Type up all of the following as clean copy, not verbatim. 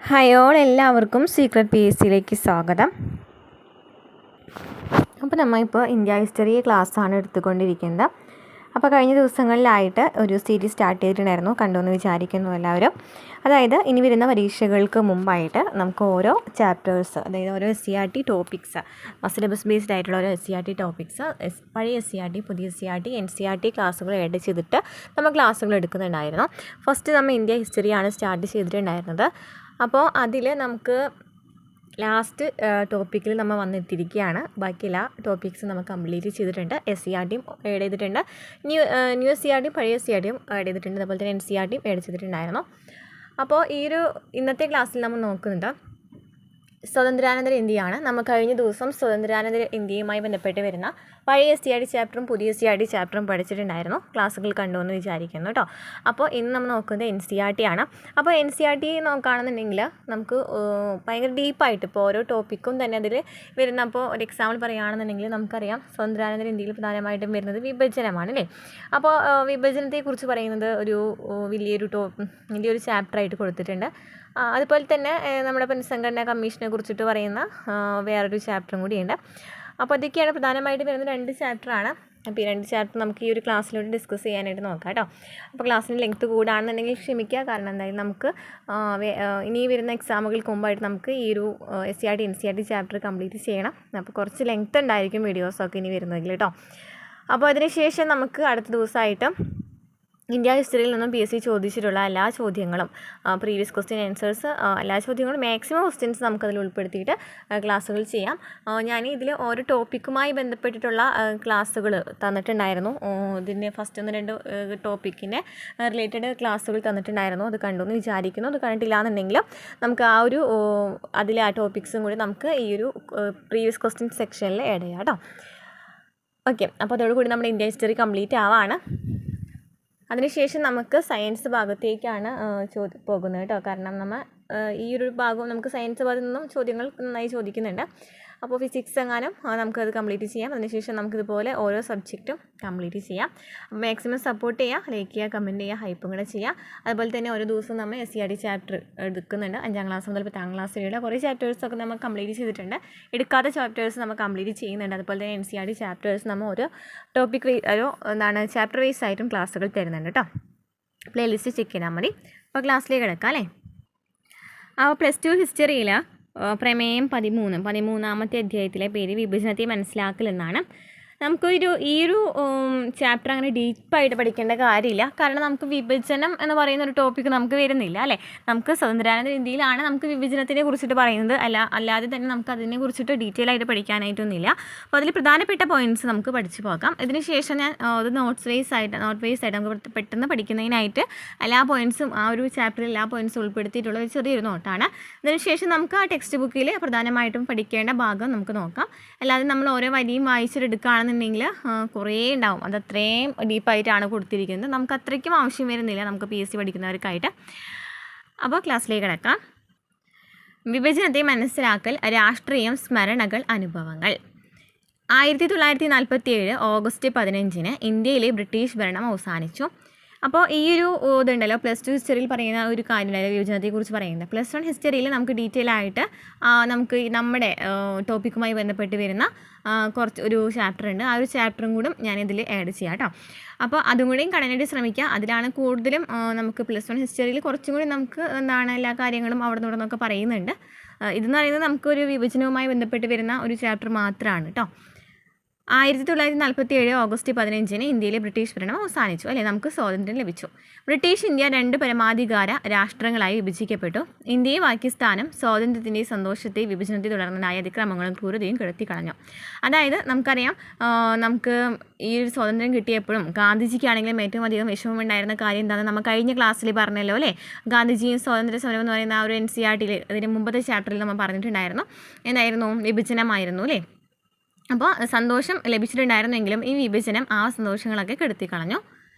Hi all, എല്ലാവർക്കും secret P S സിയിലേക്ക് സ്വാഗതം. അപ്പോൾ നമ്മളിപ്പോൾ ഇന്ത്യ ഹിസ്റ്ററി ക്ലാസ്സാണ് എടുത്തുകൊണ്ടിരിക്കുന്നത്. അപ്പോൾ കഴിഞ്ഞ ദിവസങ്ങളിലായിട്ട് ഒരു സീരീസ് സ്റ്റാർട്ട് ചെയ്തിട്ടുണ്ടായിരുന്നു, കണ്ടുവെന്ന് വിചാരിക്കുന്നു എല്ലാവരും. അതായത് ഇനി വരുന്ന പരീക്ഷകൾക്ക് മുമ്പായിട്ട് നമുക്ക് ഓരോ ചാപ്റ്റേഴ്സ്, അതായത് ഓരോ SCERT ടോപ്പിക്സ്, സിലബസ് ബേസ്ഡ് ആയിട്ടുള്ള ഓരോ SCERT ടോപ്പിക്സ്, പഴയ SCERT, പുതിയ SCERT, NCERT ക്ലാസ്സുകൾ ആഡ് ചെയ്തിട്ട് നമ്മൾ ക്ലാസ്സുകൾ എടുക്കുന്നുണ്ടായിരുന്നു. ഫസ്റ്റ് നമ്മൾ ഇന്ത്യ ഹിസ്റ്ററിയാണ് സ്റ്റാർട്ട് ചെയ്തിട്ടുണ്ടായിരുന്നത്. അപ്പോൾ അതിൽ നമുക്ക് ലാസ്റ്റ് ടോപ്പിക്കിൽ നമ്മൾ വന്നെത്തിയിരിക്കുകയാണ്. ബാക്കി എല്ലാ ടോപ്പിക്സും നമ്മൾ കംപ്ലീറ്റ് ചെയ്തിട്ടുണ്ട്. SCERTയും ആഡ് ചെയ്തിട്ടുണ്ട്, ന്യൂ SCERTയും പഴയ SCERTയും ആഡ് ചെയ്തിട്ടുണ്ട്, അതുപോലെ തന്നെ NCERTയും ആഡ് ചെയ്തിട്ടുണ്ടായിരുന്നു. അപ്പോൾ ഇന്നത്തെ ക്ലാസ്സിൽ നമ്മൾ നോക്കുന്നത് സ്വതന്ത്രാനന്തര ഇന്ത്യയാണ്. നമ്മൾ കഴിഞ്ഞ ദിവസം സ്വതന്ത്രാനന്തര ഇന്ത്യയുമായി ബന്ധപ്പെട്ട് വരുന്ന പഴയ SCERT ചാപ്റ്ററും പുതിയ SCERT ചാപ്റ്ററും പഠിച്ചിട്ടുണ്ടായിരുന്നു. ക്ലാസ്സുകൾ കണ്ടുവെന്ന് വിചാരിക്കുന്നു കേട്ടോ. അപ്പോൾ ഇന്ന് നമ്മൾ നോക്കുന്നത് NCERT ആണ്. അപ്പോൾ NCERT നോക്കുകയാണെന്നുണ്ടെങ്കിൽ നമുക്ക് ഭയങ്കര ഡീപ്പായിട്ട് ഇപ്പോൾ ഓരോ ടോപ്പിക്കും തന്നെ അതിൽ വരുന്ന, അപ്പോൾ ഒരു എക്സാമ്പിൾ പറയുകയാണെന്നുണ്ടെങ്കിൽ നമുക്കറിയാം സ്വതന്ത്രാനന്തര ഇന്ത്യയിൽ പ്രധാനമായിട്ടും വരുന്നത് വിഭജനമാണ് അല്ലേ. അപ്പോൾ വിഭജനത്തെക്കുറിച്ച് പറയുന്നത് വലിയൊരു ചാപ്റ്ററായിട്ട് കൊടുത്തിട്ടുണ്ട്. അതുപോലെ തന്നെ നമ്മുടെ പുനഃസംഘടനാ കമ്മീഷനെ കുറിച്ചിട്ട് പറയുന്ന വേറൊരു ചാപ്റ്ററും കൂടിയുണ്ട്. അപ്പോൾ അതൊക്കെയാണ് പ്രധാനമായിട്ട് വരുന്ന 2 ചാപ്റ്ററാണ്. അപ്പോൾ ഈ 2 ചാപ്റ്റർ നമുക്ക് ഈ ഒരു ക്ലാസ്സിലൂടെ ഡിസ്കസ് ചെയ്യാനായിട്ട് നോക്കാം കേട്ടോ. അപ്പോൾ ക്ലാസ്സിന് ലെങ്ത്ത് കൂടാണെന്നുണ്ടെങ്കിൽ ക്ഷമിക്കുക. കാരണം എന്തായാലും നമുക്ക് ഇനി വരുന്ന എക്സാമുകൾക്ക് മുമ്പായിട്ട് നമുക്ക് ഈ ഒരു SCERT NCERT ചാപ്റ്റർ കംപ്ലീറ്റ് ചെയ്യണം. അപ്പോൾ കുറച്ച് ലെങ്ത്ത് ഉണ്ടായിരിക്കും വീഡിയോസൊക്കെ ഇനി വരുന്നതെങ്കിൽ കേട്ടോ. അപ്പോൾ അതിനുശേഷം നമുക്ക് അടുത്ത ദിവസമായിട്ട് ഇന്ത്യ ഹിസ്റ്ററിയിൽ നിന്നും PSC ചോദിച്ചിട്ടുള്ള എല്ലാ ചോദ്യങ്ങളും, പ്രീവിയസ് ക്വസ്റ്റ്യൻ ആൻസേഴ്സ്, എല്ലാ ചോദ്യങ്ങളും മാക്സിമം ക്വസ്റ്റ്യൻസ് നമുക്കതിൽ ഉൾപ്പെടുത്തിയിട്ട് ക്ലാസ്സുകൾ ചെയ്യാം. ഞാൻ ഇതിൽ ഓരോ ടോപ്പിക്കുമായി ബന്ധപ്പെട്ടിട്ടുള്ള ക്ലാസ്സുകൾ തന്നിട്ടുണ്ടായിരുന്നു. ഇതിൻ്റെ ഫസ്റ്റ് 1-2 ടോപ്പിക്കിൻ്റെ റിലേറ്റഡ് ക്ലാസ്സുകൾ തന്നിട്ടുണ്ടായിരുന്നു. അത് കണ്ടുവെന്ന് വിചാരിക്കുന്നു. അത് കണ്ടിട്ടില്ല എന്നുണ്ടെങ്കിൽ നമുക്ക് അതിലെ ആ ടോപ്പിക്സും കൂടി നമുക്ക് ഈ ഒരു പ്രീവിയസ് ക്വസ്റ്റ്യൻ സെക്ഷനിൽ ആഡ് ചെയ്യാം കേട്ടോ. ഓക്കെ, അപ്പോൾ അതോടുകൂടി നമ്മുടെ ഇന്ത്യ ഹിസ്റ്ററി കംപ്ലീറ്റ് ആവാണ്. അതിനുശേഷം നമുക്ക് സയൻസ് ഭാഗത്തേക്കാണ് പോകുന്നത് കേട്ടോ. കാരണം നമ്മൾ ഈ ഒരു ഭാഗവും നമുക്ക് സയൻസ് ഭാഗത്തു നിന്നും ചോദ്യങ്ങൾ നന്നായി ചോദിക്കുന്നുണ്ട്. അപ്പോൾ ഫിസിക്സ് എങ്ങാനും നമുക്കത് കംപ്ലീറ്റ് ചെയ്യാം. അതിനുശേഷം നമുക്കിതുപോലെ ഓരോ സബ്ജക്റ്റും കംപ്ലീറ്റ് ചെയ്യാം. മാക്സിമം സപ്പോർട്ട് ചെയ്യുക, ലൈക്ക് ചെയ്യുക, കമൻറ്റ് ചെയ്യുക, ഹൈപ്പും കൂടെ ചെയ്യുക. അതുപോലെ തന്നെ ഓരോ ദിവസവും നമ്മൾ SCERT ചാപ്റ്റർ എടുക്കുന്നുണ്ട്. 5ാം ക്ലാസ് മുതൽ 10ാം ക്ലാസ് വരെയുള്ള കുറേ ചാപ്റ്റേഴ്സൊക്കെ നമ്മൾ കംപ്ലീറ്റ് ചെയ്തിട്ടുണ്ട്. എടുക്കാത്ത ചാപ്റ്റേഴ്സ് നമ്മൾ കംപ്ലീറ്റ് ചെയ്യുന്നുണ്ട്. അതുപോലെ തന്നെ NCERT ചാപ്റ്റേഴ്സ് നമ്മൾ ഓരോ ചാപ്റ്റർ വൈസ് ആയിട്ടും ക്ലാസ്സുകൾ തരുന്നുണ്ട് കേട്ടോ. പ്ലേലിസ്റ്റ് ചെക്ക് ചെയ്താൽ മതി. അപ്പോൾ ക്ലാസ്സിലേക്ക് കിടക്കാം അല്ലേ. അപ്പോൾ +2 ഹിസ്റ്ററിയിൽ പ്രമേയം 13-ാമത്തെ അധ്യായത്തിലെ പേര് വിഭജനത്തെ മനസ്സിലാക്കൽ എന്നാണ്. ഈ ഒരു ചാപ്റ്റർ അങ്ങനെ ഡീപ്പായിട്ട് പഠിക്കേണ്ട കാര്യമില്ല. കാരണം നമുക്ക് വിഭജനം എന്ന് പറയുന്ന ഒരു ടോപ്പിക്ക് നമുക്ക് വരുന്നില്ല അല്ലേ. നമുക്ക് സ്വതന്ത്രാനന്തര ഇന്ത്യയിലാണ് നമുക്ക് വിഭജനത്തിനെ കുറിച്ചിട്ട് പറയുന്നത്. അല്ലാതെ തന്നെ നമുക്ക് അതിനെ കുറിച്ചിട്ട് ഡീറ്റെയിൽ ആയിട്ട് പഠിക്കാനായിട്ടൊന്നുമില്ല. അപ്പോൾ അതിൽ പ്രധാനപ്പെട്ട പോയിൻറ്റ്സ് നമുക്ക് പഠിച്ചു പോകാം. ഇതിന് ശേഷം ഞാൻ അത് നോട്ട് വൈസ് ആയിട്ട് നമുക്ക് പെട്ടെന്ന് പഠിക്കുന്നതിനായിട്ട് എല്ലാ പോയിൻറ്റ്സും, ആ ഒരു ചാപ്റ്ററിൽ എല്ലാ പോയിൻറ്റ്സും ഉൾപ്പെടുത്തിയിട്ടുള്ള ഒരു ചെറിയൊരു നോട്ടാണ്. അതിനുശേഷം നമുക്ക് ആ ടെക്സ്റ്റ് ബുക്കിൽ പ്രധാനമായിട്ടും പഠിക്കേണ്ട ഭാഗം നമുക്ക് നോക്കാം. അല്ലാതെ നമ്മൾ ഓരോ വരിയും വായിച്ചെടുക്കുകയാണെന്നുണ്ടെങ്കിൽ കുറേ ഉണ്ടാവും. അത് അത്രയും ഡീപ്പായിട്ടാണ് കൊടുത്തിരിക്കുന്നത്. നമുക്ക് അത്രയ്ക്കും ആവശ്യം വരുന്നില്ല നമുക്ക് PSC പഠിക്കുന്നവർക്കായിട്ട്. അപ്പോൾ ക്ലാസ്സിലേക്ക് കിടക്കാം. വിഭജനത്തെ മനസ്സിലാക്കൽ, രാഷ്ട്രീയം, സ്മരണകൾ, അനുഭവങ്ങൾ. 1947 ഓഗസ്റ്റ് 15 ഇന്ത്യയിലെ ബ്രിട്ടീഷ് ഭരണം അവസാനിച്ചു. അപ്പോൾ ഈ ഒരു ഇതുണ്ടല്ലോ, +2 ഹിസ്റ്ററിയിൽ പറയുന്ന ഒരു കാര്യമുണ്ടല്ലോ വിഭജനത്തെക്കുറിച്ച് പറയുന്നത്. +1 ഹിസ്റ്ററിയിൽ നമുക്ക് ഡീറ്റെയിൽ ആയിട്ട് നമുക്ക് നമ്മുടെ ടോപ്പിക്കുമായി ബന്ധപ്പെട്ട് വരുന്ന ഒരു ചാപ്റ്റർ ഉണ്ട്. ആ ഒരു ചാപ്റ്ററും കൂടെ ഞാനിതിൽ ആഡ് ചെയ്യാം കേട്ടോ. അപ്പോൾ അതും കൂടെയും കാണാനായിട്ട് ശ്രമിക്കുക. അതിലാണ് കൂടുതലും നമുക്ക് +1 ഹിസ്റ്ററിയിൽ കുറച്ചും കൂടി നമുക്ക് എല്ലാ കാര്യങ്ങളും അവിടെ നിന്നൊക്കെ പറയുന്നുണ്ട്. ഇതെന്ന് പറയുന്നത് നമുക്കൊരു വിഭജനവുമായി ബന്ധപ്പെട്ട് വരുന്ന ഒരു ചാപ്റ്റർ മാത്രമാണ് കേട്ടോ. 1947 ഓഗസ്റ്റ് 15 ഇന്ത്യയിലെ ബ്രിട്ടീഷ് ഭരണം അവസാനിച്ചു അല്ലേ. നമുക്ക് സ്വാതന്ത്ര്യം ലഭിച്ചു. ബ്രിട്ടീഷ് ഇന്ത്യ 2 പരമാധികാര രാഷ്ട്രങ്ങളായി വിഭജിക്കപ്പെട്ടു. ഇന്ത്യയും പാകിസ്ഥാനും സ്വാതന്ത്ര്യത്തിൻ്റെ സന്തോഷത്തെ വിഭജനത്തെ തുടർന്നുണ്ടായ അതിക്രമങ്ങളും ക്രൂരതയും കെടുത്തിക്കളഞ്ഞു. അതായത് നമുക്കറിയാം, നമുക്ക് ഈ ഒരു സ്വാതന്ത്ര്യം കിട്ടിയപ്പോഴും ഗാന്ധിജിക്കാണെങ്കിലും ഏറ്റവും അധികം വിഷമമുണ്ടായിരുന്ന കാര്യം എന്താണെന്ന് നമ്മൾ കഴിഞ്ഞ ക്ലാസ്സിൽ പറഞ്ഞല്ലോ അല്ലേ. ഗാന്ധിജിയും സ്വാതന്ത്ര്യ സമരം എന്ന് പറയുന്ന ആ ഒരു NCERTയിൽ അതിന് മുമ്പത്തെ ചാപ്റ്ററിൽ നമ്മൾ പറഞ്ഞിട്ടുണ്ടായിരുന്നു. എന്തായിരുന്നു? വിഭജനമായിരുന്നു അല്ലേ. അപ്പോൾ സന്തോഷം ലഭിച്ചിട്ടുണ്ടായിരുന്നെങ്കിലും ഈ വിഭജനം ആ സന്തോഷങ്ങളൊക്കെ കെടുത്തിക്കളഞ്ഞു.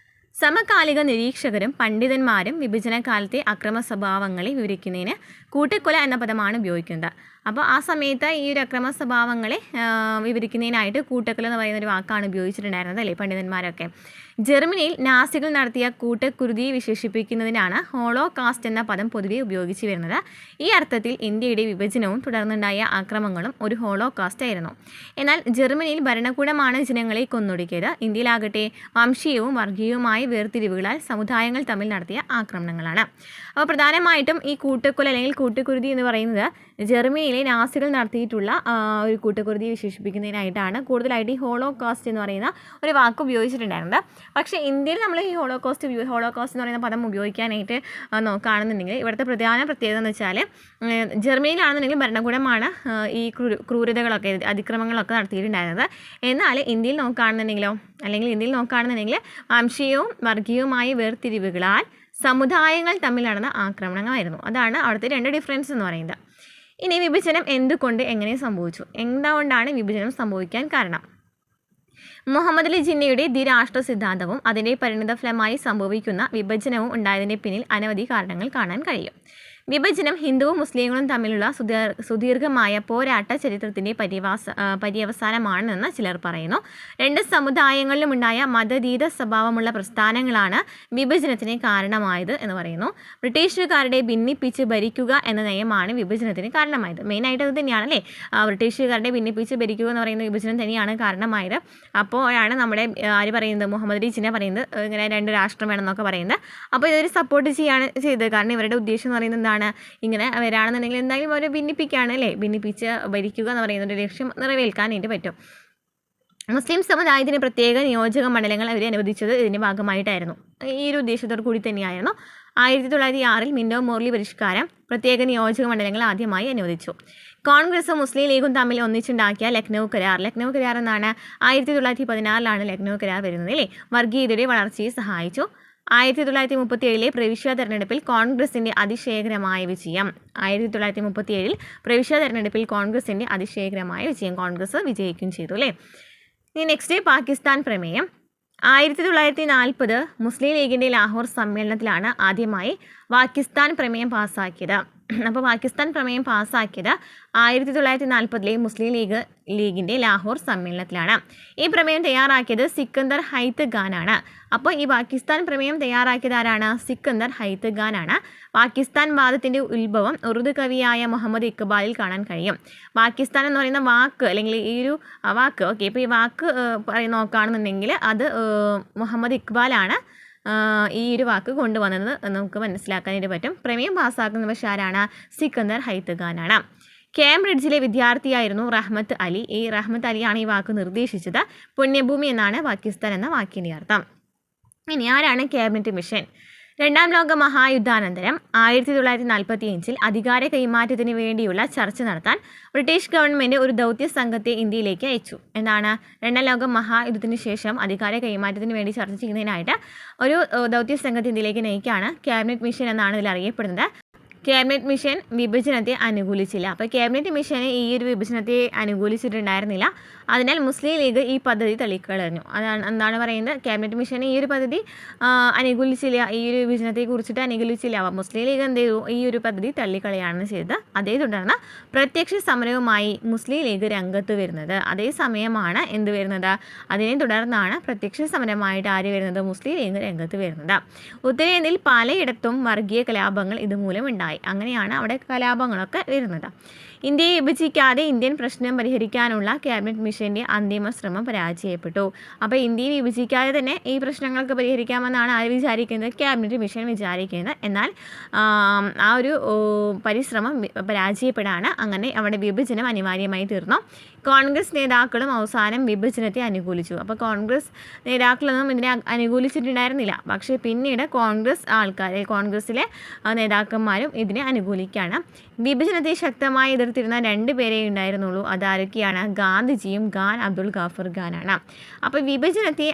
സമകാലിക നിരീക്ഷകരും പണ്ഡിതന്മാരും വിഭജനകാലത്തെ അക്രമ സ്വഭാവങ്ങളെ വിവരിക്കുന്നതിന് കൂട്ടക്കൊല എന്ന പദമാണ് ഉപയോഗിക്കുന്നത്. അപ്പോൾ ആ സമയത്ത് ഈ ഒരു അക്രമ സ്വഭാവങ്ങളെ വിവരിക്കുന്നതിനായിട്ട് കൂട്ടക്കൊല എന്ന് പറയുന്ന ഒരു വാക്കാണ് ഉപയോഗിച്ചിട്ടുണ്ടായിരുന്നത് അല്ലേ പണ്ഡിതന്മാരൊക്കെ. ജർമ്മനിയിൽ നാസികൾ നടത്തിയ കൂട്ടക്കുരുതിയെ വിശേഷിപ്പിക്കുന്നതിനാണ് ഹോളോകാസ്റ്റ് എന്ന പദം പൊതുവെ ഉപയോഗിച്ച് വരുന്നത്. ഈ അർത്ഥത്തിൽ ഇന്ത്യയുടെ വിഭജനവും തുടർന്നുണ്ടായ ആക്രമണങ്ങളും ഒരു ഹോളോകാസ്റ്റ് ആയിരുന്നു. എന്നാൽ ജർമ്മനിയിൽ ഭരണകൂടമാണ് ജനങ്ങളെ കൊന്നൊടുക്കിയത്. ഇന്ത്യയിലാകട്ടെ വംശീയവും വർഗീയവുമായ വേർതിരിവുകളാൽ സമുദായങ്ങൾ തമ്മിൽ നടത്തിയ ആക്രമണങ്ങളാണ്. അപ്പോൾ പ്രധാനമായിട്ടും ഈ കൂട്ടക്കൊല അല്ലെങ്കിൽ കൂട്ടക്കുരുതി എന്ന് പറയുന്നത് ജർമ്മനിയിലെ നാസികൾ നടത്തിയിട്ടുള്ള ഒരു കൂട്ടക്കുരുതിയെ വിശേഷിപ്പിക്കുന്നതിനായിട്ടാണ് കൂടുതലായിട്ട് ഈ ഹോളോകാസ്റ്റ് എന്ന് പറയുന്ന ഒരു വാക്ക് ഉപയോഗിച്ചിട്ടുണ്ടായിരുന്നത്. പക്ഷേ ഇന്ത്യയിൽ നമ്മൾ ഈ ഹോളോകാസ്റ്റ് എന്ന് പറയുന്ന പദം ഉപയോഗിക്കാനായിട്ട് കാണുന്നുണ്ടെങ്കിൽ ഇവിടുത്തെ പ്രധാന പ്രത്യേകത എന്ന് വെച്ചാൽ ജർമ്മനിയിലാണെന്നുണ്ടെങ്കിൽ ഭരണകൂടമാണ് ഈ ക്രൂരതകളൊക്കെ അതിക്രമങ്ങളൊക്കെ നടത്തിയിട്ടുണ്ടായിരുന്നത്. എന്നാൽ ഇന്ത്യയിൽ നോക്കുകയാണെന്നുണ്ടെങ്കിൽ വംശീയവും വർഗീയവുമായ വേർതിരിവുകളാൽ സമുദായങ്ങൾ തമ്മിൽ നടന്ന ആക്രമണങ്ങളായിരുന്നു. അതാണ് അവിടുത്തെ രണ്ട് ഡിഫറൻസ് എന്ന് പറയുന്നത്. ഇനി വിഭജനം എന്തുകൊണ്ട് എങ്ങനെ സംഭവിച്ചു, എന്തുകൊണ്ടാണ് വിഭജനം സംഭവിക്കാൻ കാരണം? മുഹമ്മദ് അലി ജിന്നയുടെ ദ്വിരാഷ്ട്ര സിദ്ധാന്തവും അതിൻ്റെ പരിണിതഫലമായി സംഭവിക്കുന്ന വിഭജനവും ഉണ്ടായതിൻ്റെ പിന്നിൽ അനവധി കാരണങ്ങൾ കാണാൻ കഴിയും. വിഭജനം ഹിന്ദുവും മുസ്ലിങ്ങളും തമ്മിലുള്ള സുദീർഘമായ പോരാട്ട ചരിത്രത്തിൻ്റെ പര്യവസാനമാണെന്ന് ചിലർ പറയുന്നു. രണ്ട് സമുദായങ്ങളിലുമുണ്ടായ മതതീത സ്വഭാവമുള്ള പ്രസ്ഥാനങ്ങളാണ് വിഭജനത്തിന് കാരണമായത് എന്ന് പറയുന്നു. ബ്രിട്ടീഷുകാരുടെ ഭിന്നിപ്പിച്ച് ഭരിക്കുക എന്ന നയമാണ് വിഭജനത്തിന് കാരണമായത്. മെയിനായിട്ട് അത് തന്നെയാണല്ലേ, ബ്രിട്ടീഷുകാരുടെ ഭിന്നിപ്പിച്ച് ഭരിക്കുക എന്ന് പറയുന്ന വിഭജനം തന്നെയാണ് കാരണമായത്. അപ്പോഴാണ് നമ്മുടെ മുഹമ്മദ് അലി ജിന്ന പറയുന്നത് ഇങ്ങനെ രണ്ട് രാഷ്ട്രം വേണമെന്നൊക്കെ പറയുന്നത്. അപ്പോൾ ഇതൊരു സപ്പോർട്ട് ചെയ്തത്. കാരണം ഇവരുടെ ഉദ്ദേശം എന്ന് പറയുന്നത് ഇങ്ങനെ വരാണെന്നുണ്ടെങ്കിൽ എന്തായാലും അവരെ ഭിന്നിപ്പിക്കുകയാണ് അല്ലേ, ഭിന്നിപ്പിച്ച് ഭരിക്കുക എന്ന് പറയുന്ന ഒരു ലക്ഷ്യം നിറവേൽക്കാനായിട്ട് പറ്റും. മുസ്ലിം സമുദായത്തിന് പ്രത്യേക നിയോജക മണ്ഡലങ്ങൾ അവർ അനുവദിച്ചത് ഇതിൻ്റെ ഭാഗമായിട്ടായിരുന്നു. ഈ ഒരു ഉദ്ദേശത്തോടു കൂടി തന്നെയായിരുന്നു 1906 മിൻറ്റോ മോർലി പരിഷ്കാരം പ്രത്യേക നിയോജക മണ്ഡലങ്ങൾ ആദ്യമായി അനുവദിച്ചു. കോൺഗ്രസും മുസ്ലിം ലീഗും തമ്മിൽ ഒന്നിച്ചുണ്ടാക്കിയ ലക്നൗ കരാർ എന്നാണ് 1916 ലക്നൗ കരാർ വരുന്നത് അല്ലേ, വർഗീയതയുടെ വളർച്ചയെ സഹായിച്ചു. 1937 പ്രവിശ്യ തെരഞ്ഞെടുപ്പിൽ കോൺഗ്രസിൻ്റെ അതിശയകരമായ വിജയം. കോൺഗ്രസ് വിജയിക്കുകയും ചെയ്തു അല്ലേ. ഇനി നെക്സ്റ്റ് പാകിസ്ഥാൻ പ്രമേയം. 1940 മുസ്ലിം ലീഗിൻ്റെ ലാഹോർ സമ്മേളനത്തിലാണ് ആദ്യമായി പാകിസ്ഥാൻ പ്രമേയം പാസ്സാക്കിയത്. അപ്പോൾ പാകിസ്ഥാൻ പ്രമേയം പാസ്സാക്കിയത് 1940 മുസ്ലിം ലീഗിൻ്റെ ലാഹോർ സമ്മേളനത്തിലാണ്. ഈ പ്രമേയം തയ്യാറാക്കിയത് സിക്കന്ദർ ഹൈത്ത് ഖാനാണ്. അപ്പോൾ ഈ പാകിസ്ഥാൻ പ്രമേയം തയ്യാറാക്കിയത് ആരാണ്? സിക്കന്ദർ ഹൈത്ത് ഖാനാണ്. പാകിസ്ഥാൻ വാദത്തിൻ്റെ ഉത്ഭവം ഉറുദു കവിയായ മുഹമ്മദ് ഇക്ബാലിൽ കാണാൻ കഴിയും. പാകിസ്ഥാൻ എന്ന് പറയുന്ന വാക്ക് അല്ലെങ്കിൽ ഈ ഒരു വാക്ക് ഇപ്പോൾ ഈ വാക്ക് നോക്കുകയാണെന്നുണ്ടെങ്കിൽ അത് മുഹമ്മദ് ഇക്ബാലാണ് ഈ ഒരു വാക്ക് കൊണ്ടുവന്നത് നമുക്ക് മനസ്സിലാക്കാനായിട്ട് പറ്റും. പ്രമേയം പാസ്സാക്കുന്ന പക്ഷേ ആരാണ്? സിക്കന്ദർ ഹൈത്ത് ഖാനാണ്. കേംബ്രിഡ്ജിലെ വിദ്യാർത്ഥിയായിരുന്നു റഹ്മത്ത് അലി. ഈ റഹ്മത്ത് അലിയാണ് ഈ വാക്ക് നിർദ്ദേശിച്ചത്. പുണ്യഭൂമി എന്നാണ് പാകിസ്ഥാൻ എന്ന വാക്കിൻ്റെ അർത്ഥം. ഇനി ആരാണ് ക്യാബിനറ്റ് മിഷൻ? രണ്ടാം ലോക മഹായുദ്ധാനന്തരം 1945 അധികാര കൈമാറ്റത്തിന് വേണ്ടിയുള്ള ചർച്ച നടത്താൻ ബ്രിട്ടീഷ് ഗവൺമെൻറ് ഒരു ദൗത്യ സംഘത്തെ ഇന്ത്യയിലേക്ക് അയച്ചു. രണ്ടാം ലോക മഹായുദ്ധത്തിന് ശേഷം അധികാര കൈമാറ്റത്തിന് വേണ്ടി ചർച്ച ചെയ്യുന്നതിനായിട്ട് ഒരു ദൗത്യ സംഘത്തെ ഇന്ത്യയിലേക്ക് നയിക്കുകയാണ്. ക്യാബിനറ്റ് മിഷൻ എന്നാണ് ഇതിൽ അറിയപ്പെടുന്നത്. ക്യാബിനറ്റ് മിഷൻ വിഭജനത്തെ അനുകൂലിച്ചില്ല. അപ്പോൾ ക്യാബിനറ്റ് മിഷന് ഈ ഒരു വിഭജനത്തെ അനുകൂലിച്ചിട്ടുണ്ടായിരുന്നില്ല. അതിനാൽ മുസ്ലിം ലീഗ് ഈ പദ്ധതി തള്ളിക്കളഞ്ഞു. എന്താണ് പറയുന്നത്? ക്യാബിനറ്റ് മിഷൻ ഈ ഒരു പദ്ധതി അനുകൂലിച്ചില്ല, ഈ ഒരു വിഭജനത്തെ കുറിച്ചിട്ട് അനുകൂലിച്ചില്ല. മുസ്ലിം ലീഗ് എന്ത് ചെയ്തു? ഈ ഒരു പദ്ധതി തള്ളിക്കളയാണ് ചെയ്തത്. അതേ തുടർന്ന് പ്രത്യക്ഷ സമരവുമായി മുസ്ലിം ലീഗ് രംഗത്ത് വരുന്നത്. അതേ സമയമാണ് എന്ത് വരുന്നത്? അതിനെ തുടർന്നാണ് പ്രത്യക്ഷ സമരമായിട്ട് ആര് വരുന്നത്? മുസ്ലിം ലീഗ് രംഗത്ത് വരുന്നത്. ഉത്തരേന്ത്യയിൽ പലയിടത്തും വർഗീയ കലാപങ്ങൾ ഇതുമൂലം ഉണ്ടായി. അങ്ങനെയാണ് അവിടെ കലാപങ്ങളൊക്കെ വരുന്നത്. ഇന്ത്യയെ വിഭജിക്കാതെ ഇന്ത്യൻ പ്രശ്നം പരിഹരിക്കാനുള്ള ക്യാബിനറ്റ് മിഷൻ്റെ അന്തിമ ശ്രമം പരാജയപ്പെട്ടു. അപ്പോൾ ഇന്ത്യയെ വിഭജിക്കാതെ തന്നെ ഈ പ്രശ്നങ്ങൾക്ക് പരിഹരിക്കാമെന്നാണ് ആര് വിചാരിക്കുന്നത്? ക്യാബിനറ്റ് മിഷൻ വിചാരിക്കുന്നത്. എന്നാൽ ആ ഒരു പരിശ്രമം പരാജയപ്പെടാണ്. അങ്ങനെ അവിടെ വിഭജനം അനിവാര്യമായി തീർന്നു. കോൺഗ്രസ് നേതാക്കളും അവസാനം വിഭജനത്തെ അനുകൂലിച്ചു. അപ്പോൾ കോൺഗ്രസ് നേതാക്കളൊന്നും ഇതിനെ അനുകൂലിച്ചിട്ടുണ്ടായിരുന്നില്ല. പക്ഷേ പിന്നീട് കോൺഗ്രസ്സിലെ നേതാക്കന്മാരും ഇതിനെ അനുകൂലിക്കുകയാണ്. വിഭജനത്തെ ശക്തമായി എതിർത്തിരുന്ന 2 പേരേ ഉണ്ടായിരുന്നുള്ളൂ. അതാരൊക്കെയാണ്? ഗാന്ധിജിയും ഖാൻ അബ്ദുൾ ഗാഫർ ഖാനാണ്. അപ്പോൾ വിഭജനത്തെ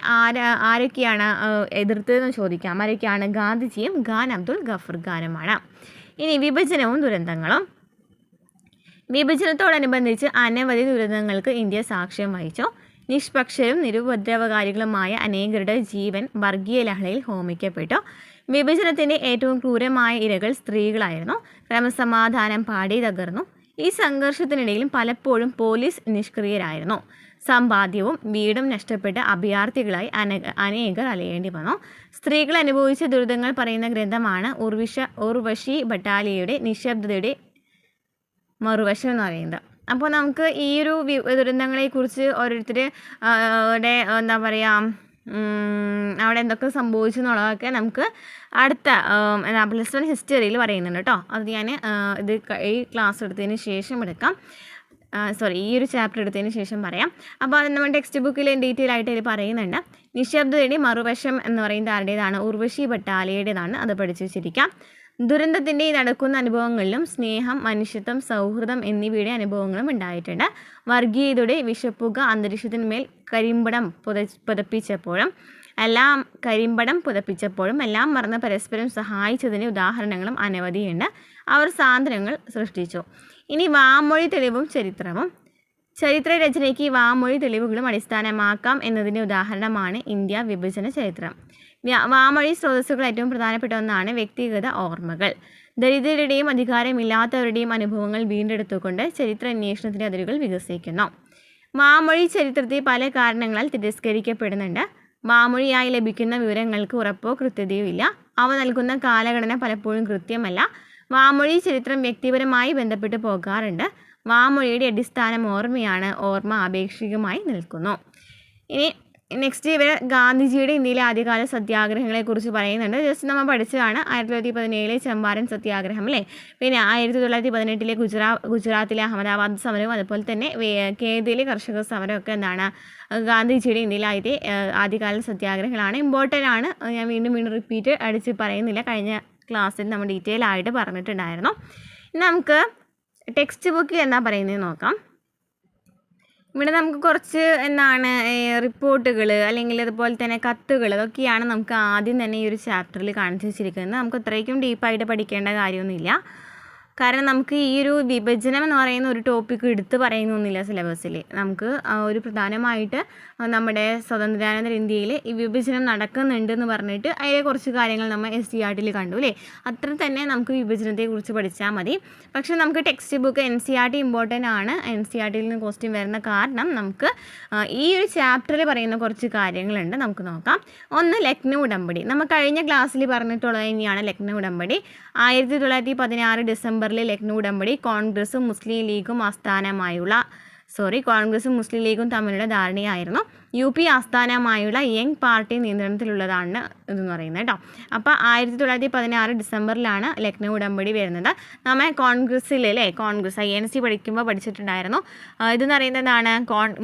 ആരൊക്കെയാണ് എതിർത്തതെന്ന് ചോദിക്കാം. ആരൊക്കെയാണ്? ഗാന്ധിജിയും ഖാൻ അബ്ദുൾ ഗാഫർ ഖാനുമാണ്. ഇനി വിഭജനവും ദുരന്തങ്ങളും. വിഭജനത്തോടനുബന്ധിച്ച് അനവധി ദുരന്തങ്ങൾക്ക് ഇന്ത്യ സാക്ഷ്യം വഹിച്ചു. നിഷ്പക്ഷരും നിരുപദ്രവകാരികളുമായ അനേകരുടെ ജീവൻ വർഗീയ ലഹളയിൽ ഹോമിക്കപ്പെട്ടു. വിഭജനത്തിൻ്റെ ഏറ്റവും ക്രൂരമായ ഇരകൾ സ്ത്രീകളായിരുന്നു. ക്രമസമാധാനം പാടി തകർന്നു. ഈ സംഘർഷത്തിനിടയിലും പലപ്പോഴും പോലീസ് നിഷ്ക്രിയരായിരുന്നു. സമ്പാദ്യവും വീടും നഷ്ടപ്പെട്ട അഭയാർത്ഥികളായി അനേകർ അലയേണ്ടി വന്നു. സ്ത്രീകൾ അനുഭവിച്ച ദുരിതങ്ങൾ പറയുന്ന ഗ്രന്ഥമാണ് ഉർവശി ബട്ടാലിയയുടെ നിശബ്ദതയുടെ മറുവശം എന്ന് പറയുന്നത്. അപ്പോൾ നമുക്ക് ഈ ഒരു ദുരന്തങ്ങളെക്കുറിച്ച് ഓരോരുത്തർ എന്താ പറയുക, അവിടെ എന്തൊക്കെ സംഭവിച്ചു എന്നുള്ളതൊക്കെ നമുക്ക് അടുത്ത +1 ഹിസ്റ്ററിയിൽ പറയുന്നുണ്ട് കേട്ടോ. അത് ഞാൻ ഈ ക്ലാസ് എടുത്തതിന് ശേഷം എടുക്കാം, ഈ ഒരു ചാപ്റ്റർ എടുത്തതിന് ശേഷം പറയാം. അപ്പോൾ അത് നമ്മുടെ ടെക്സ്റ്റ് ബുക്കിൽ ഡീറ്റെയിൽ ആയിട്ട് ഇതിൽ പറയുന്നുണ്ട്. നിശബ്ദതയുടെ മറുവശം എന്ന് പറയുന്നത് ആരുടേതാണ്? ഉർവശി ബട്ടാലിയുടേതാണ്. അത് പഠിച്ചു വെച്ചിരിക്കാം. ദുരന്തത്തിൻ്റെ നടക്കുന്ന അനുഭവങ്ങളിലും സ്നേഹം, മനുഷ്യത്വം, സൗഹൃദം എന്നിവയുടെ അനുഭവങ്ങളും ഉണ്ടായിട്ടുണ്ട്. വർഗീയതയുടെ വിഷപ്പുക അന്തരീക്ഷത്തിന്മേൽ കരിമ്പടം പുതപ്പിച്ചപ്പോഴും എല്ലാം മറന്ന് പരസ്പരം സഹായിച്ചതിൻ്റെ ഉദാഹരണങ്ങളും അനവധിയുണ്ട്. അവർ സാന്ത്വനങ്ങൾ സൃഷ്ടിച്ചു. ഇനി വാമൊഴി തെളിവും ചരിത്രവും. ചരിത്രരചനയ്ക്ക് വാമൊഴി തെളിവുകളും അടിസ്ഥാനമാക്കാം എന്നതിൻ്റെ ഉദാഹരണമാണ് ഇന്ത്യ വിഭജന ചരിത്രം. വാമൊഴി സ്രോതസ്സുകൾ ഏറ്റവും പ്രധാനപ്പെട്ട ഒന്നാണ് വ്യക്തിഗത ഓർമ്മകൾ. ദരിദ്രരുടെയും അധികാരമില്ലാത്തവരുടെയും അനുഭവങ്ങൾ വീണ്ടെടുത്തുകൊണ്ട് ചരിത്ര അന്വേഷണത്തിൻ്റെ അതിരുകൾ വികസിക്കുന്നു. വാമൊഴി ചരിത്രത്തെ പല കാരണങ്ങളാൽ തിരസ്കരിക്കപ്പെടുന്നുണ്ട്. വാമൊഴിയായി ലഭിക്കുന്ന വിവരങ്ങൾക്ക് ഉറപ്പോ കൃത്യതയോ ഇല്ല. അവ നൽകുന്ന കാലഘടന പലപ്പോഴും കൃത്യമല്ല. വാമൊഴി ചരിത്രം വ്യക്തിപരമായി ബന്ധപ്പെട്ട് പോകാറുണ്ട്. വാമൊഴിയുടെ അടിസ്ഥാനം ഓർമ്മയാണ്. ഓർമ്മ ആപേക്ഷികമായി നിൽക്കുന്നു. ഇനി നെക്സ്റ്റ് ഇവർ ഗാന്ധിജിയുടെ ഇന്ത്യയിലെ ആദ്യകാല സത്യാഗ്രഹങ്ങളെക്കുറിച്ച് പറയുന്നുണ്ട്. ജസ്റ്റ് നമ്മൾ പഠിച്ചതാണ് 1917 ചമ്പാരൻ സത്യാഗ്രഹം അല്ലേ. പിന്നെ 1918 ഗുജറാത്തിലെ അഹമ്മദാബാദ് സമരവും അതുപോലെ തന്നെ കേരളത്തിലെ കർഷക സമരമൊക്കെ എന്താണ് ഗാന്ധിജിയുടെ ഇന്ത്യയിലെ ആദ്യകാല സത്യാഗ്രഹങ്ങളാണ്. ഇമ്പോർട്ടൻ്റ് ആണ്. ഞാൻ വീണ്ടും റിപ്പീറ്റ് അടിച്ച് പറയുന്നില്ല. കഴിഞ്ഞ ക്ലാസ്സിൽ നമ്മൾ ഡീറ്റെയിൽ ആയിട്ട് പറഞ്ഞിട്ടുണ്ടായിരുന്നു. നമുക്ക് ടെക്സ്റ്റ് ബുക്കിൽ എന്താ പറയുന്നത് നോക്കാം. ഇവിടെ നമുക്ക് കുറച്ച് റിപ്പോർട്ടുകൾ അല്ലെങ്കിൽ അതുപോലെ തന്നെ കത്തുകൾ, അതൊക്കെയാണ് നമുക്ക് ആദ്യം തന്നെ ഈ ഒരു ചാപ്റ്ററിൽ കാണിച്ചു വെച്ചിരിക്കുന്നത്. നമുക്ക് അത്രയ്ക്കും ഡീപ്പായിട്ട് പഠിക്കേണ്ട കാര്യമൊന്നുമില്ല. കാരണം നമുക്ക് ഈ ഒരു വിഭജനം എന്ന് പറയുന്ന ഒരു ടോപ്പിക്ക് എടുത്ത് പറയുന്നൊന്നുമില്ല സിലബസിൽ. നമുക്ക് ഒരു പ്രധാനമായിട്ട് നമ്മുടെ സ്വതന്ത്രാനന്തര ഇന്ത്യയിൽ ഈ വിഭജനം നടക്കുന്നുണ്ടെന്ന് പറഞ്ഞിട്ട് അതിലെ കുറച്ച് കാര്യങ്ങൾ നമ്മൾ SCERTയിൽ കണ്ടു അല്ലേ. അത്ര തന്നെ നമുക്ക് വിഭജനത്തെക്കുറിച്ച് പഠിച്ചാൽ മതി. പക്ഷേ നമുക്ക് ടെക്സ്റ്റ് ബുക്ക് NCERT ഇമ്പോർട്ടൻ്റ് ആണ്. NCERTയിൽ നിന്ന് ക്വസ്റ്റ്യൻ വരുന്ന കാരണം നമുക്ക് ഈ ഒരു ചാപ്റ്ററിൽ പറയുന്ന കുറച്ച് കാര്യങ്ങളുണ്ട്. നമുക്ക് നോക്കാം. ഒന്ന്, ലക്നൗ ഉടമ്പടി. നമ്മൾ കഴിഞ്ഞ ക്ലാസ്സിൽ പറഞ്ഞിട്ടുള്ളത് തന്നെയാണ് ലക്നൗ ഉടമ്പടി. 1916 ഡിസംബറിൽ ലക്നൗ ഉടമ്പടി കോൺഗ്രസും മുസ്ലിം ലീഗും തമ്മിലുള്ള ധാരണയായിരുന്നു. UP ആസ്ഥാനമായുള്ള യങ് പാർട്ടി നിയന്ത്രണത്തിലുള്ളതാണ് ഇതെന്ന് പറയുന്നത് കേട്ടോ. അപ്പോൾ 1916 ഡിസംബറിലാണ് ലക്നൗ ഉടമ്പടി വരുന്നത്. നമ്മൾ കോൺഗ്രസ് INC പഠിക്കുമ്പോൾ പഠിച്ചിട്ടുണ്ടായിരുന്നു. ഇതെന്ന് പറയുന്നതാണ്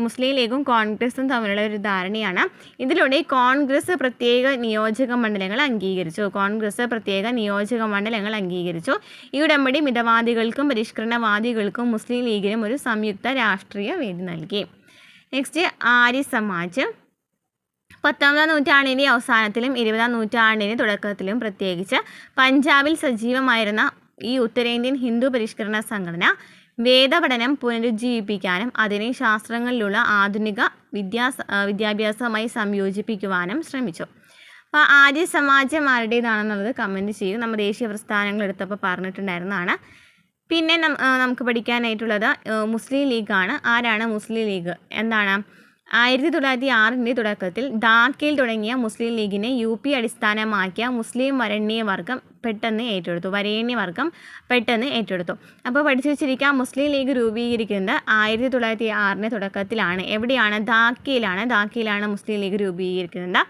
മുസ്ലിം ലീഗും കോൺഗ്രസും തമ്മിലുള്ള ഒരു ധാരണയാണ്. ഇതിലൂടെ കോൺഗ്രസ് പ്രത്യേക നിയോജക മണ്ഡലങ്ങൾ അംഗീകരിച്ചു. ഈ ഉടമ്പടി മിതവാദികൾക്കും പരിഷ്കരണവാദികൾക്കും മുസ്ലിം ലീഗിനും ഒരു സംയുക്ത രാഷ്ട്രീയ വേദി നൽകി. നെക്സ്റ്റ്, ആര്യ സമാജ്. 19ാം നൂറ്റാണ്ടിൻ്റെ അവസാനത്തിലും 20ാം നൂറ്റാണ്ടിൻ്റെ തുടക്കത്തിലും പ്രത്യേകിച്ച് പഞ്ചാബിൽ സജീവമായിരുന്ന ഈ ഉത്തരേന്ത്യൻ ഹിന്ദു പരിഷ്കരണ സംഘടന വേദപഠനം പുനരുജ്ജീവിപ്പിക്കാനും അതിനെ ശാസ്ത്രങ്ങളിലുള്ള ആധുനിക വിദ്യാഭ്യാസവുമായി സംയോജിപ്പിക്കുവാനും ശ്രമിച്ചു. അപ്പോൾ ആര്യ സമാജം ആരുടേതാണെന്നുള്ളത് കമൻറ്റ് ചെയ്യും. നമ്മൾ ദേശീയ പ്രസ്ഥാനങ്ങൾ എടുത്തപ്പോൾ പറഞ്ഞിട്ടുണ്ടായിരുന്നതാണ്. പിന്നെ നമുക്ക് പഠിക്കാനായിട്ടുള്ളത് മുസ്ലിം ലീഗാണ്. ആരാണ് മുസ്ലിം ലീഗ്? 1906 തുടക്കത്തിൽ ധാക്കയിൽ തുടങ്ങിയ മുസ്ലിം ലീഗിനെ UP അടിസ്ഥാനമാക്കിയ മുസ്ലിം വരേണ്യവർഗം പെട്ടെന്ന് ഏറ്റെടുത്തു. അപ്പോൾ പഠിച്ചു വെച്ചിരിക്കുക, മുസ്ലിം ലീഗ് രൂപീകരിക്കുന്നത് 1906 തുടക്കത്തിലാണ്. എവിടെയാണ്? ധാക്കയിലാണ് മുസ്ലിം ലീഗ് രൂപീകരിക്കുന്നത്.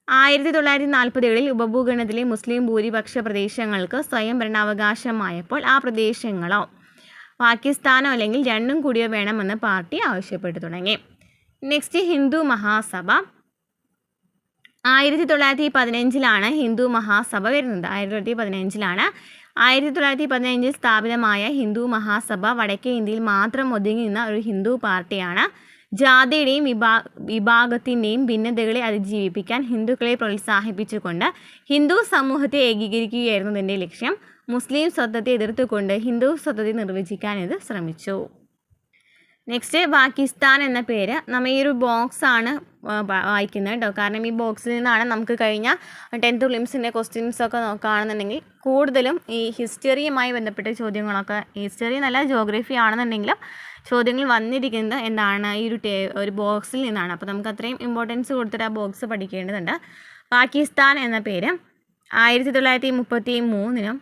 1940കളിൽ ഉപഭൂഖണ്ഡത്തിലെ മുസ്ലിം ഭൂരിപക്ഷ പ്രദേശങ്ങൾക്ക് സ്വയം ഭരണാവകാശമായപ്പോൾ ആ പ്രദേശങ്ങളോ പാകിസ്ഥാനോ അല്ലെങ്കിൽ രണ്ടും കൂടിയോ വേണമെന്ന് പാർട്ടി ആവശ്യപ്പെട്ടു തുടങ്ങി. നെക്സ്റ്റ്, ഹിന്ദു മഹാസഭ. 1915 ഹിന്ദു മഹാസഭ വരുന്നത്. 1915 സ്ഥാപിതമായ ഹിന്ദു മഹാസഭ വടക്കേ ഇന്ത്യയിൽ മാത്രം ഒതുങ്ങി നിന്ന ഒരു ഹിന്ദു പാർട്ടിയാണ്. ജാതിയുടെയും വിഭാഗത്തിൻ്റെയും ഭിന്നതകളെ അതിജീവിപ്പിക്കാൻ ഹിന്ദുക്കളെ പ്രോത്സാഹിപ്പിച്ചുകൊണ്ട് ഹിന്ദു സമൂഹത്തെ ഏകീകരിക്കുകയായിരുന്നു ഇതിൻ്റെ ലക്ഷ്യം. മുസ്ലിം സ്വത്വത്തെ എതിർത്തുകൊണ്ട് ഹിന്ദു സ്വത്വത്തെ നിർവചിക്കാൻ ഇത് ശ്രമിച്ചു. നെക്സ്റ്റ് പാകിസ്ഥാൻ എന്ന പേര് നമ്മൾ ഈ ഒരു ബോക്സാണ് വായിക്കുന്നത് കേട്ടോ. കാരണം ഈ ബോക്സിൽ നിന്നാണ് നമുക്ക് കഴിഞ്ഞ 10th പ്രിലിംസിൻ്റെ ക്വസ്റ്റ്യൻസൊക്കെ നോക്കുകയാണെന്നുണ്ടെങ്കിൽ കൂടുതലും ഈ ഹിസ്റ്ററിയുമായി ബന്ധപ്പെട്ട ചോദ്യങ്ങളൊക്കെ, ഹിസ്റ്ററി എന്നല്ല ജോഗ്രഫി ആണെന്നുണ്ടെങ്കിലും ചോദ്യങ്ങൾ വന്നിരിക്കുന്നത് എന്താണ് ഈ ഒരു ബോക്സിൽ നിന്നാണ്. അപ്പോൾ നമുക്ക് അത്രയും ഇമ്പോർട്ടൻസ് കൊടുത്തിട്ട് ആ ബോക്സ് പഠിക്കേണ്ടതുണ്ട്. പാകിസ്ഥാൻ എന്ന പേര് 1933-നും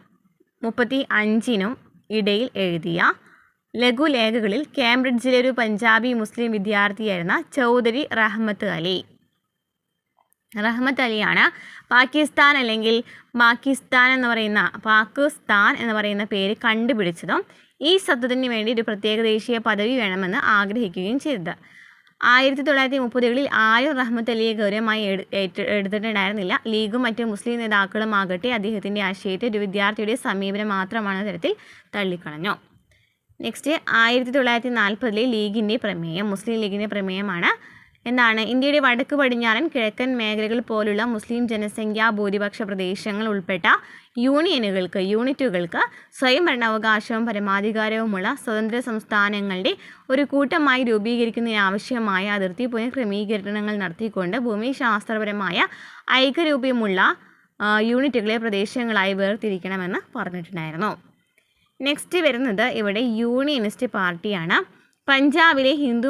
1935-നും ഇടയിൽ എഴുതിയ ലഘുലേഖകളിൽ കേംബ്രിഡ്ജിലെ ഒരു പഞ്ചാബി മുസ്ലിം വിദ്യാർത്ഥിയായിരുന്ന ചൗധരി റഹ്മത്ത് അലിയാണ് പാകിസ്ഥാൻ അല്ലെങ്കിൽ പാകിസ്ഥാൻ എന്ന് പറയുന്ന പേര് കണ്ടുപിടിച്ചതും ഈ സത്വത്തിന് വേണ്ടി ഒരു പ്രത്യേക ദേശീയ പദവി വേണമെന്ന് ആഗ്രഹിക്കുകയും ചെയ്തത്. 1930-കളിൽ ആരും റഹ്മത്ത് അലിയെ ഗൗരവമായി എടുത്തിട്ടുണ്ടായിരുന്നില്ല. ലീഗും മറ്റ് മുസ്ലിം നേതാക്കളും ആകട്ടെ അദ്ദേഹത്തിൻ്റെ ആശയത്തെ ഒരു വിദ്യാർത്ഥിയുടെ സമീപനം മാത്രമാണ് തരത്തിൽ തള്ളിക്കളഞ്ഞു. നെക്സ്റ്റ് 1940-ലെ ലീഗിൻ്റെ പ്രമേയം, മുസ്ലിം ലീഗിൻ്റെ പ്രമേയമാണ്. എന്താണ്? ഇന്ത്യയുടെ വടക്ക് പടിഞ്ഞാറൻ കിഴക്കൻ മേഖലകൾ പോലുള്ള മുസ്ലിം ജനസംഖ്യാ ഭൂരിപക്ഷ പ്രദേശങ്ങൾ ഉൾപ്പെട്ട യൂണിറ്റുകൾക്ക് സ്വയം ഭരണാവകാശവും പരമാധികാരവുമുള്ള സ്വതന്ത്ര സംസ്ഥാനങ്ങളുടെ ഒരു കൂട്ടമായി രൂപീകരിക്കുന്നതിനാവശ്യമായ അതിർത്തി പുനഃക്രമീകരണങ്ങൾ നടത്തിക്കൊണ്ട് ഭൂമിശാസ്ത്രപരമായ ഐക്യരൂപ്യമുള്ള യൂണിറ്റുകളെ പ്രദേശങ്ങളായി വേർതിരിക്കണമെന്ന് പറഞ്ഞിട്ടുണ്ടായിരുന്നു. നെക്സ്റ്റ് വരുന്നത് ഇവിടെ യൂണിയനിസ്റ്റ് പാർട്ടിയാണ്. പഞ്ചാബിലെ ഹിന്ദു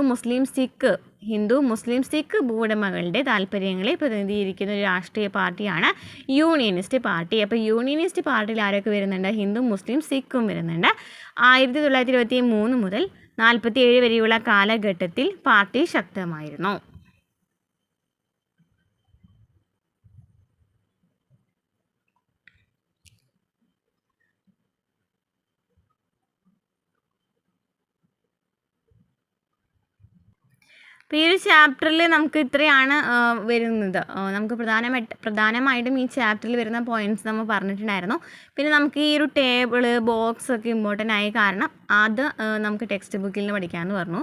മുസ്ലിം സിഖ് ഭൂവുടമകളുടെ താല്പര്യങ്ങളെ പ്രതിനിധീകരിക്കുന്ന ഒരു രാഷ്ട്രീയ പാർട്ടിയാണ് യൂണിയനിസ്റ്റ് പാർട്ടി. അപ്പോൾ യൂണിയനിസ്റ്റ് പാർട്ടിയിൽ ആരൊക്കെ വരുന്നുണ്ട്? ഹിന്ദു മുസ്ലിം സിഖും വരുന്നുണ്ട്. 1923 മുതൽ 47 വരെയുള്ള കാലഘട്ടത്തിൽ പാർട്ടി ശക്തമായിരുന്നു. അപ്പോൾ ഈ ഒരു ചാപ്റ്ററിൽ നമുക്ക് ഇത്രയാണ് വരുന്നത്. നമുക്ക് പ്രധാനമായിട്ടും ഈ ചാപ്റ്ററിൽ വരുന്ന പോയിൻറ്റ്സ് നമ്മൾ പറഞ്ഞിട്ടുണ്ടായിരുന്നു. പിന്നെ നമുക്ക് ഈ ഒരു ടേബിള് ബോക്സ് ഒക്കെ ഇമ്പോർട്ടൻ്റ് ആയ കാരണം അത് നമുക്ക് ടെക്സ്റ്റ് ബുക്കിൽ നിന്ന് പഠിക്കാമെന്ന് പറഞ്ഞു.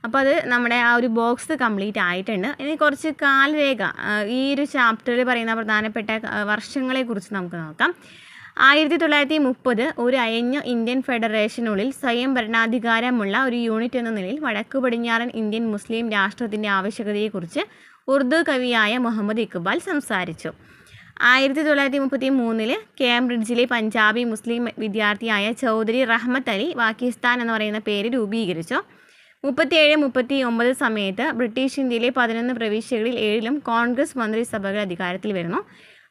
അപ്പോൾ അത് നമ്മുടെ ആ ഒരു ബോക്സ് കംപ്ലീറ്റ് ആയിട്ടുണ്ട്. ഇനി കുറച്ച് കാലരേഖ ഈ ഒരു ചാപ്റ്ററിൽ പറയുന്ന പ്രധാനപ്പെട്ട വർഷങ്ങളെക്കുറിച്ച് നമുക്ക് നോക്കാം. 1930 ഒരു അയഞ്ഞ ഇന്ത്യൻ ഫെഡറേഷനുള്ളിൽ സ്വയം ഭരണാധികാരമുള്ള ഒരു യൂണിറ്റ് എന്ന നിലയിൽ വടക്കു പടിഞ്ഞാറൻ ഇന്ത്യൻ മുസ്ലിം രാഷ്ട്രത്തിൻ്റെ ആവശ്യകതയെക്കുറിച്ച് ഉറുദു കവിയായ മുഹമ്മദ് ഇക്ബാൽ സംസാരിച്ചു. 1933 കേംബ്രിഡ്ജിലെ പഞ്ചാബി മുസ്ലിം വിദ്യാർത്ഥിയായ ചൗധരി റഹ്മത്ത് അലി പാകിസ്ഥാൻ എന്ന് പറയുന്ന പേര് രൂപീകരിച്ചു. 37-39 സമയത്ത് ബ്രിട്ടീഷ് ഇന്ത്യയിലെ 11 പ്രവിശ്യകളിൽ 7ലും കോൺഗ്രസ് മന്ത്രിസഭകൾ അധികാരത്തിൽ വരുന്നു.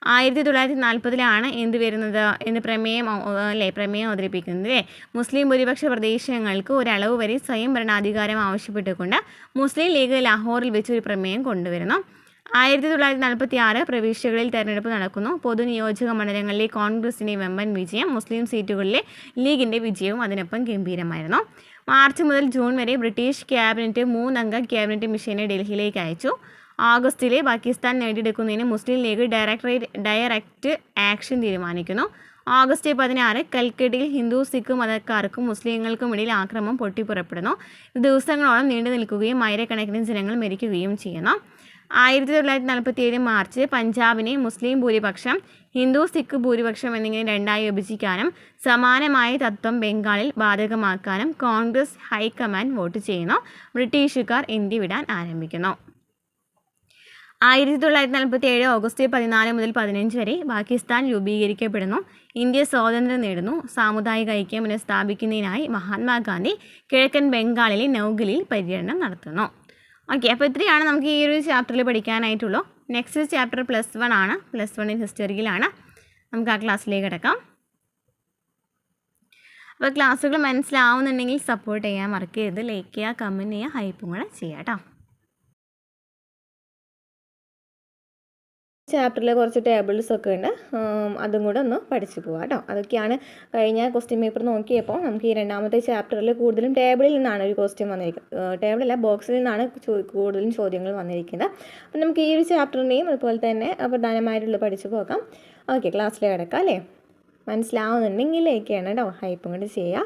1940-ലാണ് എന്ത് വരുന്നത് എന്ന് പ്രമേയം അവതരിപ്പിക്കുന്നത്. മുസ്ലിം ഭൂരിപക്ഷ പ്രദേശങ്ങൾക്ക് ഒരളവ് വരെ സ്വയം ഭരണാധികാരം ആവശ്യപ്പെട്ടുകൊണ്ട് മുസ്ലിം ലീഗ് ലാഹോറിൽ വെച്ച് ഒരു പ്രമേയം കൊണ്ടുവരുന്നു. 1946 പ്രവിശ്യകളിൽ തെരഞ്ഞെടുപ്പ് നടക്കുന്നു. പൊതു നിയോജക മണ്ഡലങ്ങളിലെ കോൺഗ്രസിൻ്റെ വമ്പൻ വിജയം, മുസ്ലിം സീറ്റുകളിലെ ലീഗിൻ്റെ വിജയവും അതിനൊപ്പം ഗംഭീരമായിരുന്നു. മാർച്ച് മുതൽ ജൂൺ വരെ ബ്രിട്ടീഷ് ക്യാബിനറ്റ് 3 അംഗ ക്യാബിനറ്റ് മിഷനെ ഡൽഹിയിലേക്ക് അയച്ചു. ഓഗസ്റ്റിൽ പാകിസ്ഥാൻ നേടിയെടുക്കുന്നതിന് മുസ്ലിം ലീഗ് ഡയറക്റ്റ് ആക്ഷൻ തീരുമാനിക്കുന്നു. ഓഗസ്റ്റ് 16 കൽക്കട്ടയിൽ ഹിന്ദു സിഖ് മതക്കാർക്കും മുസ്ലിങ്ങൾക്കും ഇടയിൽ ആക്രമണം പൊട്ടിപ്പുറപ്പെടുന്നു. ദിവസങ്ങളോളം നീണ്ടു നിൽക്കുകയും ആയിരക്കണക്കിന് ജനങ്ങൾ മരിക്കുകയും ചെയ്യുന്നു. 1947 മാർച്ച് പഞ്ചാബിനെ മുസ്ലിം ഭൂരിപക്ഷം ഹിന്ദു സിഖ് ഭൂരിപക്ഷം എന്നിങ്ങനെ രണ്ടായി വിഭജിക്കാനും സമാനമായ തത്വം ബംഗാളിൽ ബാധകമാക്കാനും കോൺഗ്രസ് ഹൈക്കമാൻഡ് വോട്ട് ചെയ്യുന്നു. ബ്രിട്ടീഷുകാർ ഇന്ത്യ വിടാൻ ആരംഭിക്കുന്നു. 1947 ഓഗസ്റ്റ് 14 മുതൽ 15 വരെ പാകിസ്ഥാൻ രൂപീകരിക്കപ്പെടുന്നു. ഇന്ത്യ സ്വാതന്ത്ര്യം നേടുന്നു. സാമുദായിക ഐക്യം പുനഃസ്ഥാപിക്കുന്നതിനായി മഹാത്മാഗാന്ധി കിഴക്കൻ ബംഗാളിലെ നൗഗലിൽ പര്യടനം നടത്തുന്നു. ഓക്കെ, അപ്പോൾ ഇത്രയാണ് നമുക്ക് ഈ ഒരു ചാപ്റ്ററിൽ പഠിക്കാനായിട്ടുള്ളൂ. നെക്സ്റ്റ് ചാപ്റ്റർ +1 ആണ്. +1 ഹിസ്റ്ററിയിലാണ്. നമുക്ക് ആ ക്ലാസ്സിലേക്ക് കിടക്കാം. അപ്പോൾ ക്ലാസ്സുകൾ മനസ്സിലാവുന്നുണ്ടെങ്കിൽ സപ്പോർട്ട് ചെയ്യാൻ മറക്കരുത്. ലൈക്ക് ചെയ്യുക, കമൻറ്റ് ചെയ്യുക, ഹൈപ്പും കൂടെ ചെയ്യാം കേട്ടോ. ചാപ്റ്ററിൽ കുറച്ച് ടേബിൾസ് ഒക്കെ ഉണ്ട്, അതും കൂടെ ഒന്ന് പഠിച്ചു പോകാം കേട്ടോ. അതൊക്കെയാണ് കഴിഞ്ഞ ക്വസ്റ്റ്യൻ പേപ്പർ നോക്കിയപ്പോൾ നമുക്ക് ഈ രണ്ടാമത്തെ ചാപ്റ്ററിൽ കൂടുതലും ടേബിളിൽ നിന്നാണ് ഒരു ക്വസ്റ്റ്യൻ വന്നിരിക്കുന്നത്. ടേബിളല്ല, ബോക്സിൽ നിന്നാണ് കൂടുതലും ചോദ്യങ്ങൾ വന്നിരിക്കുന്നത്. അപ്പം നമുക്ക് ഈ ഒരു ചാപ്റ്ററിനെയും അതുപോലെ തന്നെ പ്രധാനമായിട്ടുള്ള പഠിച്ചു പോകാം. ഓക്കെ, ക്ലാസ്സിൽ കിടക്കാം അല്ലേ? മനസ്സിലാവുന്നുണ്ടെങ്കിൽ ലൈക്കാണ് കേട്ടോ, ഹൈപ്പും കൂടെ ചെയ്യുക.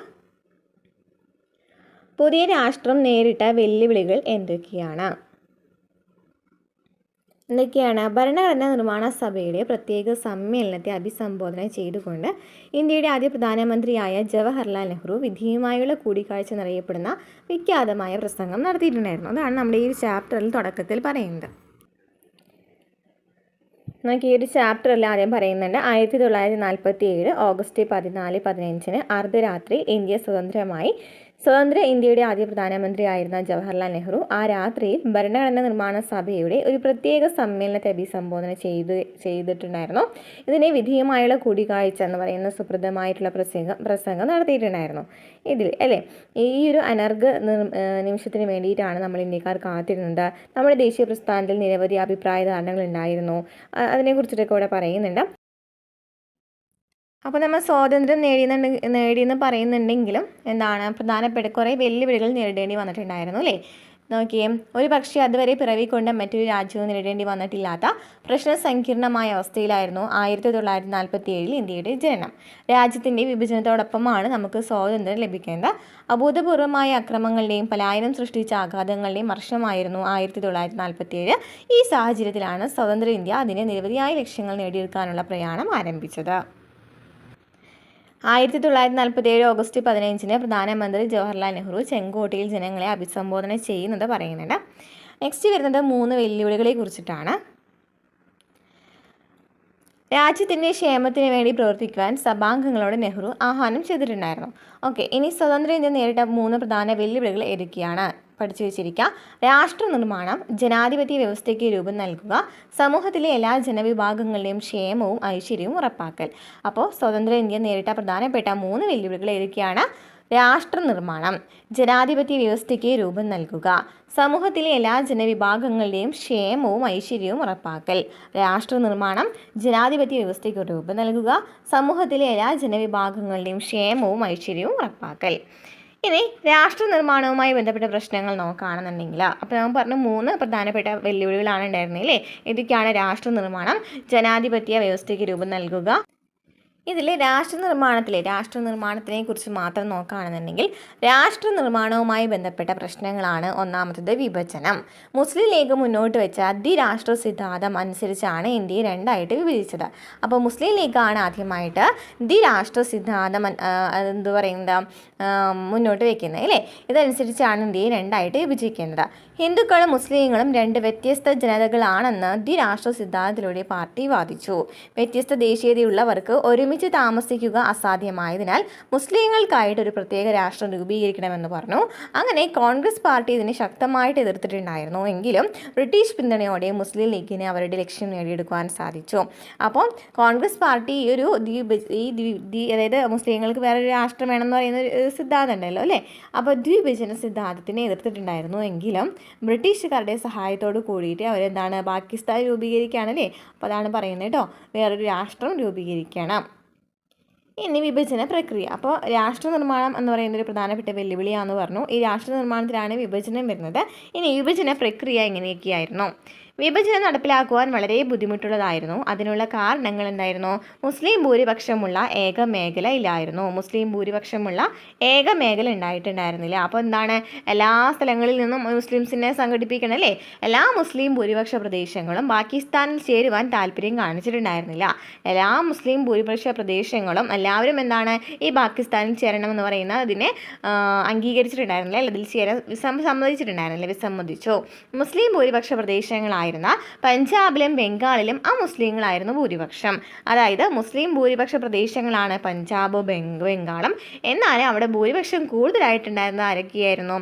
പുതിയ രാഷ്ട്രം നേരിട്ട വെല്ലുവിളികൾ എന്തൊക്കെയാണ്? എന്തൊക്കെയാണ്? ഭരണഘടനാ നിർമ്മാണ സഭയുടെ പ്രത്യേക സമ്മേളനത്തെ അഭിസംബോധന ചെയ്തുകൊണ്ട് ഇന്ത്യയുടെ ആദ്യ പ്രധാനമന്ത്രിയായ ജവഹർലാൽ നെഹ്റു വിധിയുമായുള്ള കൂടിക്കാഴ്ച എന്നറിയപ്പെടുന്ന വിഖ്യാതമായ പ്രസംഗം നടത്തിയിട്ടുണ്ടായിരുന്നു. അതാണ് നമ്മുടെ ഈ ചാപ്റ്ററിൽ തുടക്കത്തിൽ പറയുന്നത്. നമുക്ക് ഈ ഒരു ചാപ്റ്ററിൽ ആദ്യം പറയുന്നുണ്ട് 1947 ഓഗസ്റ്റ് 14-15 അർദ്ധരാത്രി ഇന്ത്യ സ്വതന്ത്രമായി. സ്വതന്ത്ര ഇന്ത്യയുടെ ആദ്യ പ്രധാനമന്ത്രിയായിരുന്ന ജവഹർലാൽ നെഹ്റു ആ രാത്രിയിൽ ഭരണഘടനാ നിർമ്മാണ സഭയുടെ ഒരു പ്രത്യേക സമ്മേളനത്തെ അഭിസംബോധന ചെയ്തിട്ടുണ്ടായിരുന്നു. ഇതിനെ വിധിയുമായുള്ള കൂടിക്കാഴ്ച എന്ന് പറയുന്ന സുപ്രദമായിട്ടുള്ള പ്രസംഗം നടത്തിയിട്ടുണ്ടായിരുന്നു. ഇതിൽ അല്ലേ ഈ ഒരു അനർഘ നിമിഷത്തിന് വേണ്ടിയിട്ടാണ് നമ്മൾ ഇന്ത്യക്കാർ കാത്തിരുന്നത്. നമ്മുടെ ദേശീയ പ്രസ്ഥാനത്തിൽ നിരവധി അഭിപ്രായ ധാരണകൾ ഉണ്ടായിരുന്നു. അതിനെക്കുറിച്ചിട്ടൊക്കെ ഇവിടെ പറയുന്നുണ്ട്. അപ്പോൾ നമ്മൾ സ്വാതന്ത്ര്യം നേടിയെന്ന് പറയുന്നുണ്ടെങ്കിലും എന്താണ് പ്രധാനപ്പെട്ട കുറേ വെല്ലുവിളികൾ നേരിടേണ്ടി വന്നിട്ടുണ്ടായിരുന്നു അല്ലേ? നോക്കിയേ, ഒരു പക്ഷേ അതുവരെ പിറവിക്കൊണ്ട മറ്റൊരു രാജ്യവും നേരിടേണ്ടി വന്നിട്ടില്ലാത്ത പ്രശ്നസങ്കീർണമായ അവസ്ഥയിലായിരുന്നു 1947 ഇന്ത്യയുടെ ജനനം. രാജ്യത്തിൻ്റെ വിഭജനത്തോടൊപ്പമാണ് നമുക്ക് സ്വാതന്ത്ര്യം ലഭിക്കുന്നത്. അഭൂതപൂർവമായ അക്രമങ്ങളുടെയും പലായനം സൃഷ്ടിച്ച ആഘാതങ്ങളുടെയും വർഷമായിരുന്നു 1947. ഈ സാഹചര്യത്തിലാണ് സ്വതന്ത്ര ഇന്ത്യ അതിൻ്റെ നിരവധിയായ ലക്ഷ്യങ്ങൾ നേടിയെടുക്കാനുള്ള പ്രയാണം ആരംഭിച്ചത്. 1947 ഓഗസ്റ്റ് 15 പ്രധാനമന്ത്രി ജവഹർലാൽ നെഹ്റു ചെങ്കോട്ടയിൽ ജനങ്ങളെ അഭിസംബോധന ചെയ്യുന്നത് പറയുന്നുണ്ട്. നെക്സ്റ്റ് വരുന്നത് 3 വെല്ലുവിളികളെ കുറിച്ചിട്ടാണ്. രാജ്യത്തിൻ്റെ ക്ഷേമത്തിന് വേണ്ടി പ്രവർത്തിക്കുവാൻ സഭാംഗങ്ങളോട് നെഹ്റു ആഹ്വാനം ചെയ്തിട്ടുണ്ടായിരുന്നു. ഓക്കെ, ഇനി സ്വതന്ത്ര ഇന്ത്യ നേരിട്ട 3 പ്രധാന വെല്ലുവിളികൾ ഏതൊക്കെയാണ് പഠിച്ചു വെച്ചിരിക്കുക. രാഷ്ട്ര നിർമ്മാണം, ജനാധിപത്യ വ്യവസ്ഥയ്ക്ക് രൂപം നൽകുക, സമൂഹത്തിലെ എല്ലാ ജനവിഭാഗങ്ങളുടെയും ക്ഷേമവും ഐശ്വര്യവും ഉറപ്പാക്കൽ. അപ്പോൾ സ്വതന്ത്ര ഇന്ത്യ നേരിട്ട പ്രധാനപ്പെട്ട 3 വെല്ലുവിളികൾ ഏതൊക്കെയാണ്? രാഷ്ട്ര നിർമ്മാണം, ജനാധിപത്യ വ്യവസ്ഥയ്ക്ക് രൂപം നൽകുക, സമൂഹത്തിലെ എല്ലാ ജനവിഭാഗങ്ങളുടെയും ക്ഷേമവും ഐശ്വര്യവും ഉറപ്പാക്കൽ. രാഷ്ട്ര നിർമ്മാണം, ജനാധിപത്യ വ്യവസ്ഥയ്ക്ക് രൂപം നൽകുക, സമൂഹത്തിലെ എല്ലാ ജനവിഭാഗങ്ങളുടെയും ക്ഷേമവും ഐശ്വര്യവും ഉറപ്പാക്കൽ. ഇനി രാഷ്ട്ര നിർമ്മാണവുമായി ബന്ധപ്പെട്ട പ്രശ്നങ്ങൾ നോക്കുകയാണെന്നുണ്ടെങ്കിൽ അപ്പോൾ നമ്മൾ പറഞ്ഞു 3 പ്രധാനപ്പെട്ട വെല്ലുവിളികളാണ് ഉണ്ടായിരുന്നില്ലേ? ഇതൊക്കെയാണ് രാഷ്ട്ര നിർമ്മാണം, ജനാധിപത്യ വ്യവസ്ഥയ്ക്ക് രൂപം നൽകുക. ഇതിൽ രാഷ്ട്ര നിർമ്മാണത്തിനെ കുറിച്ച് മാത്രം നോക്കുകയാണെന്നുണ്ടെങ്കിൽ രാഷ്ട്ര നിർമ്മാണവുമായി ബന്ധപ്പെട്ട പ്രശ്നങ്ങളാണ്. ഒന്നാമത്തത് വിഭജനം. മുസ്ലിം ലീഗ് മുന്നോട്ട് വെച്ച ദ്വിരാഷ്ട്ര സിദ്ധാന്തം അനുസരിച്ചാണ് ഇന്ത്യയെ 2ആയിട്ട് വിഭജിച്ചത്. അപ്പോൾ മുസ്ലിം ലീഗാണ് ആദ്യമായിട്ട് ദ്വിരാഷ്ട്ര സിദ്ധാന്തം മുന്നോട്ട് വയ്ക്കുന്നത് അല്ലേ? ഇതനുസരിച്ചാണ് ഇന്ത്യയെ 2ആയിട്ട് വിഭജിക്കുന്നത്. ഹിന്ദുക്കളും മുസ്ലിങ്ങളും 2 വ്യത്യസ്ത ജനതകളാണെന്ന് ദ്വിരാഷ്ട്ര സിദ്ധാന്തത്തിലൂടെ പാർട്ടി വാദിച്ചു. വ്യത്യസ്ത ദേശീയതയുള്ളവർക്ക് ഒരുമിച്ച് താമസിക്കുക അസാധ്യമായതിനാൽ മുസ്ലിങ്ങൾക്കായിട്ട് ഒരു പ്രത്യേക രാഷ്ട്രം രൂപീകരിക്കണമെന്ന് പറഞ്ഞു. അങ്ങനെ കോൺഗ്രസ് പാർട്ടി ഇതിനെ ശക്തമായിട്ട് എതിർത്തിട്ടുണ്ടായിരുന്നു. എങ്കിലും ബ്രിട്ടീഷ് പിന്തുണയോടെ മുസ്ലിം ലീഗിന് അവരുടെ ലക്ഷ്യം നേടിയെടുക്കുവാൻ സാധിച്ചു. അപ്പോൾ കോൺഗ്രസ് പാർട്ടി അതായത് മുസ്ലിങ്ങൾക്ക് വേറൊരു രാഷ്ട്രം വേണമെന്ന് പറയുന്ന ഒരു സിദ്ധാന്തം ഉണ്ടല്ലോ അല്ലേ? അപ്പോൾ ദ്വിഭജന സിദ്ധാന്തത്തിനെ എതിർത്തിട്ടുണ്ടായിരുന്നു. എങ്കിലും ബ്രിട്ടീഷുകാരുടെ സഹായത്തോട് കൂടിയിട്ട് അവരെന്താണ് പാകിസ്ഥാൻ രൂപീകരിക്കുകയാണല്ലേ? അപ്പോൾ അതാണ് പറയുന്നത് കേട്ടോ, വേറൊരു രാഷ്ട്രം രൂപീകരിക്കണം. ഇനി വിഭജന പ്രക്രിയ. അപ്പോൾ രാഷ്ട്ര നിർമ്മാണം എന്ന് പറയുന്ന ഒരു പ്രധാനപ്പെട്ട വെല്ലുവിളിയാണെന്ന് പറഞ്ഞു. ഈ രാഷ്ട്ര നിർമ്മാണത്തിലാണ് വിഭജനം വരുന്നത്. ഇനി വിഭജന പ്രക്രിയ എങ്ങനെയൊക്കെയായിരുന്നു? വിഭജനം നടപ്പിലാക്കുവാൻ വളരെ ബുദ്ധിമുട്ടുള്ളതായിരുന്നു. അതിനുള്ള കാരണങ്ങൾ എന്തായിരുന്നു? മുസ്ലിം ഭൂരിപക്ഷമുള്ള ഏക മേഖല ഇല്ലായിരുന്നു. ഉണ്ടായിട്ടുണ്ടായിരുന്നില്ല. അപ്പോൾ എന്താണ്, എല്ലാ സ്ഥലങ്ങളിൽ നിന്നും മുസ്ലിംസിനെ സംഘടിപ്പിക്കണം അല്ലേ? എല്ലാ മുസ്ലിം ഭൂരിപക്ഷ പ്രദേശങ്ങളും പാകിസ്ഥാനിൽ ചേരുവാൻ താല്പര്യം കാണിച്ചിട്ടുണ്ടായിരുന്നില്ല. എല്ലാ മുസ്ലിം ഭൂരിപക്ഷ പ്രദേശങ്ങളും എല്ലാവരും എന്താണ് ഈ പാകിസ്ഥാനിൽ ചേരണമെന്ന് പറയുന്ന അതിനെ അംഗീകരിച്ചിട്ടുണ്ടായിരുന്നില്ല, അല്ല ഇതിൽ ചേരാൻ വിസമ്മതിച്ചു. മുസ്ലിം ഭൂരിപക്ഷ പ്രദേശങ്ങളായിരുന്ന പഞ്ചാബിലും ബംഗാളിലും മുസ്ലിങ്ങളായിരുന്നു ഭൂരിപക്ഷം. അതായത് മുസ്ലിം ഭൂരിപക്ഷ പ്രദേശങ്ങളാണ് പഞ്ചാബ്, ബംഗാളും. എന്നാൽ അവിടെ ഭൂരിപക്ഷം കൂടുതലായിട്ടുണ്ടായിരുന്ന ആരായിരുന്നു?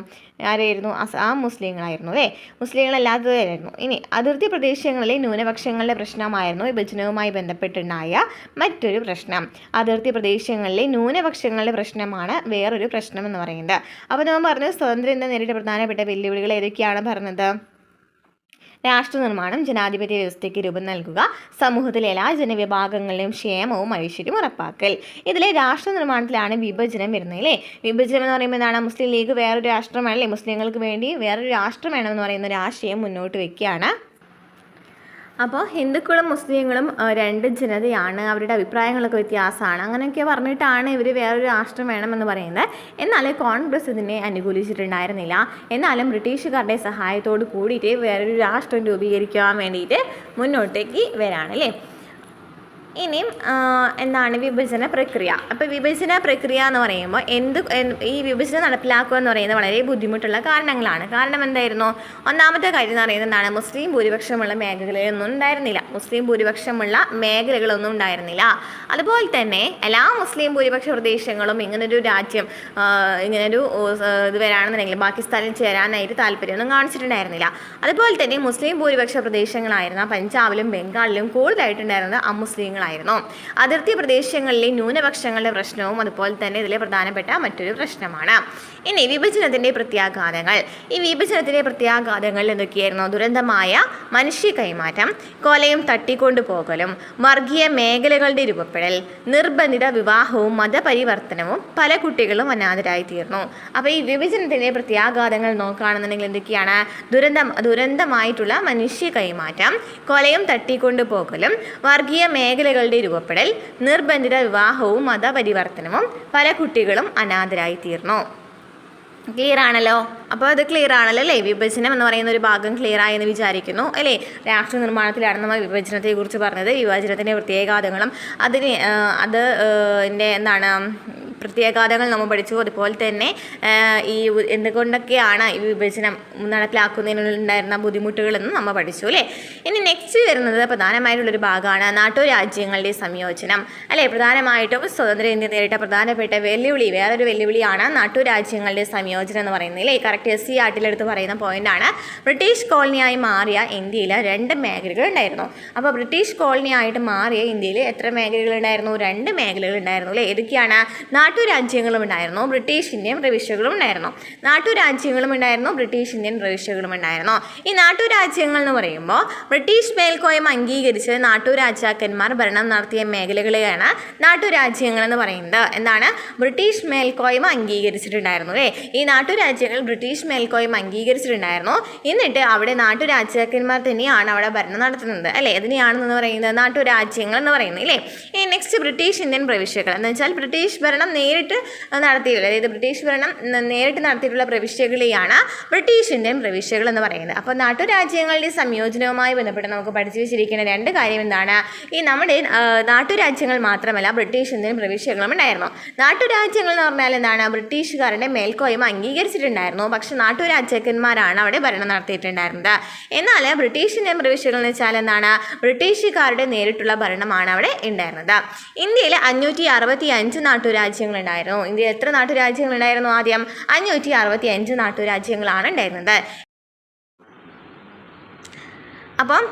മുസ്ലിങ്ങളായിരുന്നു അല്ലേ? മുസ്ലിങ്ങളല്ലാത്തവരായിരുന്നു. ഇനി അതിർത്തി പ്രദേശങ്ങളിലെ ന്യൂനപക്ഷങ്ങളുടെ പ്രശ്നമായിരുന്നു വിഭജനവുമായി ബന്ധപ്പെട്ടുണ്ടായ മറ്റൊരു പ്രശ്നം. അതിർത്തി പ്രദേശങ്ങളിലെ ന്യൂനപക്ഷങ്ങളുടെ പ്രശ്നമാണ് വേറൊരു പ്രശ്നം എന്ന് പറയുന്നത്. അപ്പോൾ നമ്മൾ പറഞ്ഞു സ്വതന്ത്ര ഇന്ത്യ നേരിട്ട പ്രധാനപ്പെട്ട വെല്ലുവിളികൾ ഏതൊക്കെയാണ് പറഞ്ഞത്? രാഷ്ട്ര നിർമ്മാണം, ജനാധിപത്യ വ്യവസ്ഥയ്ക്ക് രൂപം നൽകുക, സമൂഹത്തിലെ എല്ലാ ജനവിഭാഗങ്ങളുടെയും ക്ഷേമവും ഐശ്വര്യവും ഉറപ്പാക്കൽ. ഇതിലെ രാഷ്ട്ര നിർമ്മാണത്തിലാണ് വിഭജനം വരുന്നത് അല്ലേ? വിഭജനം എന്ന് പറയുമ്പോൾ എന്താണ്? മുസ്ലിം ലീഗ് വേറൊരു രാഷ്ട്രമാണല്ലേ, മുസ്ലിങ്ങൾക്ക് വേണ്ടി വേറൊരു രാഷ്ട്രം വേണമെന്ന് പറയുന്ന ഒരു ആശയം മുന്നോട്ട് വയ്ക്കുകയാണ്. അപ്പോൾ ഹിന്ദുക്കളും മുസ്ലിങ്ങളും രണ്ട് ജനതയാണ്, അവരുടെ അഭിപ്രായങ്ങളൊക്കെ വ്യത്യാസമാണ്, അങ്ങനെയൊക്കെ പറഞ്ഞിട്ടാണ് ഇവർ വേറൊരു രാഷ്ട്രം വേണമെന്ന് പറയുന്നത്. എന്നാൽ കോൺഗ്രസ് ഇതിനെ അനുകൂലിച്ചിട്ടുണ്ടായിരുന്നില്ല. എന്നാലും ബ്രിട്ടീഷുകാരുടെ സഹായത്തോട് കൂടിയിട്ട് വേറൊരു രാഷ്ട്രം രൂപീകരിക്കാൻ വേണ്ടിയിട്ട് മുന്നോട്ടേക്ക് വരാണ് അല്ലേ. ഇനിയും എന്താണ് വിഭജന പ്രക്രിയ. അപ്പോൾ വിഭജന പ്രക്രിയ എന്ന് പറയുമ്പോൾ ഈ വിഭജനം നടപ്പിലാക്കുക എന്ന് പറയുന്നത് വളരെ ബുദ്ധിമുട്ടുള്ള കാരണങ്ങളാണ്. കാരണം എന്തായിരുന്നു? ഒന്നാമത്തെ കാര്യം എന്ന് പറയുന്നത് എന്താണ്? മുസ്ലിം ഭൂരിപക്ഷമുള്ള മേഖലകളൊന്നും ഉണ്ടായിരുന്നില്ല. അതുപോലെ തന്നെ എല്ലാ മുസ്ലിം ഭൂരിപക്ഷ പ്രദേശങ്ങളും ഇങ്ങനൊരു രാജ്യം ഇങ്ങനൊരു ഇത് വരാണെന്നുണ്ടെങ്കിൽ പാകിസ്ഥാനിൽ ചേരാനായിട്ട് താല്പര്യമൊന്നും കാണിച്ചിട്ടുണ്ടായിരുന്നില്ല. അതുപോലെ തന്നെ മുസ്ലിം ഭൂരിപക്ഷ പ്രദേശങ്ങളായിരുന്ന പഞ്ചാബിലും ബംഗാളിലും കൂടുതലായിട്ടുണ്ടായിരുന്നത് അമുസ്ലിങ്ങൾ ആയിരുന്നു. അതിർത്തി പ്രദേശങ്ങളിലെ ന്യൂനപക്ഷങ്ങളുടെ പ്രശ്നവും അതുപോലെ തന്നെ ഇതിലെ പ്രധാനപ്പെട്ട മറ്റൊരു പ്രശ്നമാണ്. ഇനി വിഭജനത്തിൻ്റെ പ്രത്യാഘാതങ്ങൾ. ഈ വിഭജനത്തിൻ്റെ പ്രത്യാഘാതങ്ങൾ എന്തൊക്കെയായിരുന്നു? ദുരന്തമായ മനുഷ്യ കൈമാറ്റം, കൊലയും തട്ടിക്കൊണ്ടുപോകലും, വർഗീയ മേഖലകളുടെ രൂപപ്പെടൽ, നിർബന്ധിത വിവാഹവും മതപരിവർത്തനവും, പല കുട്ടികളും അനാഥരായി തീർന്നു. അപ്പോൾ ഈ വിഭജനത്തിൻ്റെ പ്രത്യാഘാതങ്ങൾ നോക്കുകയാണെന്നുണ്ടെങ്കിൽ എന്തൊക്കെയാണ്? ദുരന്തമായിട്ടുള്ള മനുഷ്യ കൈമാറ്റം, കൊലയും തട്ടിക്കൊണ്ടുപോകലും, വർഗീയ മേഖലകളുടെ രൂപപ്പെടൽ, നിർബന്ധിത വിവാഹവും മതപരിവർത്തനവും, പല കുട്ടികളും അനാഥരായി തീർന്നു. ക്ലിയർ ആണല്ലോ? അപ്പോൾ അത് ക്ലിയർ ആണല്ലോ അല്ലേ? വിഭജനം എന്ന് പറയുന്ന ഒരു ഭാഗം ക്ലിയർ ആയെന്ന് വിചാരിക്കുന്നു അല്ലേ? രാഷ്ട്ര നിർമ്മാണത്തിലാണ് നമ്മൾ വിഭജനത്തെക്കുറിച്ച് പറഞ്ഞത്. വിഭജനത്തിൻ്റെ പ്രത്യാഘാതങ്ങളും എന്താണ് പ്രത്യാഘാതങ്ങൾ നമ്മൾ പഠിച്ചു. അതുപോലെ തന്നെ ഈ എന്തുകൊണ്ടൊക്കെയാണ് ഈ വിഭജനം നടപ്പിലാക്കുന്നതിനുണ്ടായിരുന്ന ബുദ്ധിമുട്ടുകളെന്നും നമ്മൾ പഠിച്ചു അല്ലേ. ഇനി നെക്സ്റ്റ് വരുന്നത് പ്രധാനമായിട്ടുള്ളൊരു ഭാഗമാണ് നാട്ടുരാജ്യങ്ങളുടെ സംയോജനം അല്ലേ. പ്രധാനമായിട്ടും സ്വതന്ത്ര ഇന്ത്യ നേരിട്ട പ്രധാനപ്പെട്ട വേറൊരു വെല്ലുവിളിയാണ് നാട്ടുരാജ്യങ്ങളുടെ സംയോജനം എന്ന് പറയുന്നത് അല്ലേ. കറക്റ്റ് SC ആർട്ടിലെടുത്ത് പറയുന്ന പോയിന്റാണ്. ബ്രിട്ടീഷ് കോളനിയായി മാറിയ ഇന്ത്യയിൽ 2 മേഖലകൾ ഉണ്ടായിരുന്നു. അപ്പോൾ ബ്രിട്ടീഷ് കോളനിയായിട്ട് മാറിയ ഇന്ത്യയിൽ എത്ര മേഖലകളുണ്ടായിരുന്നു? 2 മേഖലകളുണ്ടായിരുന്നു അല്ലേ. ഏതൊക്കെയാണ്? നാട്ടുരാജ്യങ്ങളും ഉണ്ടായിരുന്നു, ബ്രിട്ടീഷ് ഇന്ത്യൻ പ്രവിശ്യകളും ഉണ്ടായിരുന്നു. ഈ നാട്ടുരാജ്യങ്ങൾ എന്ന് പറയുമ്പോൾ ബ്രിട്ടീഷ് മേൽക്കോയ്മ അംഗീകരിച്ച് നാട്ടുരാജാക്കന്മാർ ഭരണം നടത്തിയ മേഖലകളെയാണ് നാട്ടുരാജ്യങ്ങൾ എന്ന് പറയുന്നത്. എന്താണ്? ബ്രിട്ടീഷ് മേൽക്കോയ്മ അംഗീകരിച്ചിട്ടുണ്ടായിരുന്നു അല്ലേ. ഈ നാട്ടുരാജ്യങ്ങൾ ബ്രിട്ടീഷ് മേൽക്കോയ്മ അംഗീകരിച്ചിട്ടുണ്ടായിരുന്നു. എന്നിട്ട് അവിടെ നാട്ടുരാജാക്കന്മാർ തന്നെയാണ് അവിടെ ഭരണം നടത്തുന്നത് അല്ലേ. അതിനെയാണെന്ന് പറയുന്നത് നാട്ടുരാജ്യങ്ങൾ എന്ന് പറയുന്നത് അല്ലേ. ഈ നെക്സ്റ്റ് ബ്രിട്ടീഷ് ഇന്ത്യൻ പ്രവിശ്യകൾ എന്ന് വെച്ചാൽ ബ്രിട്ടീഷ് ഭരണം നേരിട്ട് നടത്തിയിട്ടുള്ള പ്രവിശ്യകളെയാണ് ബ്രിട്ടീഷ് ഇന്ത്യൻ പ്രവിശ്യകൾ എന്ന് പറയുന്നത്. അപ്പോൾ നാട്ടുരാജ്യങ്ങളുടെ സംയോജനവുമായി ബന്ധപ്പെട്ട് നമുക്ക് പഠിച്ചു വെച്ചിരിക്കുന്ന 2 കാര്യം എന്താണ്? ഈ നമ്മുടെ നാട്ടുരാജ്യങ്ങൾ മാത്രമല്ല ബ്രിട്ടീഷ് ഇന്ത്യൻ പ്രവിശ്യകളും ഉണ്ടായിരുന്നു. നാട്ടുരാജ്യങ്ങൾ എന്ന് പറഞ്ഞാൽ എന്താണ്? ബ്രിട്ടീഷുകാരുടെ മേൽക്കോയ്മ അംഗീകരിച്ചിട്ടുണ്ടായിരുന്നു, പക്ഷെ നാട്ടുരാജാക്കന്മാരാണ് അവിടെ ഭരണം നടത്തിയിട്ടുണ്ടായിരുന്നത്. എന്നാൽ ബ്രിട്ടീഷ് ഇന്ത്യൻ പ്രവിശ്യകൾ എന്ന് വെച്ചാൽ എന്താണ്? ബ്രിട്ടീഷുകാരുടെ നേരിട്ടുള്ള ഭരണമാണ് അവിടെ ഉണ്ടായിരുന്നത്. ഇന്ത്യയിൽ 565 നാട്ടുരാജ്യങ്ങളുണ്ടായിരുന്നു. ഇന്ത്യയിൽ എത്ര നാട്ടുരാജ്യങ്ങളുണ്ടായിരുന്നു? ആദ്യം 565 നാട്ടുരാജ്യങ്ങളാണ് ഉണ്ടായിരുന്നത്. അപ്പം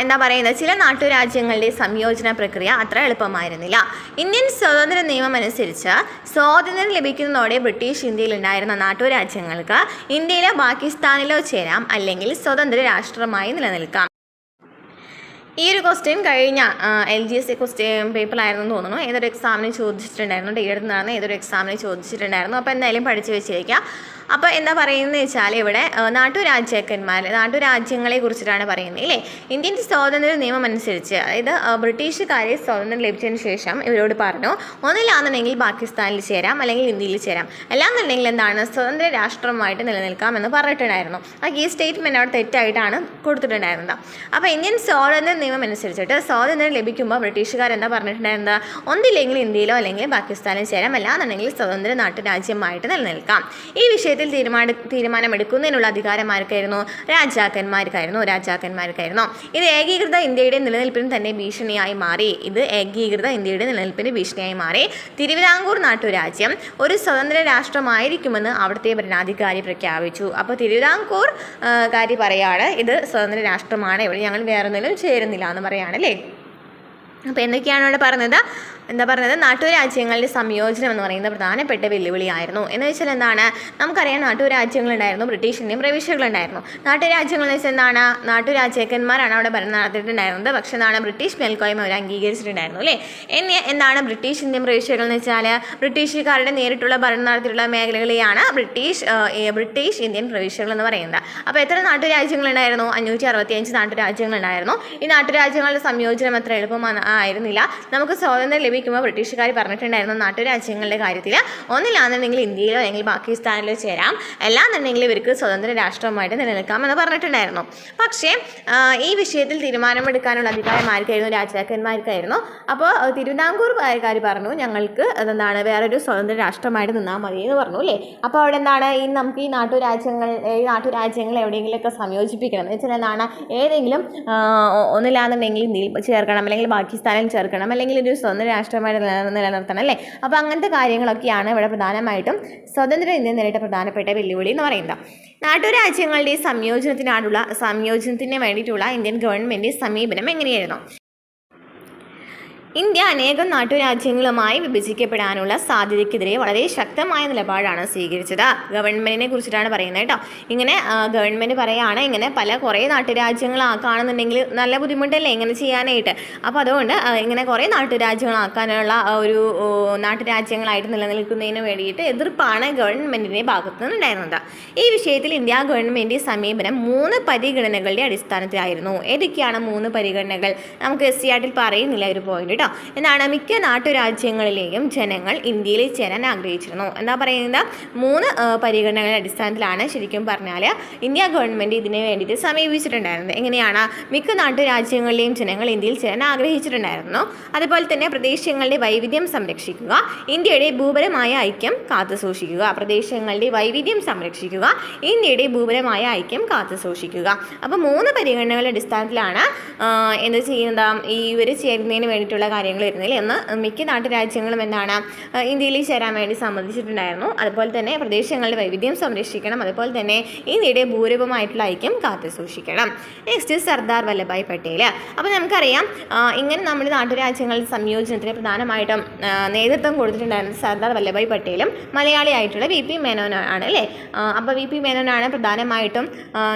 എന്താ പറയുന്നത്? ചില നാട്ടുരാജ്യങ്ങളുടെ സംയോജന പ്രക്രിയ അത്ര എളുപ്പമായിരുന്നില്ല. ഇന്ത്യൻ സ്വാതന്ത്ര്യ നിയമം അനുസരിച്ച് സ്വാതന്ത്ര്യം ലഭിക്കുന്നതോടെ ബ്രിട്ടീഷ് ഇന്ത്യയിൽ ഉണ്ടായിരുന്ന നാട്ടുരാജ്യങ്ങൾക്ക് ഇന്ത്യയിലോ പാകിസ്ഥാനിലോ ചേരാം, അല്ലെങ്കിൽ സ്വതന്ത്ര രാഷ്ട്രമായി നിലനിൽക്കാം. ഈ ഒരു ക്വസ്റ്റ്യൻ കഴിഞ്ഞ LGS ക്വസ്റ്റ്യൻ പേപ്പറായിരുന്നു തോന്നുന്നു. ഏതൊരു എക്സാമിന് ചോദിച്ചിട്ടുണ്ടായിരുന്നു, ഡേറ്റ് നടന്ന ഏതൊരു എക്സാമിന് ചോദിച്ചിട്ടുണ്ടായിരുന്നു. അപ്പോൾ എന്തായാലും പഠിച്ചു വെച്ചിരിക്കുക. അപ്പോൾ എന്താ പറയുന്നത് വെച്ചാൽ ഇവിടെ നാട്ടുരാജ്യങ്ങളെ കുറിച്ചിട്ടാണ് പറയുന്നത് അല്ലേ. ഇന്ത്യൻ സ്വാതന്ത്ര്യ നിയമം അനുസരിച്ച്, അതായത് ബ്രിട്ടീഷുകാരെ സ്വാതന്ത്ര്യം ലഭിച്ചതിന് ശേഷം ഇവരോട് പറഞ്ഞു, ഒന്നിലാണെന്നുണ്ടെങ്കിൽ പാകിസ്ഥാനിൽ ചേരാം, അല്ലെങ്കിൽ ഇന്ത്യയിൽ ചേരാം, അല്ലാന്നുണ്ടെങ്കിൽ എന്താണ് സ്വതന്ത്ര രാഷ്ട്രമായിട്ട് നിലനിൽക്കാം എന്ന് പറഞ്ഞിട്ടുണ്ടായിരുന്നു. ഈ സ്റ്റേറ്റ്മെൻറ്റ് അവിടെ തെറ്റായിട്ടാണ് കൊടുത്തിട്ടുണ്ടായിരുന്നത്. അപ്പോൾ ഇന്ത്യൻ സ്വാതന്ത്ര്യ നിയമം അനുസരിച്ചിട്ട് സ്വാതന്ത്ര്യം ലഭിക്കുമ്പോൾ ബ്രിട്ടീഷുകാർ എന്താ പറഞ്ഞിട്ടുണ്ടായിരുന്നത്? ഒന്നില്ലെങ്കിൽ ഇന്ത്യയിലോ അല്ലെങ്കിൽ പാകിസ്ഥാനിൽ ചേരാം, അല്ലാന്നുണ്ടെങ്കിൽ സ്വതന്ത്ര നാട്ടുരാജ്യമായിട്ട് നിലനിൽക്കാം. ഈ വിഷയത്തിൽ തീരുമാനമെടുക്കുന്നതിനുള്ള അധികാരമാർക്കായിരുന്നു? രാജാക്കന്മാർക്കായിരുന്നു. ഇത് ഏകീകൃത ഇന്ത്യയുടെ നിലനിൽപ്പിന് തന്നെ ഭീഷണിയായി മാറി. തിരുവിതാംകൂർ നാട്ടുരാജ്യം ഒരു സ്വതന്ത്ര രാഷ്ട്രമായിരിക്കുമെന്ന് അവിടുത്തെ ഭരണാധികാരി പ്രഖ്യാപിച്ചു. അപ്പോൾ തിരുവിതാംകൂർ കാരി പറയാണ്, ഇത് സ്വതന്ത്ര രാഷ്ട്രമാണ്, ഇവിടെ ഞങ്ങൾ വേറൊന്നിലും ചേരുന്നില്ല എന്ന് പറയുകയാണല്ലേ. അപ്പോൾ എന്തൊക്കെയാണ് ഇവിടെ പറഞ്ഞത്? എന്താ പറയുന്നത്, നാട്ടുരാജ്യങ്ങളുടെ സംയോജനം എന്ന് പറയുന്നത് പ്രധാനപ്പെട്ട വെല്ലുവിളിയായിരുന്നു. എന്ന് വെച്ചാൽ എന്താണ്, നമുക്കറിയാം നാട്ടുരാജ്യങ്ങളുണ്ടായിരുന്നു, ബ്രിട്ടീഷ് ഇന്ത്യൻ പ്രവിശ്യകളുണ്ടായിരുന്നു. നാട്ടുരാജ്യങ്ങൾ എന്ന് വെച്ചാൽ എന്താണ്, നാട്ടുരാജാക്കന്മാരാണ് അവിടെ ഭരണം നടത്തിയിട്ടുണ്ടായിരുന്നത്. പക്ഷേ എന്താണ്, ബ്രിട്ടീഷ് മേൽക്കോയ്മ അവർ അംഗീകരിച്ചിട്ടുണ്ടായിരുന്നു അല്ലേ. എന്താണ് ബ്രിട്ടീഷ് ഇന്ത്യൻ പ്രവിശ്യകൾ എന്ന് വെച്ചാൽ, ബ്രിട്ടീഷുകാരുടെ നേരിട്ടുള്ള ഭരണം നടത്തിയിട്ടുള്ള മേഖലകളെയാണ് ബ്രിട്ടീഷ് ഇന്ത്യൻ പ്രവിശ്യകൾ എന്ന് പറയുന്നത്. അപ്പോൾ എത്ര നാട്ടുരാജ്യങ്ങളുണ്ടായിരുന്നു? 565 നാട്ടുരാജ്യങ്ങളുണ്ടായിരുന്നു. ഈ നാട്ടുരാജ്യങ്ങളുടെ സംയോജനം അത്ര എളുപ്പം ആയിരുന്നില്ല. നമുക്ക് സ്വാതന്ത്ര്യം ലഭിക്കുമ്പോൾ ബ്രിട്ടീഷുകാർ പറഞ്ഞിട്ടുണ്ടായിരുന്നു നാട്ടുരാജ്യങ്ങളുടെ കാര്യത്തിൽ ഒന്നില്ലാന്നുണ്ടെങ്കിൽ ഇന്ത്യയിലോ അല്ലെങ്കിൽ പാകിസ്ഥാനിലോ ചേരാം, അല്ലാന്നുണ്ടെങ്കിൽ ഇവർക്ക് സ്വതന്ത്ര രാഷ്ട്രമായിട്ട് നിലനിൽക്കാമെന്ന് പറഞ്ഞിട്ടുണ്ടായിരുന്നു. പക്ഷേ ഈ വിഷയത്തിൽ തീരുമാനമെടുക്കാനുള്ള അധികാരം ആർക്കായിരുന്നു? രാജാക്കന്മാർക്കായിരുന്നു. അപ്പോൾ തിരുവിതാംകൂർക്കാർ പറഞ്ഞു ഞങ്ങൾക്ക് അതെന്താണ് വേറൊരു സ്വതന്ത്ര രാഷ്ട്രമായിട്ട് നിന്നാൽ മതി എന്ന് പറഞ്ഞു അല്ലേ. അപ്പോൾ അവിടെ എന്താണ് നമുക്ക് ഈ നാട്ടുരാജ്യങ്ങൾ എവിടെയെങ്കിലുമൊക്കെ സംയോജിപ്പിക്കണം എന്ന് വെച്ചാൽ എന്താണ്, ഏതെങ്കിലും ഒന്നില്ലാന്നുണ്ടെങ്കിൽ ഇന്ത്യയിൽ ചേർക്കണം, അല്ലെങ്കിൽ പാകിസ്ഥാനിൽ ചേർക്കണം, അല്ലെങ്കിൽ ഒരു സ്വതന്ത്ര രാഷ്ട്രമായിട്ട് നിലനിർത്തണം അല്ലേ. അപ്പോൾ അങ്ങനത്തെ കാര്യങ്ങളൊക്കെയാണ് ഇവിടെ പ്രധാനമായിട്ടും സ്വതന്ത്ര ഇന്ത്യ നേരിട്ട പ്രധാനപ്പെട്ട വെല്ലുവിളി എന്ന് പറയുന്നത്. നാട്ടുരാജ്യങ്ങളുടെ സംയോജനത്തിന് വേണ്ടിയിട്ടുള്ള ഇന്ത്യൻ ഗവൺമെൻറ് സമീപനം എങ്ങനെയായിരുന്നു? ഇന്ത്യ അനേകം നാട്ടുരാജ്യങ്ങളുമായി വിഭജിക്കപ്പെടാനുള്ള സാധ്യതയ്ക്കെതിരെ വളരെ ശക്തമായ നിലപാടാണ് സ്വീകരിച്ചത്. ഗവൺമെൻറ്റിനെ കുറിച്ചിട്ടാണ് പറയുന്നത് കേട്ടോ. ഇങ്ങനെ ഗവൺമെൻറ് പറയുകയാണ് ഇങ്ങനെ കുറേ നാട്ടുരാജ്യങ്ങളാക്കുകയാണെന്നുണ്ടെങ്കിൽ നല്ല ബുദ്ധിമുട്ടല്ലേ ഇങ്ങനെ ചെയ്യാനായിട്ട്. അപ്പോൾ അതുകൊണ്ട് ഇങ്ങനെ കുറേ നാട്ടുരാജ്യങ്ങളാക്കാനുള്ള ഒരു നാട്ടുരാജ്യങ്ങളായിട്ട് നിലനിൽക്കുന്നതിന് വേണ്ടിയിട്ട് എതിർപ്പാണ് ഗവൺമെൻറ്റിൻ്റെ ഭാഗത്തു നിന്നുണ്ടായിരുന്നത്. ഈ വിഷയത്തിൽ ഇന്ത്യ ഗവൺമെൻറ് സമീപനം 3 പരിഗണനകളുടെ അടിസ്ഥാനത്തിലായിരുന്നു. ഏതൊക്കെയാണ് 3 പരിഗണനകൾ? നമുക്ക് SCRT പറയുന്നില്ല ഒരു പോയിന്റ്. എന്താണ്, മിക്ക നാട്ടുരാജ്യങ്ങളിലെയും ജനങ്ങൾ ഇന്ത്യയിൽ ചേരാൻ ആഗ്രഹിച്ചിരുന്നു. എന്താ പറയുന്നത്, 3 പരിഗണനകളുടെ അടിസ്ഥാനത്തിലാണ് ശരിക്കും പറഞ്ഞാൽ ഇന്ത്യ ഗവൺമെൻറ് ഇതിന് വേണ്ടിയിട്ട് സമീപിച്ചിട്ടുണ്ടായിരുന്നത്. എങ്ങനെയാണ്? മിക്ക നാട്ടുരാജ്യങ്ങളിലെയും ജനങ്ങൾ ഇന്ത്യയിൽ ചേരാൻ ആഗ്രഹിച്ചിട്ടുണ്ടായിരുന്നു. അതുപോലെ തന്നെ പ്രദേശങ്ങളുടെ വൈവിധ്യം സംരക്ഷിക്കുക, ഇന്ത്യയുടെ ഭൂപരമായ ഐക്യം കാത്തുസൂക്ഷിക്കുക. പ്രദേശങ്ങളുടെ വൈവിധ്യം സംരക്ഷിക്കുക, ഇന്ത്യയുടെ ഭൂപരമായ ഐക്യം കാത്തുസൂക്ഷിക്കുക. അപ്പോൾ 3 പരിഗണനകളുടെ അടിസ്ഥാനത്തിലാണ് എന്ത് ചെയ്യുന്നത്, ഈ ഇവർ ചേരുന്നതിന് വേണ്ടിയിട്ടുള്ള കാര്യങ്ങൾ വരുന്നില്ല എന്ന് മിക്ക നാട്ടുരാജ്യങ്ങളും എന്താണ് ഇന്ത്യയിൽ ചേരാൻ വേണ്ടി സമ്മതിച്ചിട്ടുണ്ടായിരുന്നു. അതുപോലെ തന്നെ പ്രദേശങ്ങളുടെ വൈവിധ്യം സംരക്ഷിക്കണം, അതുപോലെ തന്നെ ഇന്ത്യയുടെ ഭൂരൂപമായിട്ടുള്ള ഐക്യം കാത്തു സൂക്ഷിക്കണം. നെക്സ്റ്റ് സർദാർ വല്ലഭായ് പട്ടേൽ. അപ്പോൾ നമുക്കറിയാം ഇങ്ങനെ നമ്മുടെ നാട്ടുരാജ്യങ്ങളുടെ സംയോജനത്തിന് പ്രധാനമായിട്ടും നേതൃത്വം കൊടുത്തിട്ടുണ്ടായിരുന്നത് സർദാർ വല്ലഭായ് പട്ടേലും മലയാളിയായിട്ടുള്ള VP മേനോനും ആണ് അല്ലേ. അപ്പോൾ VP മേനോനാണ് പ്രധാനമായിട്ടും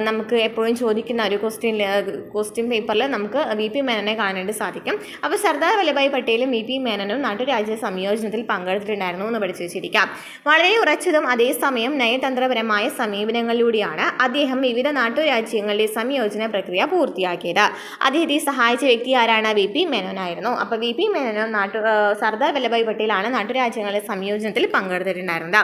നമുക്ക് എപ്പോഴും ചോദിക്കുന്ന ഒരു ക്വസ്റ്റ്യൻ പേപ്പറിൽ നമുക്ക് VP മേനോനെ കാണാനായിട്ട് സാധിക്കും. അപ്പോൾ സർദാർ വല്ലഭായ് പട്ടേലും VP മേനോനും നാട്ടുരാജ്യ സംയോജനത്തിൽ പങ്കെടുത്തിട്ടുണ്ടായിരുന്നു എന്ന് പഠിച്ചു വെച്ചിരിക്കാം. വളരെ ഉറച്ചതും അതേസമയം നയതന്ത്രപരമായ സമീപനങ്ങളിലൂടെയാണ് അദ്ദേഹം വിവിധ നാട്ടുരാജ്യങ്ങളുടെ സംയോജന പ്രക്രിയ പൂർത്തിയാക്കിയത്. അദ്ദേഹത്തെ സഹായിച്ച വ്യക്തി ആരാണ്? VP മേനോനായിരുന്നു. അപ്പോൾ VP മേനോനും സർദാർ വല്ലഭായ് പട്ടേലാണ് നാട്ടുരാജ്യങ്ങളുടെ സംയോജനത്തിൽ പങ്കെടുത്തിട്ടുണ്ടായിരുന്നത്.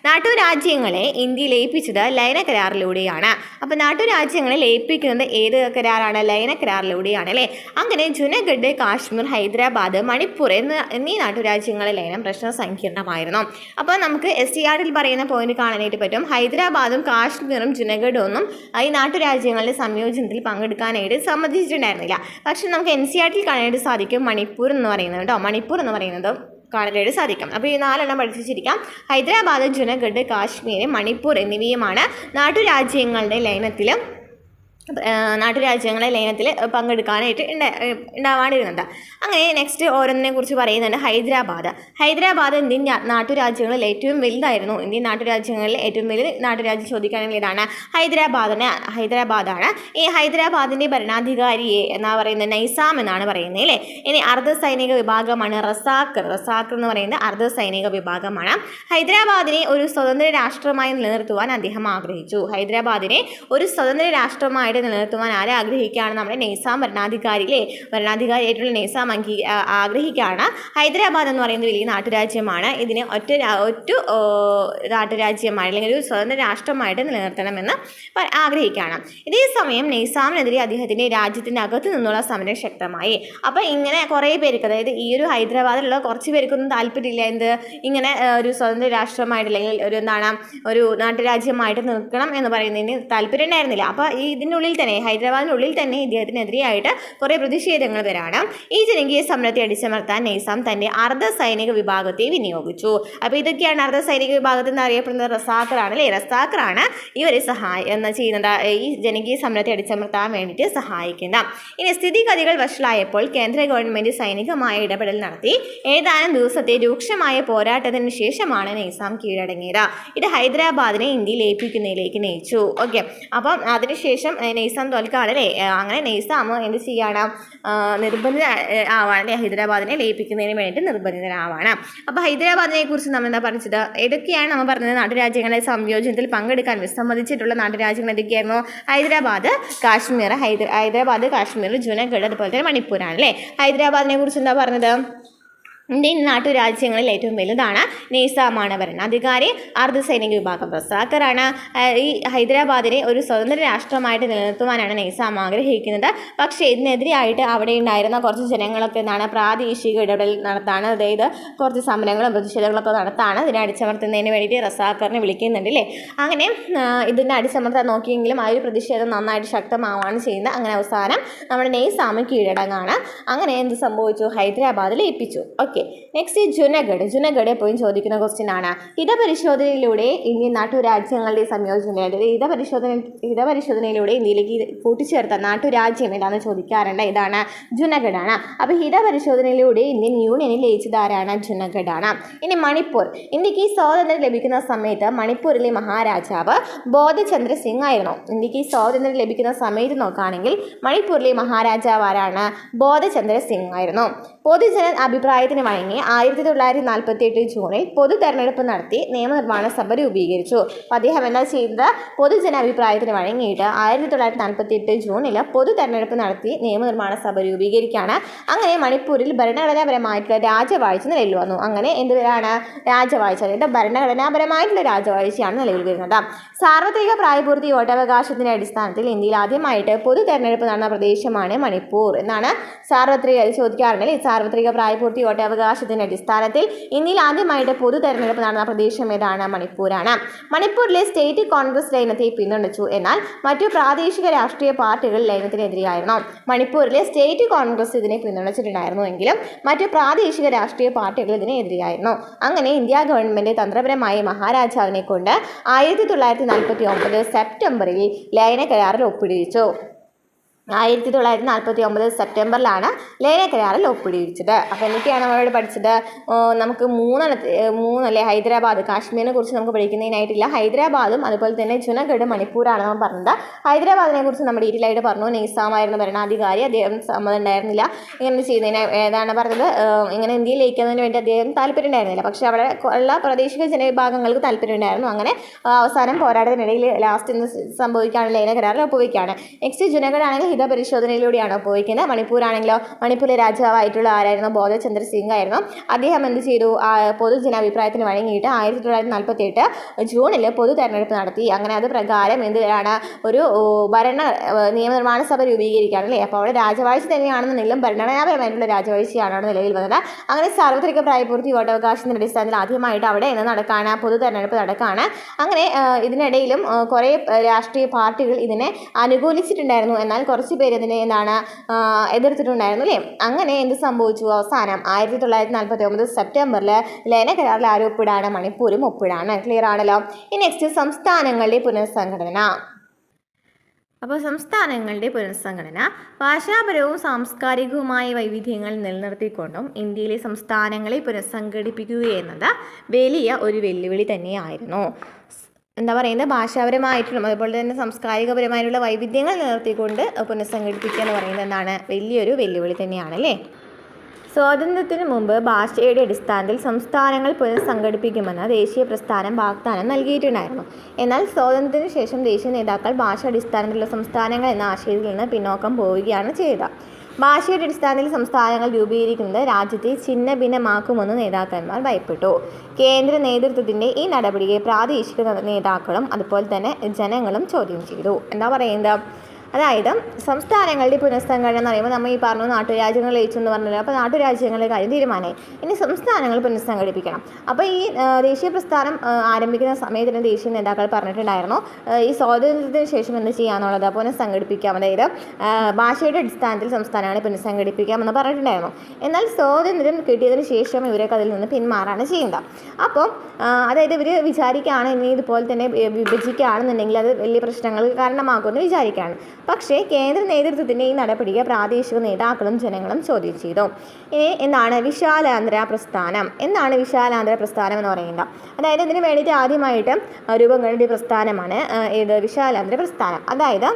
നാട്ടുരാജ്യങ്ങളെ ഇന്ത്യ ലയിപ്പിച്ചത് ലയന കരാറിലൂടെയാണ്. അപ്പോൾ നാട്ടുരാജ്യങ്ങളെ ലയിപ്പിക്കുന്നത് ഏത് കരാറാണ്? ലയന കരാറിലൂടെയാണ് അല്ലേ. അങ്ങനെ ജുനഗഡ്, കാശ്മീർ, ഹൈദരാബാദ്, മണിപ്പൂർ എന്നീ നാട്ടുരാജ്യങ്ങളെ ലയനം പ്രശ്നം സങ്കീർണമായിരുന്നു. അപ്പോൾ നമുക്ക് SCRT പറയുന്ന പോയിന്റ് കാണാനായിട്ട് പറ്റും. ഹൈദരാബാദും കാശ്മീറും ജുനഗഡും ഒന്നും ഈ നാട്ടുരാജ്യങ്ങളുടെ സംയോജനത്തിൽ പങ്കെടുക്കാനായിട്ട് സമ്മതിച്ചിട്ടുണ്ടായിരുന്നില്ല. പക്ഷെ നമുക്ക് NCRT കാണാനായിട്ട് സാധിക്കും മണിപ്പൂർ എന്ന് പറയുന്നത് കേട്ടോ. മണിപ്പൂർ എന്ന് പറയുന്നത് കാണാനായിട്ട് സാധിക്കും. അപ്പോൾ ഈ 4 എണ്ണം പഠിച്ചിരിക്കാം. ഹൈദരാബാദ്, ജുനഗഡ്, കാശ്മീർ, മണിപ്പൂർ എന്നിവയുമാണ് നാട്ടുരാജ്യങ്ങളുടെ ലയനത്തിൽ പങ്കെടുക്കാനായിട്ട് ഉണ്ടാവാണ്ടിരുന്നത്. അങ്ങനെ നെക്സ്റ്റ് ഓരോന്നിനെ കുറിച്ച് പറയുന്നുണ്ട്. ഹൈദരാബാദ് ഇന്ത്യൻ നാട്ടുരാജ്യങ്ങളിൽ ഏറ്റവും വലുതായിരുന്നു. ഇന്ത്യൻ നാട്ടുരാജ്യങ്ങളിൽ ഏറ്റവും വലുത് നാട്ടുരാജ്യം ചോദിക്കുകയാണെങ്കിൽ ഇതാണ് ഹൈദരാബാദാണ്. ഈ ഹൈദരാബാദിൻ്റെ ഭരണാധികാരിയെ എന്നാ പറയുന്നത് നൈസാം എന്നാണ് പറയുന്നത് അല്ലേ. ഇനി അർദ്ധസൈനിക വിഭാഗമാണ് റസാഖർ എന്ന് പറയുന്നത് അർദ്ധസൈനിക വിഭാഗമാണ്. ഹൈദരാബാദിനെ ഒരു സ്വതന്ത്ര രാഷ്ട്രമായി നിലനിർത്തുവാൻ അദ്ദേഹം ആഗ്രഹിച്ചു. ഹൈദരാബാദിനെ ഒരു സ്വതന്ത്ര രാഷ്ട്രമായിട്ട് നിലനിർത്തുവാൻ ആരെ ആഗ്രഹിക്കുകയാണ്? നമ്മുടെ നൈസാം ഭരണാധികാരിയായിട്ടുള്ള നൈസാം ആഗ്രഹിക്കുകയാണ്. ഹൈദരാബാദ് എന്ന് പറയുന്നത് വലിയ നാട്ടുരാജ്യമാണ്. ഇതിനെ ഒറ്റ നാട്ടുരാജ്യമായി അല്ലെങ്കിൽ ഒരു സ്വതന്ത്ര രാഷ്ട്രമായിട്ട് നിലനിർത്തണമെന്ന് ആഗ്രഹിക്കുകയാണ്. ഇതേസമയം നൈസാമിനെതിരെ അദ്ദേഹത്തിൻ്റെ രാജ്യത്തിൻ്റെ അകത്തു നിന്നുള്ള സമരം ശക്തമായി. അപ്പോൾ ഇങ്ങനെ കുറേ പേർക്ക്, അതായത് ഈ ഒരു ഹൈദരാബാദിലുള്ള കുറച്ച് പേർക്കൊന്നും താല്പര്യമില്ല ഇങ്ങനെ ഒരു സ്വതന്ത്ര രാഷ്ട്രമായിട്ട് അല്ലെങ്കിൽ ഒരു നാട്ടുരാജ്യമായിട്ട് നിൽക്കണം എന്ന് പറയുന്നതിന് താല്പര്യം ഉണ്ടായിരുന്നില്ല. അപ്പോൾ ഇതിൻ്റെ ഹൈദരാബാദിനുള്ളിൽ തന്നെ ഇദ്ദേഹത്തിനെതിരെയായിട്ട് കുറേ പ്രതിഷേധങ്ങൾ വരാണ്. ഈ ജനകീയ സമരത്തെ അടിച്ചമർത്താൻ നൈസാം തൻ്റെ അർദ്ധ സൈനിക വിഭാഗത്തെ വിനിയോഗിച്ചു. അപ്പോൾ ഇതൊക്കെയാണ് അർദ്ധ സൈനിക വിഭാഗത്തിൽ നിന്ന് അറിയപ്പെടുന്നത്. റസാഖറാണ് അല്ലേ, റസാഖറാണ് ഇവരെ ചെയ്യുന്നത് ഈ ജനകീയ സമരത്തെ അടിച്ചമർത്താൻ വേണ്ടിയിട്ട് സഹായിക്കുന്ന. ഇനി സ്ഥിതിഗതികൾ വഷളായപ്പോൾ കേന്ദ്ര ഗവൺമെൻറ് സൈനികമായ ഇടപെടൽ നടത്തി. ഏതാനും ദിവസത്തെ രൂക്ഷമായ പോരാട്ടത്തിന് ശേഷമാണ് നൈസാം കീഴടങ്ങിയത്. ഇത് ഹൈദരാബാദിനെ ഇന്ത്യയിൽ ഏൽപ്പിക്കുന്നതിലേക്ക് നയിച്ചു. ഓക്കെ, അപ്പം അതിനുശേഷം നൈസാം തോൽക്കാണ് അല്ലേ. അങ്ങനെ നൈസാം എന്ത് ചെയ്യാണ്, നിർബന്ധിത ആവാണ് അല്ലേ, ഹൈദരാബാദിനെ ലയിപ്പിക്കുന്നതിന് വേണ്ടിയിട്ട് നിർബന്ധിതനാവാണ്. അപ്പോൾ ഹൈദരാബാദിനെ കുറിച്ച് നമ്മൾ എന്താ പറഞ്ഞത്, ഏതൊക്കെയാണ് നമ്മൾ പറഞ്ഞത്, നാട്ടുരാജ്യങ്ങളുടെ സംയോജനത്തിൽ പങ്കെടുക്കാൻ വിസമ്മതിച്ചിട്ടുള്ള നാട്ടുരാജ്യങ്ങൾ ഏതൊക്കെയായിരുന്നു? ഹൈദരാബാദ്, കാശ്മീർ, ജുനഗഡ്, അതുപോലെ തന്നെ മണിപ്പൂരാണ് അല്ലേ. ഹൈദരാബാദിനെ കുറിച്ച് എന്താ പറഞ്ഞത്? ഇന്ത്യൻ നാട്ടുരാജ്യങ്ങളിൽ ഏറ്റവും വലുതാണ്. നൈസാമാണ് ഭരണാധികാരി. അർദ്ധസൈനിക വിഭാഗം റസാഖറാണ്. ഈ ഹൈദരാബാദിനെ ഒരു സ്വതന്ത്ര രാഷ്ട്രമായിട്ട് നിലനിർത്തുവാനാണ് നൈസാം ആഗ്രഹിക്കുന്നത്. പക്ഷേ ഇതിനെതിരെയായിട്ട് അവിടെ ഉണ്ടായിരുന്ന കുറച്ച് ജനങ്ങളൊക്കെ പ്രാദേശിക ഇടപെടൽ നടത്താണ്, അതായത് കുറച്ച് സമരങ്ങളും പ്രതിഷേധങ്ങളൊക്കെ നടത്താണ്. ഇതിനെ അടിച്ചമർത്തുന്നതിന് വേണ്ടിയിട്ട് റസാഖറിനെ വിളിക്കുന്നുണ്ട് അല്ലേ. അങ്ങനെ ഇതിനെ അടിച്ചമർത്താൻ നോക്കിയെങ്കിലും ആ ഒരു പ്രതിഷേധം നന്നായിട്ട് ശക്തമാവാണ് ചെയ്യുന്നത്. അങ്ങനെ അവസാനം നമ്മുടെ നൈസാം കീഴടങ്ങാണ്. അങ്ങനെ എന്ത് സംഭവിച്ചു? ഹൈദരാബാദിൽ ഏൽപ്പിച്ചു. ഓക്കെ, നെക്സ്റ്റ് ജുനഗഡ് എപ്പോഴും ചോദിക്കുന്ന ക്വസ്റ്റ്യൻ ആണ്. ഹിതപരിശോധനയിലൂടെ ഇന്ത്യൻ നാട്ടുരാജ്യങ്ങളുടെ സംയോജനം, അതായത് ഹിതപരിശോധനയിലൂടെ ഇന്ത്യയിലേക്ക് കൂട്ടിച്ചേർത്ത നാട്ടുരാജ്യം ഏതാണെന്ന് ചോദിക്കാറുണ്ട്. ഇതാണ് ജുനഗഡാണ്. അപ്പോൾ ഹിതപരിശോധനയിലൂടെ ഇന്ത്യൻ യൂണിയനിൽ ലയിച്ചതാരാണ്? ജുനഗഡാണ്. ഇനി മണിപ്പൂർ. ഇന്ത്യക്ക് സ്വാതന്ത്ര്യം ലഭിക്കുന്ന സമയത്ത് മണിപ്പൂരിലെ മഹാരാജാവ് ബോധചന്ദ്ര സിംഗ് ആയിരുന്നു. ഇന്ത്യക്ക് സ്വാതന്ത്ര്യം ലഭിക്കുന്ന സമയത്ത് നോക്കുകയാണെങ്കിൽ മണിപ്പൂരിലെ മഹാരാജാവ് ആരാണ്? ബോധചന്ദ്ര സിംഗ് ആയിരുന്നു. പൊതുജന അഭിപ്രായത്തിന് വഴങ്ങി 1948 ജൂണിൽ പൊതു തെരഞ്ഞെടുപ്പ് നടത്തി നിയമനിർമ്മാണ സഭ രൂപീകരിച്ചു. അപ്പോൾ അദ്ദേഹം എന്താ ചെയ്തത്? പൊതുജനാഭിപ്രായത്തിന് വഴങ്ങിയിട്ട് 1948 ജൂണിൽ പൊതു തെരഞ്ഞെടുപ്പ് നടത്തി നിയമനിർമ്മാണ സഭ രൂപീകരിക്കുകയാണ്. അങ്ങനെ മണിപ്പൂരിൽ ഭരണഘടനാപരമായിട്ടുള്ള രാജവാഴ്ച നിലവിൽ വന്നു. അങ്ങനെ എന്തുവരാണ്? രാജവാഴ്ച, അതായത് ഭരണഘടനാപരമായിട്ടുള്ള രാജവാഴ്ചയാണ് നിലവിൽ വരുന്നത്. സാർവത്രിക പ്രായപൂർത്തി വോട്ടവകാശത്തിൻ്റെ അടിസ്ഥാനത്തിൽ ഇന്ത്യയിൽ ആദ്യമായിട്ട് പൊതു തെരഞ്ഞെടുപ്പ് നടന്ന പ്രദേശമാണ് മണിപ്പൂർ എന്നാണ് ചോദിക്കാറുണ്ടെങ്കിൽ സാർവത്രിക പ്രായപൂർത്തി വോട്ടവകാശത്തിൻ്റെ അടിസ്ഥാനത്തിൽ ഇന്ത്യയിൽ ആദ്യമായിട്ട് പൊതു തെരഞ്ഞെടുപ്പ് നടന്ന പ്രദേശം ഏതാണ്? മണിപ്പൂരാണ്. മണിപ്പൂരിലെ സ്റ്റേറ്റ് കോൺഗ്രസ് ലയനത്തെ പിന്തുണച്ചു. എന്നാൽ മറ്റു പ്രാദേശിക രാഷ്ട്രീയ പാർട്ടികൾ ലയനത്തിനെതിരെയായിരുന്നു. മണിപ്പൂരിലെ സ്റ്റേറ്റ് കോൺഗ്രസ് ഇതിനെ പിന്തുണച്ചിട്ടുണ്ടായിരുന്നു എങ്കിലും മറ്റു പ്രാദേശിക രാഷ്ട്രീയ പാർട്ടികൾ ഇതിനെതിരെയായിരുന്നു. അങ്ങനെ ഇന്ത്യ ഗവൺമെൻറ് തന്ത്രപരമായി മഹാരാജാവിനെ കൊണ്ട് 1949 സെപ്റ്റംബറിൽ ലയന കരാറിൽ ഒപ്പിടിച്ചു. 1949 സെപ്റ്റംബറിലാണ് ലയന കരാറിൽ ഒപ്പിടിച്ചത്. അപ്പോൾ എന്തൊക്കെയാണ് നമ്മളോട് പഠിച്ചത്? നമുക്ക് മൂന്നല്ലേ, ഹൈദരാബാദ്, കാശ്മീരിനെ കുറിച്ച് നമുക്ക് പഠിക്കുന്നതിനായിട്ടില്ല. ഹൈദരാബാദും അതുപോലെ തന്നെ ജുനഗഡ്, മണിപ്പൂരാണ് നമ്മൾ പറഞ്ഞത്. ഹൈദരാബാദിനെ കുറിച്ച് നമ്മൾ ഡീറ്റെയിലായിട്ട് പറഞ്ഞു. നൈസാമായിരുന്നു ഭരണാധികാരി. അദ്ദേഹം സമ്മതം ഉണ്ടായിരുന്നില്ല ഇങ്ങനെ ചെയ്യുന്നതിന്. ഏതാണ് പറഞ്ഞത്? ഇങ്ങനെ ഇന്ത്യയിൽ ലയിക്കുന്നതിന് വേണ്ടി അദ്ദേഹം താല്പര്യം ഉണ്ടായിരുന്നില്ല. പക്ഷേ അവിടെ ഉള്ള പ്രാദേശിക ജനവിഭാഗങ്ങൾക്ക് താല്പര്യം ഉണ്ടായിരുന്നു. അങ്ങനെ അവസാനം പോരാട്ടത്തിനിടയിൽ ലാസ്റ്റ് ഇന്ന് സംഭവിക്കുകയാണ്, ലയന കരാറിൽ ഒപ്പുവയ്ക്കുകയാണ്. നെക്സ്റ്റ് ജുനഗഡ് ആണെങ്കിൽ ഹിതപരിശോധനയിലൂടെയാണ് ഉപയോഗിക്കുന്നത്. മണിപ്പൂരാണെങ്കിലോ മണിപ്പൂരിലെ രാജാവായിട്ടുള്ള ആരായിരുന്നു? ബോധചന്ദ്ര സിംഗ് ആയിരുന്നു. അദ്ദേഹം എന്ത് ചെയ്തു? പൊതുജനാഭിപ്രായത്തിന് വഴങ്ങിയിട്ട് 1948 ജൂണിൽ പൊതു തെരഞ്ഞെടുപ്പ് നടത്തി. അങ്ങനെ അത് പ്രകാരം എന്താണ് ഒരു നിയമനിർമ്മാണ സഭ രൂപീകരിക്കുകയാണ് അല്ലേ. അപ്പോൾ അവിടെ രാജവാഴ്ച തന്നെയാണെന്നുണ്ടെങ്കിലും ഭരണഘടനാപരമായിട്ടുള്ള രാജവാഴ്ചയാണ് രാജവാഴ്ചയാണ് നിലവിൽ വന്നത്. അങ്ങനെ സാർവത്രിക പ്രായപൂർത്തി വോട്ടവകാശത്തിൻ്റെ അടിസ്ഥാനത്തിൽ ആദ്യമായിട്ട് അവിടെ നടക്കുകയാണ്, പൊതു തെരഞ്ഞെടുപ്പ് നടക്കുകയാണ്. അങ്ങനെ ഇതിനിടയിലും കുറേ രാഷ്ട്രീയ പാർട്ടികൾ ഇതിനെ അനുകൂലിച്ചിട്ടുണ്ടായിരുന്നു. എന്നാൽ കുറച്ച് പേര് ഇതിനെ എതിർത്തിട്ടുണ്ടായിരുന്നു അല്ലേ. അങ്ങനെ എന്ത് സംഭവിച്ചു? അവസാനം 1949 സെപ്റ്റംബറിൽ ലയന കരാറിൽ ആരും ഒപ്പിടാണ്? മണിപ്പൂരും ഒപ്പിടാണ്. ക്ലിയർ ആണല്ലോ. ഇനി നെക്സ്റ്റ് സംസ്ഥാനങ്ങളുടെ പുനഃസംഘടന. അപ്പോൾ സംസ്ഥാനങ്ങളുടെ പുനഃസംഘടന ഭാഷാപരവും സാംസ്കാരികവുമായ വൈവിധ്യങ്ങൾ നിലനിർത്തിക്കൊണ്ടും ഇന്ത്യയിലെ സംസ്ഥാനങ്ങളെ പുനഃസംഘടിപ്പിക്കുക എന്നത് വലിയ ഒരു വെല്ലുവിളി തന്നെയായിരുന്നു. എന്താ പറയുന്നത്? ഭാഷാപരമായിട്ടുള്ള അതുപോലെ തന്നെ സാംസ്കാരികപരമായിട്ടുള്ള വൈവിധ്യങ്ങൾ നിലനിർത്തിക്കൊണ്ട് പുനഃസംഘടിപ്പിക്കുക എന്ന് പറയുന്നത് എന്താണ്? വലിയൊരു വെല്ലുവിളി തന്നെയാണ് അല്ലേ. സ്വാതന്ത്ര്യത്തിന് മുമ്പ് ഭാഷയുടെ അടിസ്ഥാനത്തിൽ സംസ്ഥാനങ്ങൾ പുനഃസംഘടിപ്പിക്കുമെന്ന് ദേശീയ പ്രസ്ഥാനം വാഗ്ദാനം നൽകിയിട്ടുണ്ടായിരുന്നു. എന്നാൽ സ്വാതന്ത്ര്യത്തിന് ശേഷം ദേശീയ നേതാക്കൾ ഭാഷ അടിസ്ഥാനത്തിലുള്ള സംസ്ഥാനങ്ങൾ എന്ന ആശയത്തിൽ നിന്ന് പിന്നോക്കം പോവുകയാണ് ചെയ്തത്. ഭാഷയുടെ അടിസ്ഥാനത്തിൽ സംസ്ഥാനങ്ങൾ രൂപീകരിക്കുന്നത് രാജ്യത്തെ ഛിന്ന ഭിന്നമാക്കുമെന്ന് നേതാക്കന്മാർ ഭയപ്പെട്ടു. കേന്ദ്ര നേതൃത്വത്തിൻ്റെ ഈ നടപടിയെ പ്രാദേശിക നേതാക്കളും അതുപോലെ തന്നെ ജനങ്ങളും ചോദ്യം ചെയ്തു. എന്താ പറയുന്നത്? അതായത് സംസ്ഥാനങ്ങളുടെ പുനഃസംഘടന എന്ന് പറയുമ്പോൾ നമ്മൾ ഈ പറഞ്ഞു നാട്ടുരാജ്യങ്ങൾ ലയിച്ചു എന്ന് പറഞ്ഞല്ലോ. അപ്പോൾ നാട്ടുരാജ്യങ്ങളുടെ കാര്യം തീരുമാനമായി. ഇനി സംസ്ഥാനങ്ങൾ പുനഃസംഘടിപ്പിക്കണം. അപ്പോൾ ഈ ദേശീയ പ്രസ്ഥാനം ആരംഭിക്കുന്ന സമയത്ത് തന്നെ ദേശീയ നേതാക്കൾ പറഞ്ഞിട്ടുണ്ടായിരുന്നു ഈ സ്വാതന്ത്ര്യത്തിന് ശേഷം എന്ത് ചെയ്യാന്നുള്ളത് പുനഃസംഘടിപ്പിക്കാം, അതായത് ഭാഷയുടെ അടിസ്ഥാനത്തിൽ സംസ്ഥാനങ്ങളെ പുനഃസംഘടിപ്പിക്കാമെന്ന് പറഞ്ഞിട്ടുണ്ടായിരുന്നു. എന്നാൽ സ്വാതന്ത്ര്യം കിട്ടിയതിന് ശേഷം ഇവരൊക്കെ അതിൽ നിന്ന് പിന്മാറാണ് ചെയ്യുന്നത്. അപ്പോൾ അതായത് ഇവർ വിചാരിക്കുകയാണ് ഇനി ഇതുപോലെ തന്നെ വിഭജിക്കുകയാണെന്നുണ്ടെങ്കിൽ അത് വലിയ പ്രശ്നങ്ങൾക്ക് കാരണമാകുമെന്ന് വിചാരിക്കുകയാണ്. പക്ഷേ കേന്ദ്ര നേതൃത്വത്തിൻ്റെ ഈ നടപടിയെ പ്രാദേശിക നേതാക്കളും ജനങ്ങളും ചോദ്യം ചെയ്തു. ഇനി എന്താണ് വിശാലാന്തര പ്രസ്ഥാനം? എന്താണ് വിശാലാന്തര പ്രസ്ഥാനം എന്ന് പറയുന്നത്? അതായത് ഇതിന് വേണ്ടിയിട്ട് ആദ്യമായിട്ട് രൂപം കൊണ്ട പ്രസ്ഥാനമാണ് ഏത്? വിശാലാന്തര പ്രസ്ഥാനം. അതായത്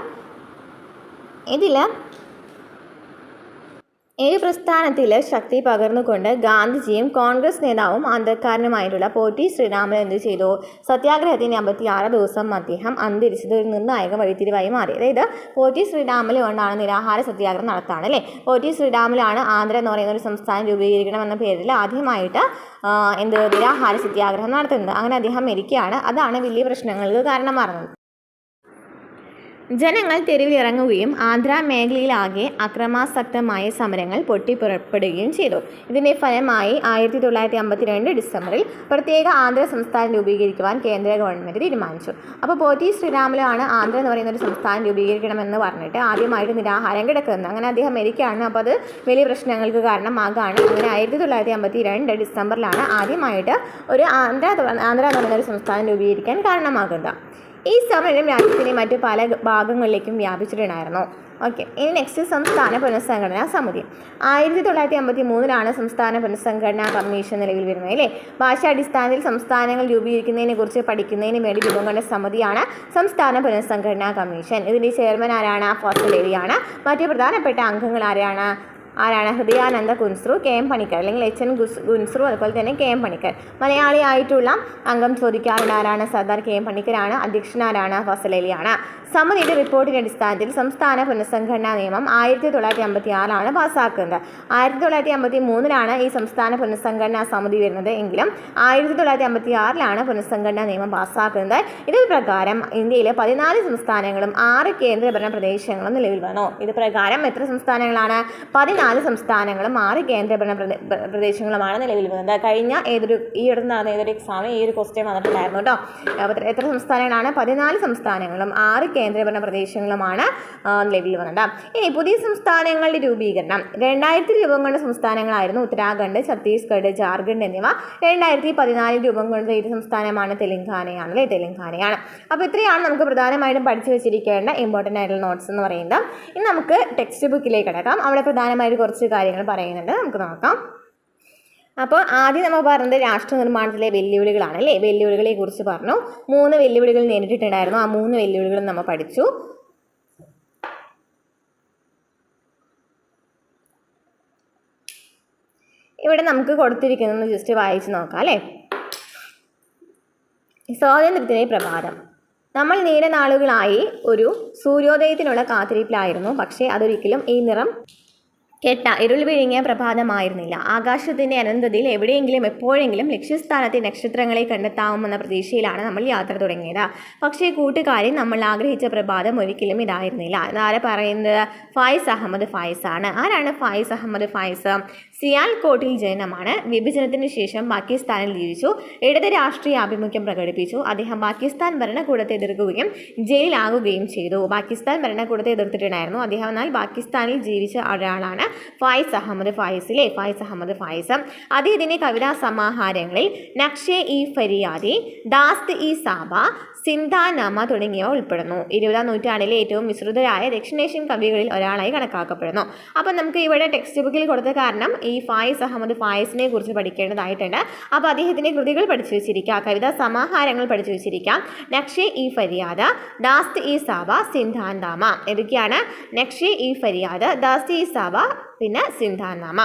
ഈ പ്രസ്ഥാനത്തിൽ ശക്തി പകർന്നുകൊണ്ട് ഗാന്ധിജിയും കോൺഗ്രസ് നേതാവും ആന്ധ്രക്കാരനുമായിട്ടുള്ള പോറ്റി ശ്രീരാമൻ എന്ത് ചെയ്തു? സത്യാഗ്രഹത്തിന് 56 ദിവസം അദ്ദേഹം അന്തരിച്ചത് ഒരു നിർണായക വഴിത്തിരിവായി മാറി. അതായത് പോറ്റി ശ്രീരാമൽ കൊണ്ടാണ് നിരാഹാര സത്യാഗ്രഹം നടത്താണ് അല്ലേ. പോറ്റി ശ്രീരാമലാണ് ആന്ധ്ര എന്ന് പറയുന്ന ഒരു സംസ്ഥാനം രൂപീകരിക്കണം എന്ന പേരിൽ ആദ്യമായിട്ട് നിരാഹാര സത്യാഗ്രഹം നടത്തുന്നത്. അങ്ങനെ അദ്ദേഹം മരിക്കുകയാണ്. അതാണ് വലിയ പ്രശ്നങ്ങൾക്ക് കാരണമാകുന്നത്. ജനങ്ങൾ തെരുവിലിറങ്ങുകയും ആന്ധ്ര മേഖലയിലാകെ അക്രമാസക്തമായ സമരങ്ങൾ പൊട്ടിപ്പുറപ്പെടുകയും ചെയ്തു. ഇതിൻ്റെ ഫലമായി 1952 ഡിസംബറിൽ പ്രത്യേക ആന്ധ്ര സംസ്ഥാനം രൂപീകരിക്കുവാൻ കേന്ദ്ര ഗവൺമെൻറ് തീരുമാനിച്ചു. അപ്പോൾ പോറ്റി ശ്രീരാമലാണ് ആന്ധ്ര എന്ന് പറയുന്ന ഒരു സംസ്ഥാനം രൂപീകരിക്കണമെന്ന് പറഞ്ഞിട്ട് ആദ്യമായിട്ട് നിരാഹാരം കിടക്കുന്നത്. അങ്ങനെ അദ്ദേഹം മരിക്കുകയാണ്. അപ്പോൾ അത് വലിയ പ്രശ്നങ്ങൾക്ക് കാരണമാകാണ്. അങ്ങനെ 1952 ഡിസംബറിലാണ് ആദ്യമായിട്ട് ഒരു ആന്ധ്ര എന്ന് പറയുന്ന ഒരു സംസ്ഥാനം രൂപീകരിക്കാൻ കാരണമാകുന്നത്. ഈ സമരം രാജ്യത്തിൻ്റെ മറ്റു പല ഭാഗങ്ങളിലേക്കും വ്യാപിച്ചിട്ടുണ്ടായിരുന്നു. ഓക്കെ, ഇനി നെക്സ്റ്റ് സംസ്ഥാന പുനഃസംഘടനാ സമിതി. 1953 സംസ്ഥാന പുനഃസംഘടനാ കമ്മീഷൻ നിലവിൽ വരുന്നത് അല്ലേ. ഭാഷാടിസ്ഥാനത്തിൽ സംസ്ഥാനങ്ങൾ രൂപീകരിക്കുന്നതിനെ കുറിച്ച് പഠിക്കുന്നതിന് വേണ്ടി രൂപം കൊണ്ട സമിതിയാണ് സംസ്ഥാന പുനഃസംഘടനാ കമ്മീഷൻ. ഇതിൻ്റെ ചെയർമാൻ ആരാണ്? ഫസലേരിയാണ്. മറ്റു പ്രധാനപ്പെട്ട അംഗങ്ങൾ ആരാണ്? ഹൃദയാനന്ദ കുൻസ്രു, കെ എം പണിക്കർ അല്ലെങ്കിൽ എച്ച്.എൻ. കുൻസ്രു, അതുപോലെ തന്നെ കെ എം പണിക്കർ. മലയാളിയായിട്ടുള്ള അംഗം ചോദിക്കാറുണ്ട്. ആരാണ്? സർദാർ കെ എം പണിക്കരാണ്. അധ്യക്ഷനാരാണ്? ഫസലേരിയാണ്. സമിതിയുടെ റിപ്പോർട്ടിൻ്റെ അടിസ്ഥാനത്തിൽ സംസ്ഥാന പുനഃസംഘടനാ നിയമം 1956 പാസ്സാക്കുന്നത്. 1953 ഈ സംസ്ഥാന പുനഃസംഘടനാ സമിതി വരുന്നത് എങ്കിലും 1956 പുനഃസംഘടനാ നിയമം പാസ്സാക്കുന്നത്. ഇതിൽ പ്രകാരം ഇന്ത്യയിലെ 14 സംസ്ഥാനങ്ങളും 6 കേന്ദ്രഭരണ പ്രദേശങ്ങളും നിലവിൽ വന്നു. ഇത് പ്രകാരം എത്ര സംസ്ഥാനങ്ങളാണ്? 14 സംസ്ഥാനങ്ങളും 6 കേന്ദ്രഭരണ പ്രദേശങ്ങളുമാണ് നിലവിൽ വന്നത്. കഴിഞ്ഞ ഈയിടെ നടന്ന ഏതൊരു എക്സാമിൽ ഈ ഒരു ക്വസ്റ്റ്യൻ വന്നിട്ടുണ്ടായിരുന്നു കേട്ടോ. എത്ര സംസ്ഥാനങ്ങളാണ്? 14 സംസ്ഥാനങ്ങളും 6 കേന്ദ്രഭരണ പ്രദേശങ്ങളുമാണ് നിലവിൽ വന്നത്. ഇനി പുതിയ സംസ്ഥാനങ്ങളുടെ രൂപീകരണം. 2000 രൂപം കൊണ്ട സംസ്ഥാനങ്ങളായിരുന്നു ഉത്തരാഖണ്ഡ്, ഛത്തീസ്ഗഡ്, ജാർഖണ്ഡ് എന്നിവ. 2014 രൂപം കൊണ്ട ഏത് സംസ്ഥാനമാണ്? തെലങ്കാനയാണ്. അപ്പോൾ ഇത്രയാണ് നമുക്ക് പ്രധാനമായിട്ടും പഠിച്ചു വെച്ചിരിക്കേണ്ട ഇമ്പോർട്ടൻ്റ് ആയിട്ടുള്ള നോട്ട്സ് എന്ന് പറയുന്നത്. ഇനി നമുക്ക് ടെക്സ്റ്റ് ബുക്കിലേക്ക് കിടക്കാം. അവിടെ പ്രധാനമായിട്ട് കുറച്ച് കാര്യങ്ങൾ പറയുന്നുണ്ട്, നമുക്ക് നോക്കാം. അപ്പോൾ ആദ്യം നമ്മൾ പറഞ്ഞത് രാഷ്ട്ര നിർമ്മാണത്തിലെ വെല്ലുവിളികളാണ് അല്ലേ. വെല്ലുവിളികളെ കുറിച്ച് പറഞ്ഞു. 3 വെല്ലുവിളികൾ നേരിട്ടിട്ടുണ്ടായിരുന്നു. ആ 3 വെല്ലുവിളികളും നമ്മൾ പഠിച്ചു. ഇവിടെ നമുക്ക് കൊടുത്തിരിക്കുന്നത് ജസ്റ്റ് വായിച്ച് നോക്കാം അല്ലേ. സ്വാതന്ത്ര്യത്തിൻ്റെ പ്രഭാതം. നമ്മൾ നീണ്ട നാളുകളായി ഒരു സൂര്യോദയത്തിനുള്ള കാത്തിരിപ്പിലായിരുന്നു. പക്ഷേ അതൊരിക്കലും ഈ നിറം കെട്ട ഇരുൾ വിഴുങ്ങിയ പ്രഭാതമായിരുന്നില്ല. ആകാശത്തിൻ്റെ അനന്തതയിൽ എവിടെയെങ്കിലും എപ്പോഴെങ്കിലും ലക്ഷ്യസ്ഥാനത്തെ നക്ഷത്രങ്ങളെ കണ്ടെത്താവുമെന്ന പ്രതീക്ഷയിലാണ് നമ്മൾ യാത്ര തുടങ്ങിയത്. പക്ഷേ കൂട്ടുകാരി, നമ്മൾ ആഗ്രഹിച്ച പ്രഭാതം ഒരിക്കലും ഇതായിരുന്നില്ല. ഇതാരെ പറയുന്നത്? ഫായിസ് അഹമ്മദ് ഫായിസ് ആണ്. ആരാണ് ഫായിസ് അഹമ്മദ് ഫായിസ്? സിയാൽകോട്ടിൽ ജനനമാണ്. വിഭജനത്തിന് ശേഷം പാകിസ്ഥാനിൽ ജീവിച്ചു. ഇടത് രാഷ്ട്രീയ ആഭിമുഖ്യം പ്രകടിപ്പിച്ചു. അദ്ദേഹം പാകിസ്ഥാൻ ഭരണകൂടത്തെ എതിർക്കുകയും ജയിലിലാകുകയും ചെയ്തു. പാകിസ്ഥാൻ ഭരണകൂടത്തെ എതിർത്തിട്ടുണ്ടായിരുന്നു അദ്ദേഹം. എന്നാൽ പാകിസ്ഥാനിൽ ജീവിച്ച ഒരാളാണ് ഫായിസ് അഹമ്മദ് ഫായിസ്. അദ്ദേഹത്തിൻ്റെ കവിതാ സമാഹാരങ്ങളിൽ നക്ഷെ ഇ ഫരിയാദി, ദാസ്ത് ഇ സാബ, സിന്ധാനാമ തുടങ്ങിയവ ഉൾപ്പെടുന്നു. 20ാം നൂറ്റാണ്ടിലെ ഏറ്റവും വിസ്തൃതരായ ദക്ഷിണേഷ്യൻ കവികളിൽ ഒരാളായി കണക്കാക്കപ്പെടുന്നു. അപ്പം നമുക്ക് ഇവിടെ ടെക്സ്റ്റ് ബുക്കിൽ കൊടുത്ത കാരണം ഈ ഫായിസ് അഹമ്മദ് ഫായിസിനെ കുറിച്ച് പഠിക്കേണ്ടതായിട്ടുണ്ട്. അപ്പോൾ അദ്ദേഹത്തിൻ്റെ കൃതികൾ പഠിച്ചു വെച്ചിരിക്കുക, കവിതാ സമാഹാരങ്ങൾ പഠിച്ചു വെച്ചിരിക്കാം. നക്ഷെ ഇ ഫരിയാദ്, ദാസ്ത് ഇ സാബ, സിന്ധാനാമ. ഏതൊക്കെയാണ്? നക്ഷെ ഇ ഫരിയാദ്, ദാസ്ത് ഇ സാബ, പിന്നെ സിന്ധാനാമ.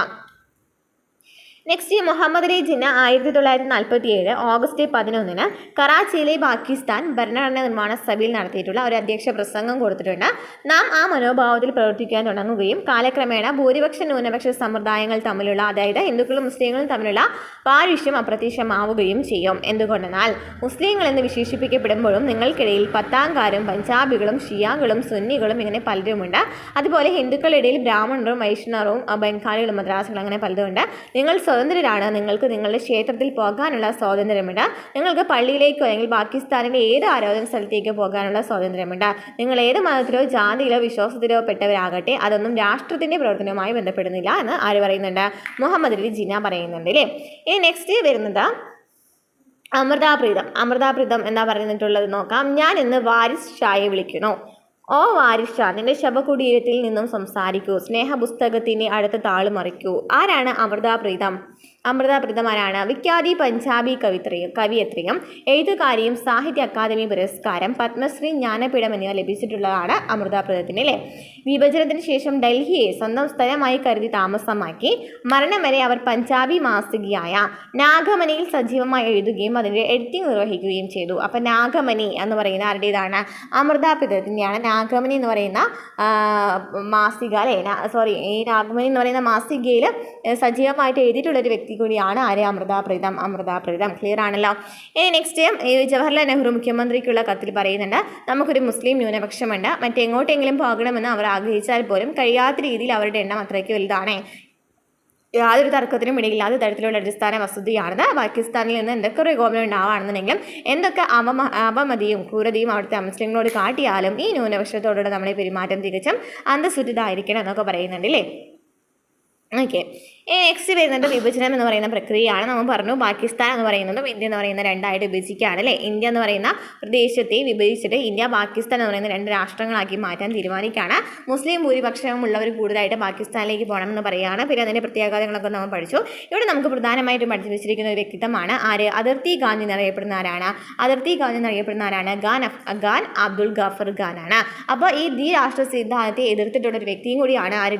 നെക്സ്റ്റ് മുഹമ്മദ് അലി ജിന്ന 1947 ഓഗസ്റ്റ് 11 കറാച്ചിയിലെ പാകിസ്ഥാൻ ഭരണഘടന നിർമ്മാണ സഭയിൽ നടത്തിയിട്ടുള്ള ഒരു അധ്യക്ഷ പ്രസംഗം കൊടുത്തിട്ടുണ്ട്. നാം ആ മനോഭാവത്തിൽ പ്രവർത്തിക്കാൻ തുടങ്ങുകയും കാലക്രമേണ ഭൂരിപക്ഷ ന്യൂനപക്ഷ സമ്പ്രദായങ്ങൾ തമ്മിലുള്ള, അതായത് ഹിന്ദുക്കളും മുസ്ലിങ്ങളും തമ്മിലുള്ള പാരിഷ്യം അപ്രത്യക്ഷമാവുകയും ചെയ്യും. എന്തുകൊണ്ടെന്നാൽ മുസ്ലിങ്ങൾ എന്ന് വിശേഷിപ്പിക്കപ്പെടുമ്പോഴും നിങ്ങൾക്കിടയിൽ പത്താംകാരും പഞ്ചാബികളും ഷിയാകളും സുന്നികളും ഇങ്ങനെ പലരുമുണ്ട്. അതുപോലെ ഹിന്ദുക്കളുടെ ഇടയിൽ ബ്രാഹ്മണരും വൈഷ്ണവരും ബംഗാളികളും മദ്രാസികളും അങ്ങനെ പലതുമുണ്ട്. നിങ്ങൾ സ്വതന്ത്രരാണ്. നിങ്ങൾക്ക് നിങ്ങളുടെ ക്ഷേത്രത്തിൽ പോകാനുള്ള സ്വാതന്ത്ര്യമുണ്ട്. നിങ്ങൾക്ക് പള്ളിയിലേക്കോ അല്ലെങ്കിൽ പാകിസ്ഥാനിലെ ഏത് ആരാധന സ്ഥലത്തേക്കോ പോകാനുള്ള സ്വാതന്ത്ര്യമുണ്ട്. നിങ്ങൾ ഏത് മതത്തിലോ ജാതിയിലോ വിശ്വാസത്തിലോ പെട്ടവരാകട്ടെ, അതൊന്നും രാഷ്ട്രത്തിൻ്റെ പ്രവർത്തനവുമായി ബന്ധപ്പെടുന്നില്ല എന്ന് ആര് പറയുന്നുണ്ട്? മുഹമ്മദ് അലി ജിന്ന പറയുന്നുണ്ട് അല്ലേ. ഇനി നെക്സ്റ്റ് വരുന്നത് അമൃതാപ്രീതം എന്താ പറഞ്ഞിട്ടുള്ളത് നോക്കാം. ഞാൻ ഇന്ന് വാരിസ് ഷായെ വിളിക്കണോ? ഓ വാരിസ് ഷാ, നിന്റെ ശവകുടീരത്തിൽ നിന്നും സംസാരിക്കൂ. സ്നേഹപുസ്തകത്തിൻ്റെ അടുത്ത താള് മറിക്കൂ. ആരാണ് അമൃതാപ്രീതം? ആരാണ്? വിഖ്യാതി പഞ്ചാബി കവിയത്രിയും എഴുത്തുകാരിയും സാഹിത്യ അക്കാദമി പുരസ്കാരം, പത്മശ്രീ, ജ്ഞാനപീഠം എന്നിവ ലഭിച്ചിട്ടുള്ളതാണ് അമൃതാപ്രീതത്തിന് അല്ലേ. വിഭജനത്തിന് ശേഷം ഡൽഹിയെ സ്വന്തം സ്ഥലമായി കരുതി താമസമാക്കി. മരണം വരെ അവർ പഞ്ചാബി മാസികയായ നാഗമണിയിൽ സജീവമായി എഴുതുകയും അതിൻ്റെ എഡിറ്റിംഗ് നിർവഹിക്കുകയും ചെയ്തു. അപ്പം നാഗമണി എന്ന് പറയുന്ന ആരുടേതാണ്? അമൃതാപ്രീതത്തിൻ്റെയാണ്. നാഗമണി എന്ന് പറയുന്ന മാസിക അല്ലേ, ഈ നാഗമണി എന്ന് പറയുന്ന മാസികയിൽ സജീവമായിട്ട് എഴുതിയിട്ടുള്ളൊരു വ്യക്തി കൂടിയാണ് ആര്? അമൃതാപ്രീതം. ക്ലിയർ ആണല്ലോ. ഇനി നെക്സ്റ്റ് ജവഹർലാൽ നെഹ്റു മുഖ്യമന്ത്രിക്കുള്ള കത്തിൽ പറയുന്നുണ്ട്, നമുക്കൊരു മുസ്ലിം ന്യൂനപക്ഷമുണ്ട്. മറ്റെങ്ങോട്ടെങ്കിലും പോകണമെന്ന് അവർ ആഗ്രഹിച്ചാൽ പോലും കഴിയാത്ത രീതിയിൽ അവരുടെ എണ്ണം അത്രയ്ക്ക് വലുതാണ്. യാതൊരു തർക്കത്തിനും ഇടയില്ലാത്ത തരത്തിലുള്ള അടിസ്ഥാന വസ്തുതയാണെന്ന്. പാകിസ്ഥാനിൽ നിന്ന് എന്തൊക്കെ ഒരു ഗവൺമെൻറ് ഉണ്ടാവുകയാണെന്നുണ്ടെങ്കിലും എന്തൊക്കെ അപമതിയും ക്രൂരതയും അവിടുത്തെ മുസ്ലിങ്ങളോട് കാട്ടിയാലും ഈ ന്യൂനപക്ഷത്തോടുള്ള നമ്മുടെ പെരുമാറ്റം തികച്ചും അന്തസ്സുറ്റിതായിരിക്കണം എന്നൊക്കെ പറയുന്നുണ്ട് അല്ലേ. ഓക്കെ. നെക്സ്റ്റ് വരുന്നത് വിഭജനം എന്ന് പറയുന്ന പ്രക്രിയയാണ്. നമ്മൾ പറഞ്ഞു പാകിസ്ഥാൻ എന്ന് പറയുന്നതും ഇന്ത്യ എന്ന് പറയുന്ന രണ്ടായിട്ട് വിഭജിക്കുകയാണ് അല്ലേ. ഇന്ത്യ എന്ന് പറയുന്ന പ്രദേശത്തെ വിഭജിച്ചിട്ട് ഇന്ത്യ പാകിസ്ഥാൻ എന്ന് പറയുന്ന രണ്ട് രാഷ്ട്രങ്ങളാക്കി മാറ്റാൻ തീരുമാനിക്കുകയാണ്. മുസ്ലിം ഭൂരിപക്ഷമുള്ളവർ കൂടുതലായിട്ട് പാകിസ്ഥാനിലേക്ക് പോകണമെന്ന് പറയുകയാണ്. പിന്നെ അതിൻ്റെ പ്രത്യാഘാതങ്ങളൊക്കെ നമ്മൾ പഠിച്ചു. ഇവിടെ നമുക്ക് പ്രധാനമായിട്ടും പഠിച്ചു വെച്ചിരിക്കുന്ന ഒരു വ്യക്തിത്വമാണ് ആര്? അതിർത്തി ഗാന്ധി എന്നറിയപ്പെടുന്ന ആരാണ്? ഖാൻ അബ്ദുൽ ഗഫർ ഖാനാണ്. അപ്പോൾ ഈ ദ്വിരാഷ്ട്ര സിദ്ധാന്തത്തെ എതിർത്തിട്ടുള്ള ഒരു വ്യക്തിയും കൂടിയാണ് ആര്?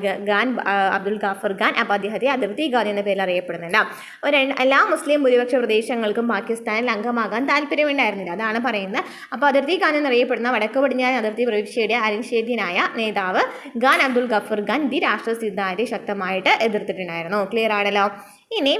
അബ്ദുൽ ഗഫർ ഖാൻ. അപ്പോൾ അദ്ദേഹത്തെ അതിർത്തി ഗാന്ധി എന്ന പേരിൽ അറിയപ്പെടുന്നുണ്ട്. എല്ലാ മുസ്ലിം ഭൂരിപക്ഷ പ്രദേശങ്ങൾക്കും പാകിസ്ഥാനിൽ അംഗമാകാൻ താല്പര്യമുണ്ടായിരുന്നില്ല, അതാണ് പറയുന്നത്. അപ്പോൾ അതിർത്തി ഖാൻ എന്നറിയപ്പെടുന്ന വടക്ക് പടിഞ്ഞാറൻ അതിർത്തി പ്രവിശ്യയുടെ അരിശേദ്യനായ നേതാവ് ഖാൻ അബ്ദുൽ ഗഫർ ഖാൻ ദ്വിരാഷ്ട്ര സിദ്ധാന്തത്തെ ശക്തമായിട്ട് എതിർത്തിട്ടുണ്ടായിരുന്നു. ക്ലിയർ ആണല്ലോ. ഇനി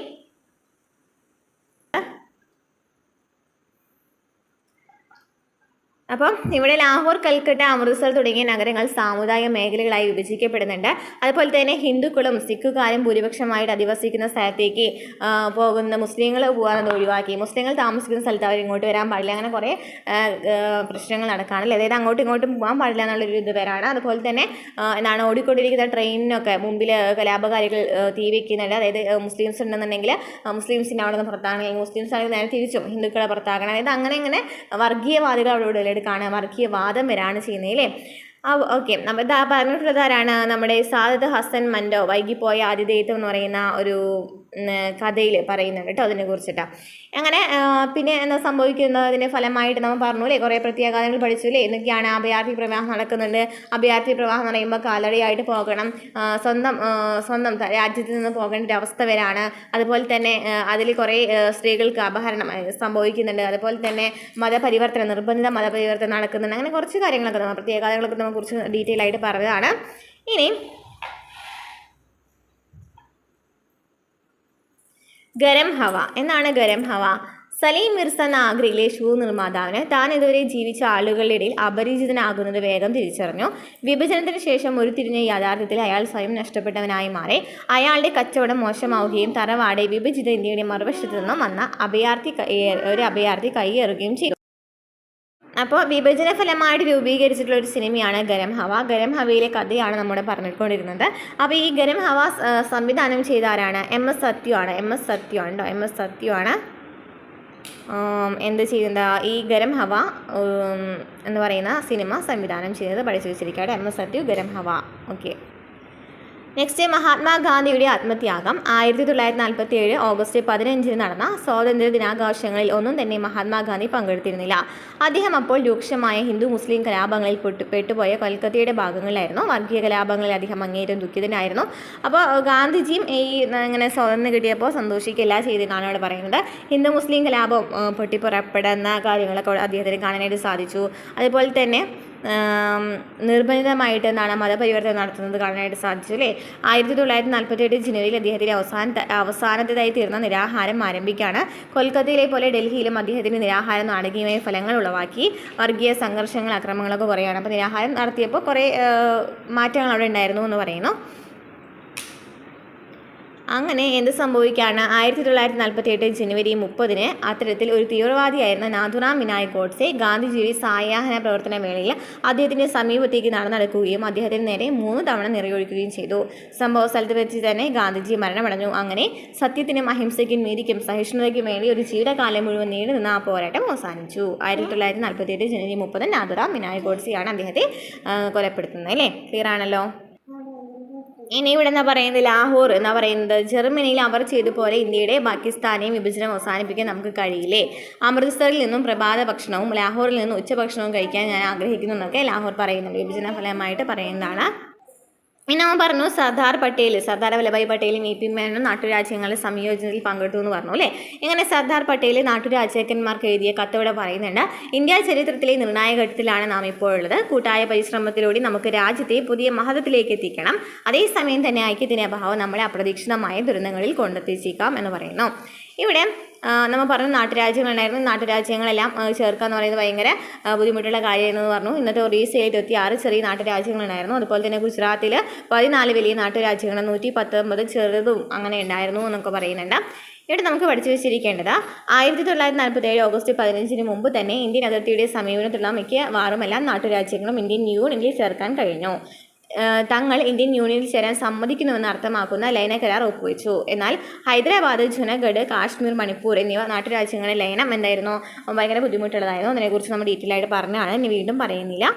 അപ്പം ഇവിടെ ലാഹോർ, കൽക്കട്ട, അമൃത്സർ തുടങ്ങിയ നഗരങ്ങൾ സാമുദായിക മേഖലകളായി വിഭജിക്കപ്പെടുന്നുണ്ട്. അതുപോലെ തന്നെ ഹിന്ദുക്കളും സിഖുകാരും ഭൂരിപക്ഷമായിട്ട് അധിവസിക്കുന്ന സ്ഥലത്തേക്ക് പോകുന്ന മുസ്ലിങ്ങൾ പോകാമെന്ന് ഒഴിവാക്കി. മുസ്ലിങ്ങൾ താമസിക്കുന്ന സ്ഥലത്ത് അവർ ഇങ്ങോട്ട് വരാൻ പാടില്ല. അങ്ങനെ കുറേ പ്രശ്നങ്ങൾ നടക്കാണല്ലേ. അതായത് അങ്ങോട്ടും ഇങ്ങോട്ടും പോകാൻ പാടില്ല എന്നുള്ളൊരു ഇത് വരാണ്. അതുപോലെ തന്നെ ഓടിക്കൊണ്ടിരിക്കുന്ന ട്രെയിനിനൊക്കെ മുമ്പിൽ കലാപകാരികൾ തീ വയ്ക്കുന്നുണ്ട്. അതായത് മുസ്ലിംസ് ഉണ്ടെന്നുണ്ടെങ്കിൽ മുസ്ലിംസിൻ്റെ അവിടെ നിന്ന് പുറത്താണെങ്കിൽ മുസ്ലിംസ് ആണെങ്കിൽ നേരെ തിരിച്ചും ഹിന്ദുക്കളെ പുറത്താക്കണം. അതായത് അങ്ങനെ വർഗീയവാദികൾ അവിടെ കാണാൻ വർഗീയവാദം വരാണ് ചെയ്യുന്നത് അല്ലേ. ഓക്കെ. നമ്മൾ പറഞ്ഞിട്ടുള്ളത് ആരാണ്? നമ്മുടെ സാദത്ത് ഹസൻ മൻഡോ വൈകിപ്പോയ ആതിഥേയത്വം എന്ന് പറയുന്ന ഒരു കഥയിൽ പറയുന്നുണ്ട് കേട്ടോ, അതിനെ കുറിച്ചിട്ടാണ്. അങ്ങനെ പിന്നെ എന്താ സംഭവിക്കുന്നതിൻ്റെ ഫലമായിട്ട് നമ്മൾ പറഞ്ഞു അല്ലേ, കുറേ പ്രത്യാഘാതങ്ങൾ പഠിച്ചു അല്ലേ. എന്തൊക്കെയാണ്? അഭയാർത്ഥി പ്രവാഹം നടക്കുന്നുണ്ട്. അഭയാർത്ഥി പ്രവാഹം എന്ന് പറയുമ്പോൾ കാലടിയായിട്ട് പോകണം, സ്വന്തം രാജ്യത്ത് നിന്ന് പോകേണ്ട ഒരു അവസ്ഥ വരാണ്. അതുപോലെ തന്നെ അതിൽ കുറേ സ്ത്രീകൾക്ക് അപഹരണം സംഭവിക്കുന്നുണ്ട്. അതുപോലെ തന്നെ നിർബന്ധിത മതപരിവർത്തനം നടക്കുന്നുണ്ട്. അങ്ങനെ കുറച്ച് കാര്യങ്ങളൊക്കെ നമ്മൾ പ്രത്യാഘാതങ്ങളൊക്കെ നമ്മൾ കുറിച്ച് ഡീറ്റെയിൽ ആയിട്ട് പറഞ്ഞതാണ്. ഇനി ഗരം ഹവ എന്നാണ് ഗരം ഹവ? സലീം മിർസ എന്ന ആഗ്രയിലെ ഷൂ നിർമ്മാതാവിന് താൻ ഇതുവരെ ജീവിച്ച ആളുകളുടെ ഇടയിൽ അപരിചിതനാകുന്നത് വേഗം തിരിച്ചറിഞ്ഞു. വിഭജനത്തിന് ശേഷം ഉരുത്തിരിഞ്ഞ യാഥാർത്ഥ്യത്തിൽ അയാൾ സ്വയം നഷ്ടപ്പെട്ടവനായി മാറി. അയാളുടെ കച്ചവടം മോശമാവുകയും തറവാടെ വിഭജിത ഇന്ത്യയുടെ മറുവശത്തു നിന്നും വന്ന അഭയാർത്ഥി കൈയേറുകയും ചെയ്തു. അപ്പോൾ വിഭജന ഫലമായിട്ട് രൂപീകരിച്ചിട്ടുള്ള ഒരു സിനിമയാണ് ഗരം ഹവ. ഗരം ഹവയിലെ കഥയാണ് നമ്മുടെ പറഞ്ഞുകൊണ്ടിരുന്നത്. അപ്പോൾ ഈ ഗരം ഹവ സംവിധാനം ചെയ്ത ആരാണ്? MS സത്യു ആണ് എന്ത് ചെയ്യുന്നത്? ഈ ഗരം ഹവ എന്ന് പറയുന്ന സിനിമ സംവിധാനം ചെയ്യുന്നത് പഠിച്ചു വെച്ചിരിക്കുകയാണ്. MS സത്യു, ഗരം ഹവ. ഓക്കെ. നെക്സ്റ്റ് മഹാത്മാഗാന്ധിയുടെ ആത്മത്യാഗം. 1947 ഓഗസ്റ്റ് 15 നടന്ന സ്വാതന്ത്ര്യ ദിനാഘോഷങ്ങളിൽ ഒന്നും തന്നെ മഹാത്മാഗാന്ധി പങ്കെടുത്തിരുന്നില്ല. അദ്ദേഹം അപ്പോൾ രൂക്ഷമായ ഹിന്ദു മുസ്ലിം കലാപങ്ങളിൽ പെട്ടുപോയ കൊൽക്കത്തയുടെ ഭാഗങ്ങളിലായിരുന്നു. വർഗീയ കലാപങ്ങളിൽ അദ്ദേഹം അങ്ങേയറ്റം ദുഃഖിതനായിരുന്നു. അപ്പോൾ ഗാന്ധിജിയും ഈ ഇങ്ങനെ സ്വാതന്ത്ര്യം കിട്ടിയപ്പോൾ സന്തോഷിക്കുകയല്ല ചെയ്തെന്നാണ് ഇവിടെ പറയുന്നത്. ഹിന്ദു മുസ്ലിം കലാപം പൊട്ടിപ്പുറപ്പെടുന്ന കാര്യങ്ങളൊക്കെ അദ്ദേഹത്തിന് കാണാനായിട്ട് സാധിച്ചു. അതുപോലെ തന്നെ നിർബന്ധിതമായിട്ട് എന്താണ് മതപരിവർത്തനം നടത്തുന്നത് കാണാനായിട്ട് സാധിച്ചു അല്ലേ. 1948 ജനുവരിയിൽ അദ്ദേഹത്തിൻ്റെ അവസാനത്തേതായി തീർന്ന നിരാഹാരം ആരംഭിക്കുകയാണ്. കൊൽക്കത്തയിലെ പോലെ ഡൽഹിയിലും അദ്ദേഹത്തിന് നിരാഹാരം നാടകീയമായ ഫലങ്ങൾ ഉളവാക്കി. വർഗീയ സംഘർഷങ്ങൾ അക്രമങ്ങളൊക്കെ കുറയാണ്. അപ്പോൾ നിരാഹാരം നടത്തിയപ്പോൾ കുറേ മാറ്റങ്ങൾ അവിടെ ഉണ്ടായിരുന്നു എന്ന് പറയുന്നു. അങ്ങനെ എന്ത് സംഭവിക്കുകയാണ്, 1948 ജനുവരി 30 അത്തരത്തിൽ ഒരു തീവ്രവാദിയായിരുന്ന നാഥുറാം വിനായക് ഗോഡ്സെ ഗാന്ധിജിയുടെ സായാഹ്ന പ്രവർത്തന വേളയിൽ അദ്ദേഹത്തിൻ്റെ സമീപത്തേക്ക് നടക്കുകയും അദ്ദേഹത്തിന് നേരെ 3 തവണ നിറയൊഴിക്കുകയും ചെയ്തു. സംഭവ സ്ഥലത്ത് വെച്ച് തന്നെ ഗാന്ധിജി മരണമടഞ്ഞു. അങ്ങനെ സത്യത്തിനും അഹിംസയ്ക്കും നീതിക്കും സഹിഷ്ണുതയ്ക്കും വേണ്ടി ഒരു ജീവിതകാലം മുഴുവൻ നീണ്ടു നിന്ന ആ പോരാട്ടം അവസാനിച്ചു. 1948 ജനുവരി 30 നാഥുറാം വിനായക് ഗോഡ്സെയാണ് അദ്ദേഹത്തെ കൊലപ്പെടുത്തുന്നത് അല്ലേ. ക്ലിയർ ആണല്ലോ. ഇനി ഇവിടെ എന്താ പറയുന്നത്, ലാഹോർ എന്നാ പറയുന്നത്. ജർമ്മനിയിൽ അവർ ചെയ്ത പോലെ ഇന്ത്യയുടെ പാകിസ്ഥാനെയും വിഭജനം അവസാനിപ്പിക്കാൻ നമുക്ക് കഴിയില്ലേ. അമൃത്സറിൽ നിന്നും പ്രഭാത ഭക്ഷണവും ലാഹോറിൽ നിന്നും ഉച്ചഭക്ഷണവും കഴിക്കാൻ ഞാൻ ആഗ്രഹിക്കുന്നു എന്നൊക്കെ ലാഹോർ പറയുന്നുണ്ട്. വിഭജന ഫലമായിട്ട് പറയുന്നതാണ്. പിന്നെ അവൻ പറഞ്ഞു സർദാർ വല്ലഭായ് പട്ടേലും ഇ പി മേനോനും നാട്ടുരാജ്യങ്ങളുടെ സംയോജനത്തിൽ പങ്കെടുത്തു എന്ന് പറഞ്ഞു അല്ലേ. ഇങ്ങനെ സർദാർ പട്ടേൽ നാട്ടുരാജാക്കന്മാർക്ക് എഴുതിയ കത്തോടെ പറയുന്നുണ്ട്, ഇന്ത്യ ചരിത്രത്തിലെ നിർണായക ഘട്ടത്തിലാണ് നാം ഇപ്പോൾ ഉള്ളത്. കൂട്ടായ പരിശ്രമത്തിലൂടെ നമുക്ക് രാജ്യത്തെ പുതിയ മഹത്വത്തിലേക്ക് എത്തിക്കണം. അതേസമയം തന്നെ ഐക്യത്തിൻ്റെ അഭാവം നമ്മളെ അപ്രതീക്ഷിതമായ ദുരന്തങ്ങളിൽ കൊണ്ടെത്തിച്ചേക്കാം എന്ന് പറയുന്നു. ഇവിടെ നമ്മൾ പറഞ്ഞു നാട്ടുരാജ്യങ്ങളുണ്ടായിരുന്നു. നാട്ടുരാജ്യങ്ങളെല്ലാം ചേർക്കുക എന്ന് പറയുന്നത് ഭയങ്കര ബുദ്ധിമുട്ടുള്ള കാര്യമെന്ന് പറഞ്ഞു. ഇന്നത്തെ ഒറീസയിൽ 26 ചെറിയ നാട്ടുരാജ്യങ്ങളുണ്ടായിരുന്നു. അതുപോലെ തന്നെ ഗുജറാത്തിൽ 14 വലിയ നാട്ടുരാജ്യങ്ങൾ, 119 ചെറുതും അങ്ങനെ ഉണ്ടായിരുന്നു എന്നൊക്കെ പറയുന്നുണ്ട്. ഇവിടെ നമുക്ക് പഠിച്ചു വെച്ചിരിക്കേണ്ടത് 1947 ഓഗസ്റ്റ് 15 മുമ്പ് തന്നെ ഇന്ത്യൻ അതിർത്തിയുടെ സമീപനത്തുള്ള മിക്കവാറും എല്ലാ നാട്ടുരാജ്യങ്ങളും ഇന്ത്യൻ യൂണിയനിൽ ചേർക്കാൻ കഴിഞ്ഞു. തങ്ങൾ ഇന്ത്യൻ യൂണിയനിൽ ചേരാൻ സമ്മതിക്കുന്നുവെന്ന് അർത്ഥമാക്കുന്ന ലയന കരാർ ഒപ്പുവെച്ചു. എന്നാൽ ഹൈദരാബാദ്, ജുനഗഡ്, കാശ്മീർ, മണിപ്പൂർ എന്നിവ നാട്ടുരാജ്യങ്ങളുടെ ലയനം എന്തായിരുന്നു, ഭയങ്കര ബുദ്ധിമുട്ടുള്ളതായിരുന്നു. അതിനെക്കുറിച്ച് നമ്മൾ ഡീറ്റെയിൽ ആയിട്ട് പറഞ്ഞാണ്, ഇനി വീണ്ടും പറയുന്നില്ല.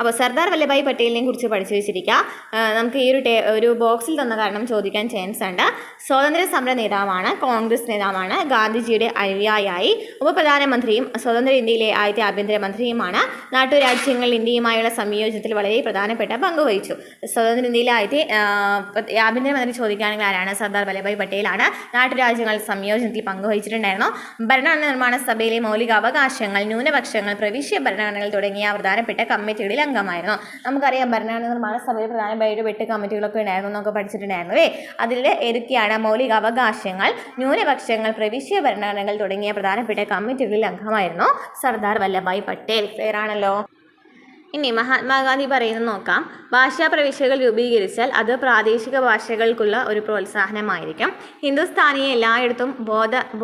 അപ്പോൾ സർദാർ വല്ലഭായ് പട്ടേലിനെ കുറിച്ച് പഠിച്ചു വെച്ചിരിക്കുക. നമുക്ക് ഈ ഒരു ബോക്സിൽ തന്ന കാരണം ചോദിക്കാൻ ചാൻസ് ഉണ്ട്. സ്വാതന്ത്ര്യ സമര നേതാവാണ്, കോൺഗ്രസ് നേതാവാണ്, ഗാന്ധിജിയുടെ അനുയായി, ഉപപ്രധാനമന്ത്രിയും സ്വതന്ത്ര ഇന്ത്യയിലെ ആദ്യത്തെ ആഭ്യന്തരമന്ത്രിയുമാണ്. നാട്ടുരാജ്യങ്ങൾ ഇന്ത്യയുമായുള്ള സംയോജനത്തിൽ വളരെ പ്രധാനപ്പെട്ട പങ്ക് വഹിച്ചു. സ്വതന്ത്ര ഇന്ത്യയിലെ ആദ്യത്തെ ആഭ്യന്തരമന്ത്രി ചോദിക്കുകയാണെങ്കിൽ ആരാണ്, സർദാർ വല്ലഭായ് പട്ടേലാണ്. നാട്ടുരാജ്യങ്ങൾ സംയോജനത്തിൽ പങ്കുവഹിച്ചിട്ടുണ്ടായിരുന്നു. ഭരണഘടന നിർമ്മാണ സഭയിലെ മൗലിക അവകാശങ്ങൾ, ന്യൂനപക്ഷങ്ങൾ, പ്രവിശ്യ ഭരണഘടനകൾ തുടങ്ങിയ പ്രധാനപ്പെട്ട കമ്മിറ്റികളിൽ അംഗമായിരുന്നു. നമുക്കറിയാം ഭരണഘടന നിർമ്മാണ സഭയിൽ പ്രധാനമായിട്ട് 8 കമ്മിറ്റികളൊക്കെ ഉണ്ടായിരുന്നു എന്നൊക്കെ പഠിച്ചിട്ടുണ്ടായിരുന്നു അല്ലേ. അതിൽ ഏതൊക്കെയാണ്, മൗലിക അവകാശങ്ങൾ, ന്യൂനപക്ഷങ്ങൾ, പ്രവിശ്യ ഭരണഘടനകൾ തുടങ്ങിയ പ്രധാനപ്പെട്ട കമ്മിറ്റികളിൽ അംഗമായിരുന്നു സർദാർ വല്ലഭായ് പട്ടേൽ. ക്ലിയർ ആണല്ലോ. ഇനി മഹാത്മാഗാന്ധി പറയുന്നത് നോക്കാം. ഭാഷാ പ്രവിശ്യകൾ രൂപീകരിച്ചാൽ അത് പ്രാദേശിക ഭാഷകൾക്കുള്ള ഒരു പ്രോത്സാഹനമായിരിക്കും. ഹിന്ദുസ്ഥാനിയെ എല്ലായിടത്തും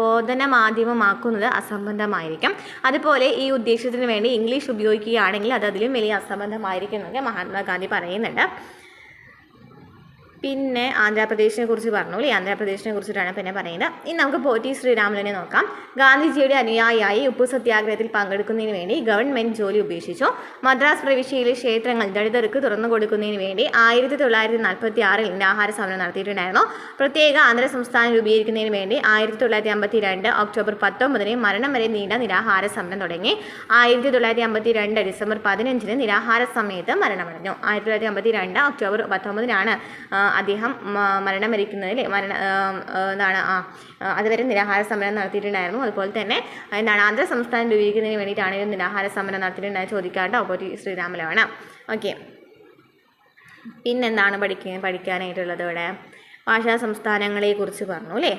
ബോധന മാധ്യമമാക്കുന്നത് അസംബന്ധമായിരിക്കും. അതുപോലെ ഈ ഉദ്ദേശത്തിന് വേണ്ടി ഇംഗ്ലീഷ് ഉപയോഗിക്കുകയാണെങ്കിൽ അത് അതിലും വലിയ അസംബന്ധമായിരിക്കും എന്നൊക്കെ മഹാത്മാഗാന്ധി പറയുന്നുണ്ട്. പിന്നെ ആന്ധ്രാപ്രദേശിനെ കുറിച്ച് പറഞ്ഞു അല്ലേ. ആന്ധ്രാപ്രദേശിനെ കുറിച്ചിട്ടാണ് പിന്നെ പറയുന്നത്. ഇനി നമുക്ക് പോറ്റി ശ്രീരാമുലുവിനെ നോക്കാം. ഗാന്ധിജിയുടെ അനുയായിയായി ഉപ്പു സത്യാഗ്രഹത്തിൽ പങ്കെടുക്കുന്നതിന് വേണ്ടി ഗവൺമെൻറ് ജോലി ഉപേക്ഷിച്ചു. മദ്രാസ് പ്രവിശ്യയിലെ ക്ഷേത്രങ്ങൾ ദളിതർക്ക് തുറന്നു കൊടുക്കുന്നതിന് വേണ്ടി 1946 നിരാഹാര സമരം നടത്തിയിട്ടുണ്ടായിരുന്നു. പ്രത്യേക ആന്ധ്ര സംസ്ഥാനം രൂപീകരിക്കുന്നതിന് വേണ്ടി 1952 ഒക്ടോബർ 19 മരണം വരെ നീണ്ട നിരാഹാര സമരം തുടങ്ങി. 1952 ഡിസംബർ 15 നിരാഹാര സമയത്ത് മരണമടഞ്ഞു. 1952 ഒക്ടോബർ 19 അദ്ദേഹം മരണം വരിക്കുന്നതിൽ അതുവരെ നിരാഹാര സമരം നടത്തിയിട്ടുണ്ടായിരുന്നു. അതുപോലെ തന്നെ ആന്ധ്ര സംസ്ഥാനം രൂപീകരിക്കുന്നതിന് വേണ്ടിയിട്ടാണ് നിരാഹാര സമരം നടത്തിയിട്ടുണ്ടായത് ചോദിക്കാട്ടോ. പോറ്റി ശ്രീരാമുലുവാണ്. ഓക്കെ, പിന്നെന്താണ് പഠിക്കാനായിട്ടുള്ളത് ഇവിടെ, ഭാഷാ സംസ്ഥാനങ്ങളെ കുറിച്ച് പറഞ്ഞു അല്ലേ.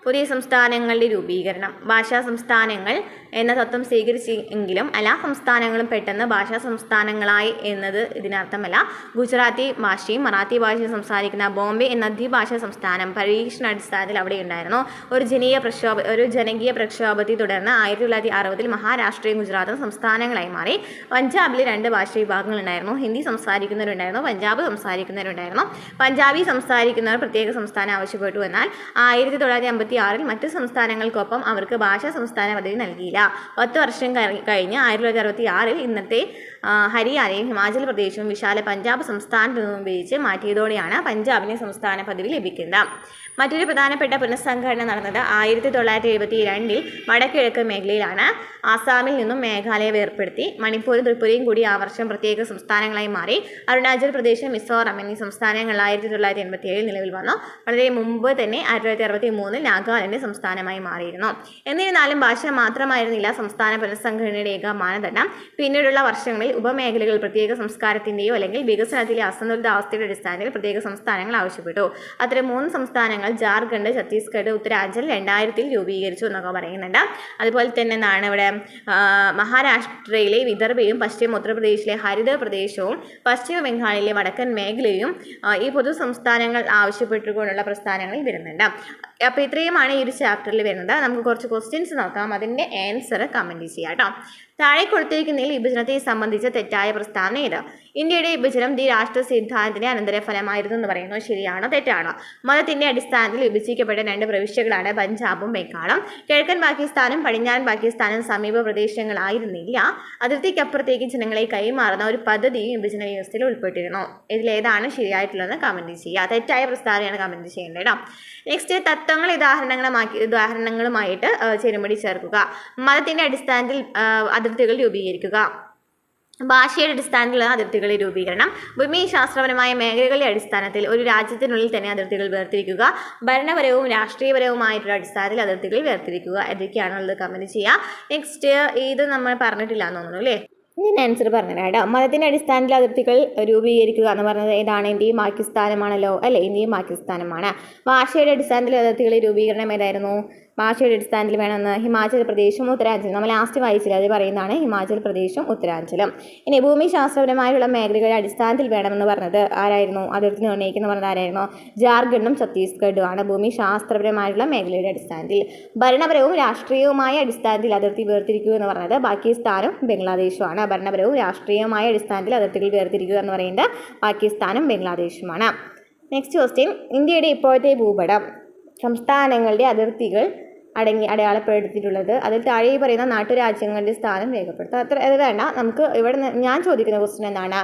പുതിയ സംസ്ഥാനങ്ങളുടെ രൂപീകരണം. ഭാഷാ സംസ്ഥാനങ്ങൾ എന്ന തത്വം സ്വീകരിച്ചെങ്കിലും എല്ലാ സംസ്ഥാനങ്ങളും പെട്ടെന്ന് ഭാഷാ സംസ്ഥാനങ്ങളായി എന്നത് ഇതിനർത്ഥമല്ല. ഗുജറാത്തി ഭാഷയും മറാത്തി ഭാഷയും സംസാരിക്കുന്ന ബോംബെ എന്ന ദ്വിഭാഷാ സംസ്ഥാനം പരീക്ഷണാടിസ്ഥാനത്തിൽ അവിടെ ഉണ്ടായിരുന്നു. ഒരു ജനകീയ പ്രക്ഷോഭത്തെ തുടർന്ന് 1960 മഹാരാഷ്ട്രയും ഗുജറാത്തും സംസ്ഥാനങ്ങളായി മാറി. പഞ്ചാബിൽ 2 ഭാഷാ വിഭാഗങ്ങളുണ്ടായിരുന്നു. ഹിന്ദി സംസാരിക്കുന്നവരുണ്ടായിരുന്നു, പഞ്ചാബ് സംസാരിക്കുന്നവരുണ്ടായിരുന്നു. പഞ്ചാബി സംസാരിക്കുന്നവർ പ്രത്യേക സംസ്ഥാനം ആവശ്യപ്പെട്ടു. എന്നാൽ 1956 മറ്റ് സംസ്ഥാനങ്ങൾക്കൊപ്പം അവർക്ക് ഭാഷാ സംസ്ഥാന പദവി നൽകിയില്ല. 10 വർഷം കഴിഞ്ഞ് 1966 ഇന്നത്തെ ഹരിയാനയും ഹിമാചൽ പ്രദേശും വിശാല പഞ്ചാബ് സംസ്ഥാനത്ത് നിന്നും ഉപയോഗിച്ച് മാറ്റിയതോടെയാണ് പഞ്ചാബിന് സംസ്ഥാന പദവി ലഭിക്കുന്നത്. മറ്റൊരു പ്രധാനപ്പെട്ട പുനഃസംഘടന നടന്നത് 1972 വടക്കിഴക്ക് മേഖലയിലാണ്. ആസാമിൽ നിന്നും മേഘാലയ വേർപ്പെടുത്തി. മണിപ്പൂരും ത്രിപുരയും കൂടി ആ വർഷം പ്രത്യേക സംസ്ഥാനങ്ങളായി മാറി. അരുണാചൽ പ്രദേശ്, മിസോറാം എന്നീ സംസ്ഥാനങ്ങൾ 1987 നിലവിൽ വന്നു. വളരെ മുമ്പ് തന്നെ 1963 നാഗാലാൻഡ് സംസ്ഥാനമായി മാറിയിരുന്നു. എന്നിരുന്നാലും ഭാഷ മാത്രമായിരുന്നില്ല സംസ്ഥാന പുനഃസംഘടനയുടെ ഏക മാനദണ്ഡം. പിന്നീടുള്ള വർഷങ്ങളിൽ ഉപമേഖലകൾ പ്രത്യേക സംസ്കാരത്തിന്റെയോ അല്ലെങ്കിൽ വികസനത്തിലെ അസന്തുലിതാവസ്ഥയുടെ അടിസ്ഥാനത്തിൽ പ്രത്യേക സംസ്ഥാനങ്ങൾ ആവശ്യപ്പെട്ടു. അത്തരം 3 സംസ്ഥാനങ്ങൾ ജാർഖണ്ഡ്, ഛത്തീസ്ഗഡ്, ഉത്തരാഞ്ചൽ 2000 രൂപീകരിച്ചു എന്നൊക്കെ പറയുന്നുണ്ട്. അതുപോലെ തന്നെ എന്താണ് ഇവിടെ മഹാരാഷ്ട്രയിലെ വിദർഭയും പശ്ചിമ ഉത്തർപ്രദേശിലെ ഹരിത പ്രദേശവും പശ്ചിമ ബംഗാളിലെ വടക്കൻ മേഖലയും ഈ പൊതു സംസ്ഥാനങ്ങൾ ആവശ്യപ്പെട്ടുകൊണ്ടുള്ള പ്രസ്ഥാനങ്ങളിൽ വരുന്നുണ്ട്. അപ്പോൾ ഇത്രയുമാണ് ഈ ഒരു ചാപ്റ്ററിൽ വരുന്നത്. നമുക്ക് കുറച്ച് ക്വസ്റ്റ്യൻസ് നോക്കാം, അതിൻ്റെ ആൻസർ കമൻറ്റ് ചെയ്യാം കേട്ടോ. താഴെ കൊടുത്തിരിക്കുന്നതിൽ വിഭജനത്തെ സംബന്ധിച്ച തെറ്റായ പ്രസ്താവന ഏത്? ഇന്ത്യയുടെ വിഭജനം രാഷ്ട്ര സിദ്ധാന്തത്തിന്റെ അനന്തരഫലമായിരുന്നു എന്ന് പറയുന്നു. ശരിയാണോ തെറ്റാണോ? മതത്തിന്റെ അടിസ്ഥാനത്തിൽ വിഭജിക്കപ്പെട്ട 2 പ്രവിശ്യകളാണ് പഞ്ചാബും ബംഗാളും. കിഴക്കൻ പാകിസ്ഥാനും പടിഞ്ഞാറൻ പാകിസ്ഥാനും സമീപ പ്രദേശങ്ങളായിരുന്നില്ല. അതിർത്തിക്കപ്പുറത്തേക്ക് ജനങ്ങളെ കൈമാറുന്ന ഒരു പദ്ധതിയും വിഭജന വ്യവസ്ഥയിൽ ഉൾപ്പെട്ടിരുന്നു. ഇതിലേതാണ് ശരിയായിട്ടുള്ളത് കമന്റ് ചെയ്യുക. തെറ്റായ പ്രസ്താവനയാണ് കമന്റ് ചെയ്യേണ്ടത് കേട്ടോ. നെക്സ്റ്റ്, തത്വങ്ങൾ ഉദാഹരണങ്ങളുമായിട്ട് ചെറുമടി ചേർക്കുക. മതത്തിന്റെ അടിസ്ഥാനത്തിൽ അതിർത്തികൾ രൂപീകരിക്കുക. ഭാഷയുടെ അടിസ്ഥാനത്തിലുള്ള അതിർത്തികളുടെ രൂപീകരണം. ഭൂമിശാസ്ത്രപരമായ മേഖലകളുടെ അടിസ്ഥാനത്തിൽ ഒരു രാജ്യത്തിനുള്ളിൽ തന്നെ അതിർത്തികൾ വേർതിരിക്കുക. ഭരണപരവും രാഷ്ട്രീയപരവുമായിട്ടുള്ള അടിസ്ഥാനത്തിൽ അതിർത്തികൾ വേർതിരിക്കുക. ഇതൊക്കെയാണുള്ളത് കമന്റ് ചെയ്യുക. നെക്സ്റ്റ്, ഇത് നമ്മൾ പറഞ്ഞിട്ടില്ല എന്ന് തോന്നുന്നു അല്ലേ? ഇതിന് ആൻസർ പറഞ്ഞുതരാം കേട്ടോ. മതത്തിൻ്റെ അടിസ്ഥാനത്തിൽ അതിർത്തികൾ രൂപീകരിക്കുക എന്ന് പറഞ്ഞത് ഏതാണ്? ഇന്ത്യയും പാകിസ്ഥാനുമാണല്ലോ അല്ലേ? ഇന്ത്യയും പാകിസ്ഥാനുമാണ്. ഭാഷയുടെ അടിസ്ഥാനത്തിൽ അതിർത്തികളെ രൂപീകരണം ഏതായിരുന്നു? ഭാഷയുടെ അടിസ്ഥാനത്തിൽ വേണമെന്ന് ഹിമാചൽ പ്രദേശും ഉത്തരാഞ്ചലും. നമ്മൾ ലാസ്റ്റ് വായിച്ചില്ല, അത് പറയുന്നതാണ് ഹിമാചൽ പ്രദേശും ഉത്തരാഞ്ചലും. ഇനി ഭൂമിശാസ്ത്രപരമായുള്ള മേഖലകളുടെ അടിസ്ഥാനത്തിൽ വേണമെന്ന് പറഞ്ഞത് ആരായിരുന്നു? അതിർത്തി നിർണ്ണയിക്കുന്ന പറഞ്ഞത് ആരായിരുന്നു? ജാർഖണ്ഡും ഛത്തീസ്ഗഡും ആണ് ഭൂമിശാസ്ത്രപരമായിട്ടുള്ള മേഖലയുടെ അടിസ്ഥാനത്തിൽ. ഭരണപരവും രാഷ്ട്രീയവുമായ അടിസ്ഥാനത്തിൽ അതിർത്തി വേർതിരിക്കുക എന്ന് പറഞ്ഞത് പാകിസ്ഥാനും ബംഗ്ലാദേശുമാണ്. ഭരണപരവും രാഷ്ട്രീയമായ അടിസ്ഥാനത്തിൽ അതിർത്തികൾ വേർതിരിക്കുക എന്ന് പറയുന്നത് പാകിസ്ഥാനും ബംഗ്ലാദേശുമാണ്. നെക്സ്റ്റ് ക്വസ്റ്റ്യൻ, ഇന്ത്യയുടെ ഇപ്പോഴത്തെ ഭൂപടം സംസ്ഥാനങ്ങളുടെ അതിർത്തികൾ അടയാളപ്പെടുത്തിയിട്ടുള്ളത്. അതിൽ താഴെ പറയുന്ന നാട്ടുരാജ്യങ്ങളുടെ സ്ഥാനം രേഖപ്പെടുത്തുക. അത് വേണ്ട. നമുക്ക് ഇവിടെ ഞാൻ ചോദിക്കുന്ന ക്വസ്റ്റ്യൻ എന്താണ്?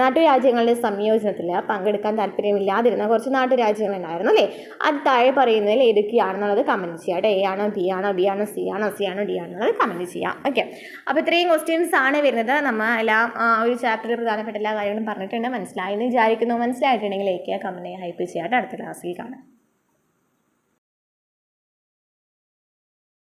നാട്ടുരാജ്യങ്ങളുടെ സംയോജനത്തിൽ പങ്കെടുക്കാൻ താല്പര്യമില്ലാതിരുന്ന കുറച്ച് നാട്ടുരാജ്യങ്ങളുണ്ടായിരുന്നു അല്ലേ? അത് താഴെ പറയുന്നതിൽ ഏതൊക്കെയാണെന്നുള്ളത് കമൻറ്റ് ചെയ്യാം കേട്ടോ. എ ആണോ, ബി ആണോ, ബി ആണോ, സി ആണോ, സി ആണോ, ഡി ആണോ എന്നുള്ളത് കമൻറ്റ് ചെയ്യാം. ഓക്കെ, അപ്പോൾ ഇത്രയും ക്വസ്റ്റ്യൻസ് ആണ് വരുന്നത്. നമ്മൾ എല്ലാം ഒരു ചാപ്റ്ററിൽ പ്രധാനപ്പെട്ട എല്ലാ കാര്യങ്ങളും പറഞ്ഞിട്ടുണ്ട്. മനസ്സിലായെന്ന് വിചാരിക്കുന്നു. മനസ്സിലായിട്ടുണ്ടെങ്കിൽ ലൈക്ക് ചെയ്യുക, കമൻറ്റ് ചെയ്യുക, ഹൈപ്പ് ചെയ്യാം. അടുത്ത ക്ലാസ്സിൽ കാണാം.